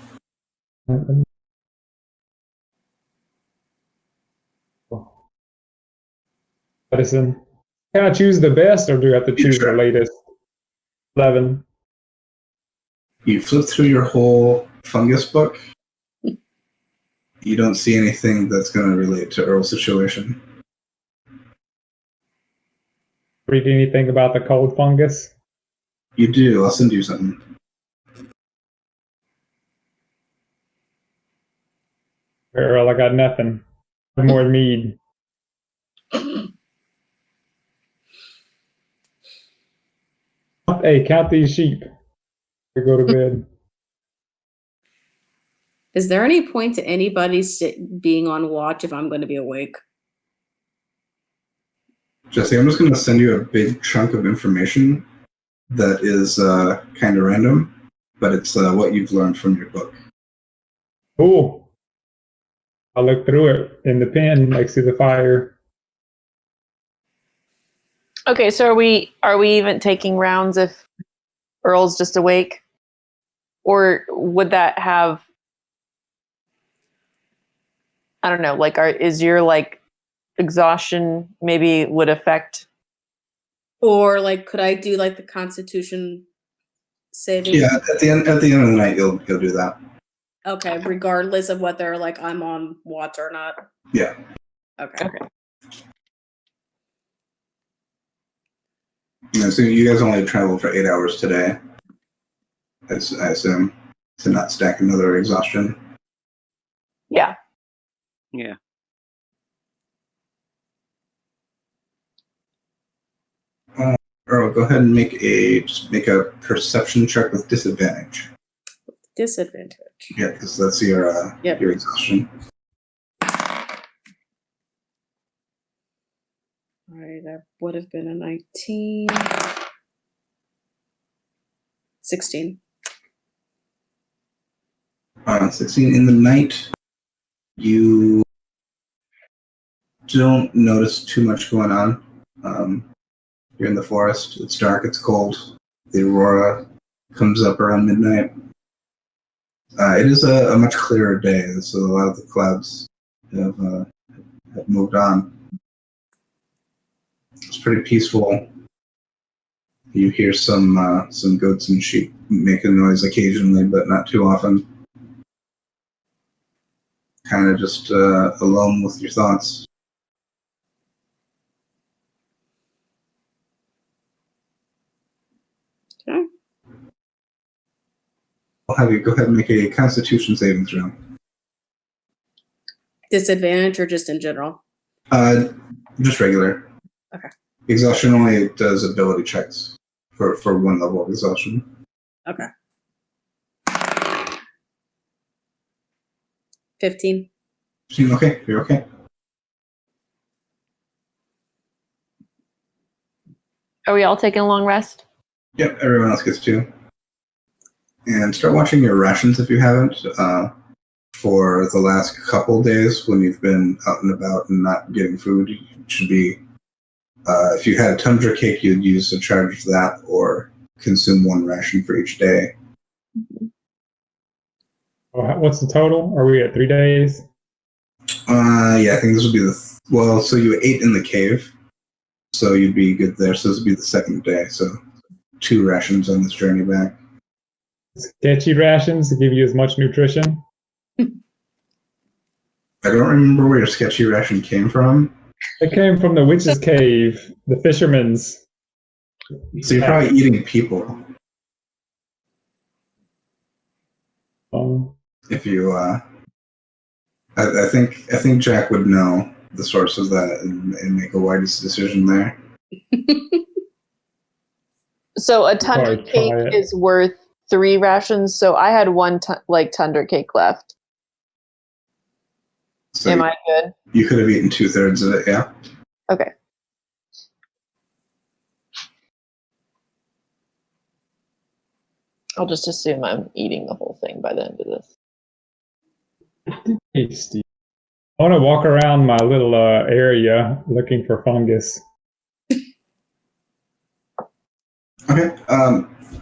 Medicine. Can I choose the best, or do I have to choose the latest? 11. You flip through your whole fungus book. You don't see anything that's going to relate to Earl's situation. Read anything about the cold fungus? You do. I'll send you something. Earl, I got nothing. More mead. Hey, count these sheep. Go to bed. Is there any point to anybody being on watch if I'm going to be awake? Jesse, I'm just going to send you a big chunk of information that is kind of random, but it's what you've learned from your book. Cool. I'll look through it in the pen next to the fire. Okay, so are we even taking rounds if Earl's just awake? Or would that have, I don't know, like is your like exhaustion maybe would affect? Or like could I do like the constitution saving? Yeah, at the end of the night you'll do that. Okay, regardless of whether like I'm on watch or not. Yeah. Okay. So you guys only traveled for 8 hours today, I assume, to not stack another exhaustion. Yeah. Yeah. Earl, go ahead and make a perception check with disadvantage. Disadvantage. Yeah, because that's your exhaustion. All right, that would have been a 19. 16. 16 in the night. You don't notice too much going on. You're in the forest. It's dark. It's cold. The aurora comes up around midnight. It is a much clearer day, so a lot of the clouds have moved on. It's pretty peaceful. You hear some goats and sheep making noise occasionally, but not too often. Kind of just alone with your thoughts. Okay. I'll have you go ahead and make a Constitution saving throw. Disadvantage or just in general? Just regular. Okay. Exhaustion only does ability checks for one level of exhaustion. Okay. 15. Okay, you're okay. Are we all taking a long rest? Yep, everyone else gets 2. And start watching your rations if you haven't. For the last couple days when you've been out and about and not getting food, you should be. If you had a tundra cake, you'd use a charge of that or consume 1 ration for each day. What's the total? Are we at 3 days? Yeah, I think this would be so you ate in the cave, so you'd be good there. So this would be the 2nd day. So 2 rations on this journey back. Sketchy rations to give you as much nutrition. I don't remember where your sketchy ration came from. It came from the witch's cave, the fisherman's. So you're probably eating people. If you, I think Jack would know the source of that and make a wise decision there. So a tundra cake is worth 3 rations. So I had 1 tundra cake left. So Am I good? You could have eaten 2/3 of it, yeah. Okay. I'll just assume I'm eating the whole thing by the end of this. Tasty. I want to walk around my little area looking for fungus. Okay.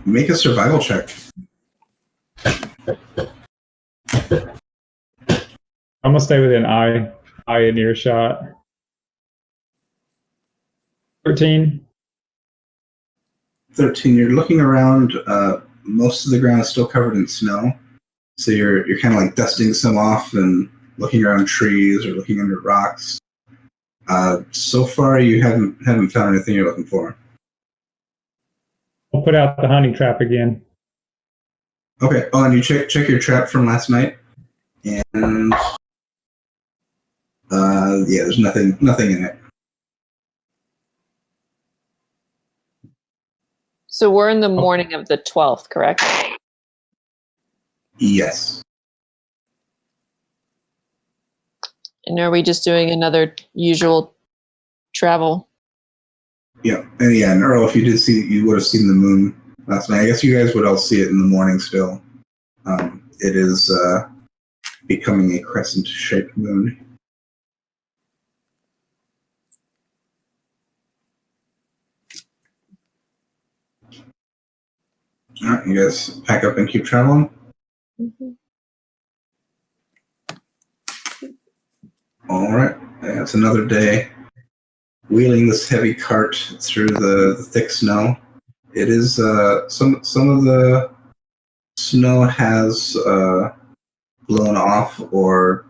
Make a survival check. I'm gonna stay within eye and earshot. 13. 13. You're looking around. Most of the ground is still covered in snow, so you're kind of like dusting some off and looking around trees or looking under rocks. So far, you haven't found anything you're looking for. I'll put out the hunting trap again. Okay. Oh, and you check your trap from last night, and yeah, there's nothing in it. So we're in the morning of the 12th, correct? Yes. And are we just doing another usual travel? Yeah, and Earl, if you did see, you would have seen the moon last night. I guess you guys would all see it in the morning still. It is becoming a crescent-shaped moon. All right, you guys pack up and keep traveling. Mm-hmm. All right, it's another day wheeling this heavy cart through the thick snow. It is some of the snow has blown off, or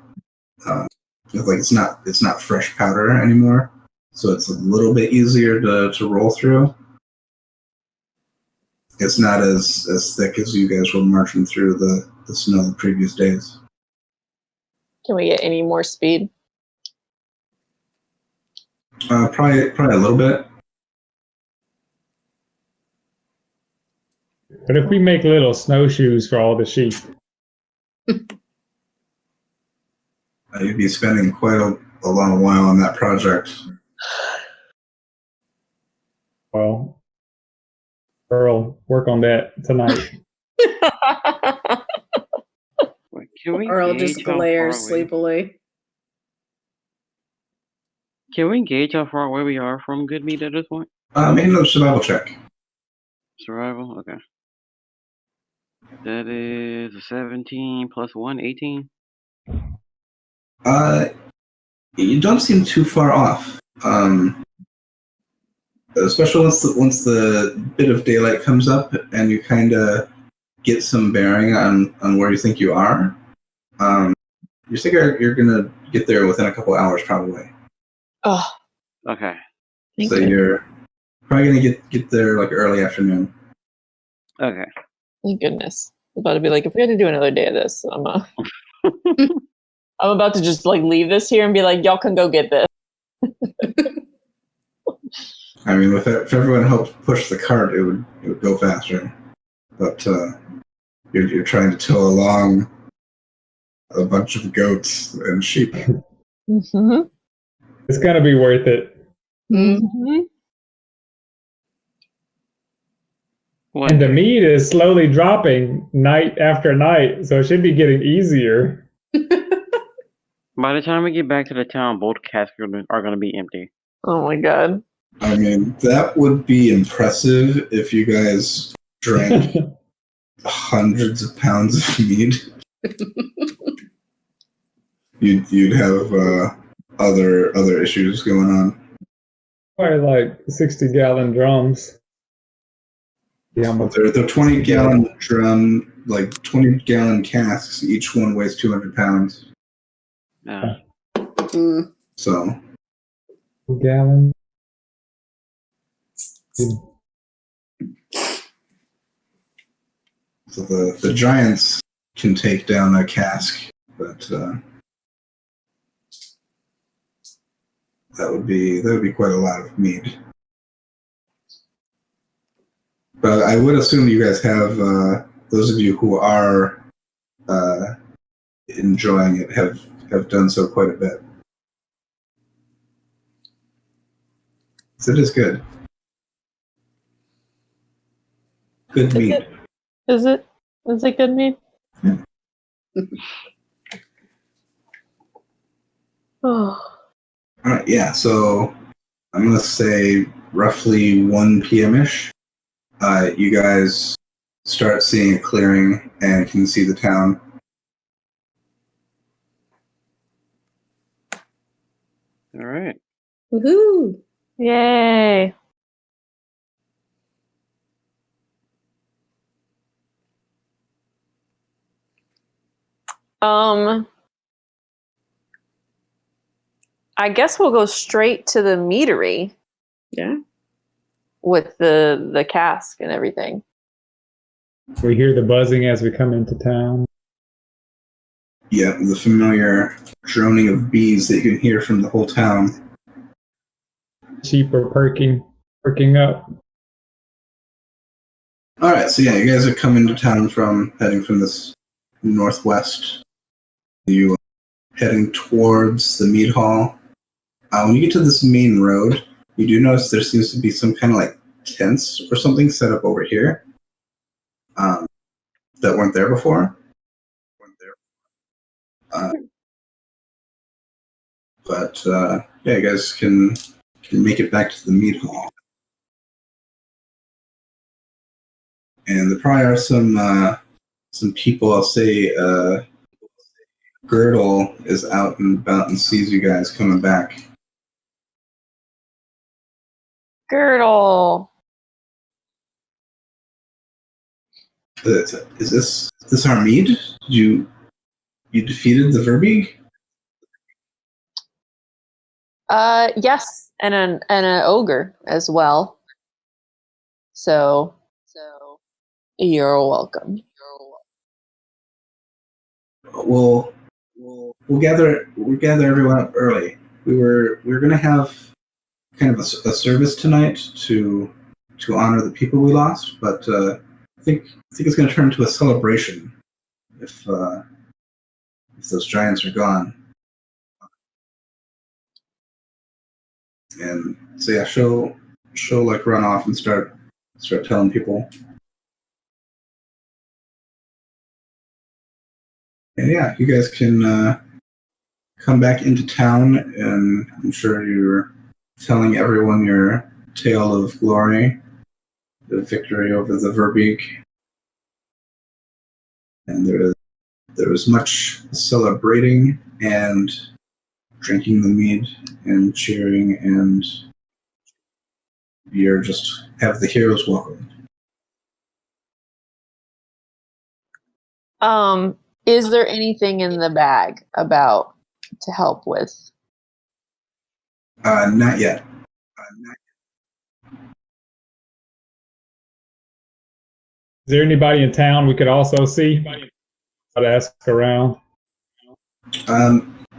like it's not fresh powder anymore, so it's a little bit easier to roll through. It's not as thick as you guys were marching through the snow the previous days. Can we get any more speed? Probably a little bit. But if we make little snowshoes for all the sheep, You'd be spending quite a long while on that project. well, Earl, work on that tonight. Wait, can we Earl gauge just how glares far away- sleepily. Can we gauge how far away we are from Good Mead at this point? Make another survival check. Survival? Okay. That is a 17 plus 1, 18. You don't seem too far off. Especially once the bit of daylight comes up and you kind of get some bearing on where you think you are. You think you're gonna get there within a couple hours, probably. Oh, Okay. thank So you. you're probably gonna get there like early afternoon. Okay. Thank goodness. I'm about to be like, if we had to do another day of this, I'm about to just like leave this here and be like, y'all can go get this. I mean, if everyone helped push the cart, it would go faster. But you're trying to tow along a bunch of goats and sheep. Mm-hmm. It's gonna be worth it. Mm-hmm. One And the day. meat is slowly dropping night after night, so it should be getting easier. By the time we get back to the town, both casks are going to be empty. Oh my god. I mean, that would be impressive if you guys drank hundreds of pounds of mead. You'd have other issues going on. Probably like 60-gallon drums. Yeah, They're 20-gallon drum, like 20-gallon casks. Each one weighs 200 pounds. Yeah. Mm. So gallon. So the giants can take down a cask, but that would be quite a lot of mead. But I would assume you guys have those of you who are enjoying it have done so quite a bit. So it is good. Good mead. Is it good mead? Oh. All right, yeah. So I'm gonna say roughly 1 p.m.ish. You guys start seeing a clearing and can see the town. All right. Woohoo! Yay. I guess we'll go straight to the meadery. Yeah. With the cask and everything. We hear the buzzing as we come into town. Yeah, the familiar droning of bees that you can hear from the whole town. Sheep are perking up. All right, so yeah, you guys are coming to town heading from this northwest. You heading towards the mead hall. When you get to this main road, you do notice there seems to be some kind of like tents or something set up over here that weren't there before. But yeah, you guys can make it back to the mead hall. And there probably are some people. I'll say Girdle is out and about and sees you guys coming back. Girdle. Is this our mead? You defeated the Verbeeg? Yes, and an ogre as well. So you're welcome. We'll gather everyone up early. We were gonna have kind of a service tonight to honor the people we lost, but I think it's gonna turn into a celebration if those giants are gone. And so yeah, she'll like run off and start telling people. And yeah, you guys can come back into town, and I'm sure you're telling everyone your tale of glory, the victory over the Verbeeg. And there was much celebrating and drinking the mead and cheering, and you're just have the heroes welcome. Is there anything in the bag about to help with? Not yet. Is there anybody in town we could also see? I'd ask around.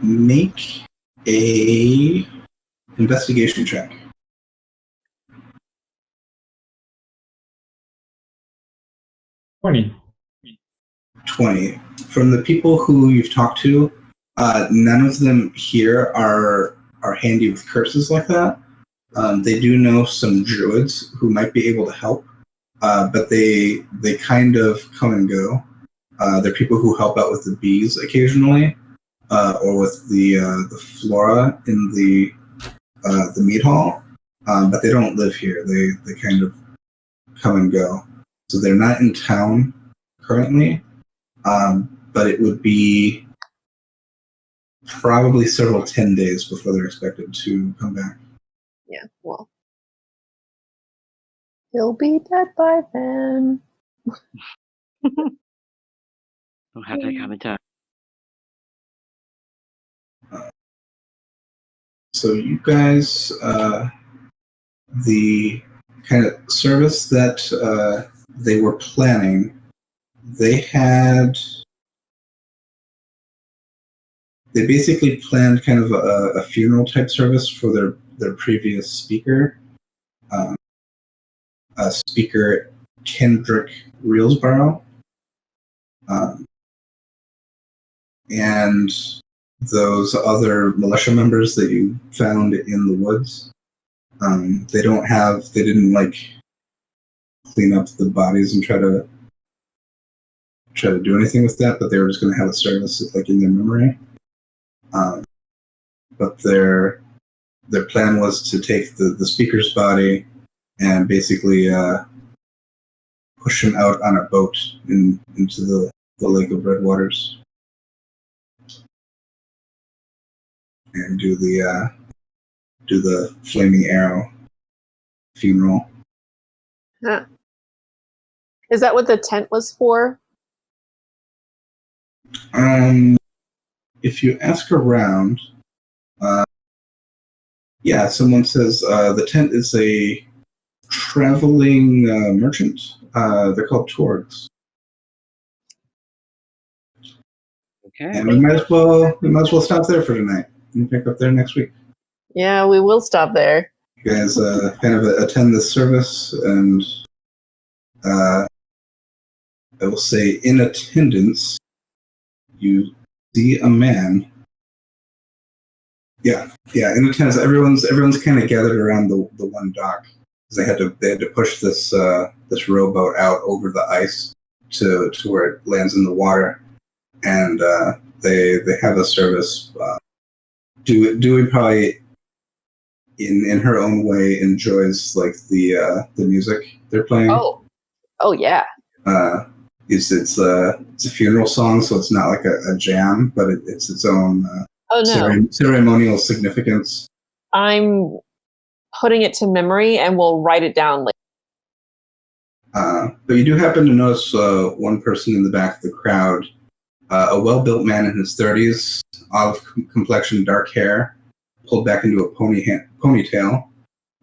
Make a investigation check. 20. 20. From the people who you've talked to, none of them here are handy with curses like that. They do know some druids who might be able to help, but they kind of come and go. They're people who help out with the bees occasionally, or with the flora in the mead hall, but they don't live here. They kind of come and go. So they're not in town currently, but it would be probably several 10 days before they're expected to come back. Yeah, well. He'll be dead by then. Don't have that kind of time. So you guys, the kind of service that they were planning, they basically planned kind of a funeral type service for their previous speaker, Speaker Kendrick Reelsborough. And those other militia members that you found in the woods, they didn't like clean up the bodies and try to do anything with that, but they were just going to have a service like in their memory. But their plan was to take the speaker's body and basically push him out on a boat into the Lake of Red Waters and do the flaming arrow funeral. Huh. Is that what the tent was for? If you ask around, yeah, someone says the tent is a traveling merchant. They're called Torgs. Okay. And we might as well stop there for tonight and pick up there next week. Yeah, we will stop there. You guys kind of attend this service, and I will say in attendance, you see a man. Yeah. In attendance, everyone's kind of gathered around the one dock because they had to push this rowboat out over the ice to where it lands in the water, and they have a service. Dewey probably in her own way enjoys like the music they're playing. Oh yeah. It's a funeral song, so it's not like a jam, but it's its own ceremonial significance. I'm putting it to memory, and we'll write it down later. But you do happen to notice one person in the back of the crowd, a well-built man in his 30s, olive complexion, dark hair, pulled back into a ponytail,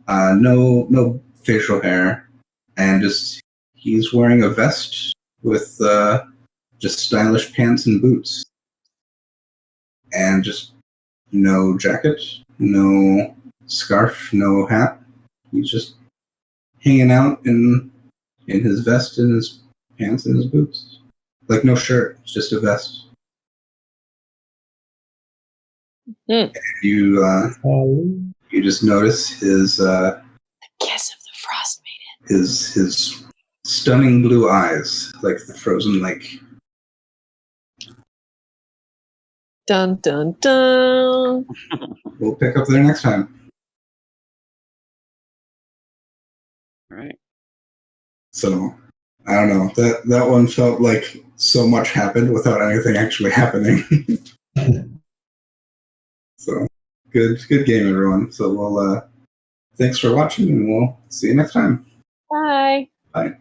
no facial hair, and he's wearing a vest with just stylish pants and boots, and just no jacket, no scarf, no hat. He's just hanging out in his vest and his pants and his boots. Like no shirt, it's just a vest. Mm. You just notice his The kiss of the Frostmaiden. his stunning blue eyes, like the frozen lake. Dun dun dun. We'll pick up there next time. All right. So I don't know. That one felt like so much happened without anything actually happening. So good game, everyone. So we'll thanks for watching, and we'll see you next time. Bye. Bye.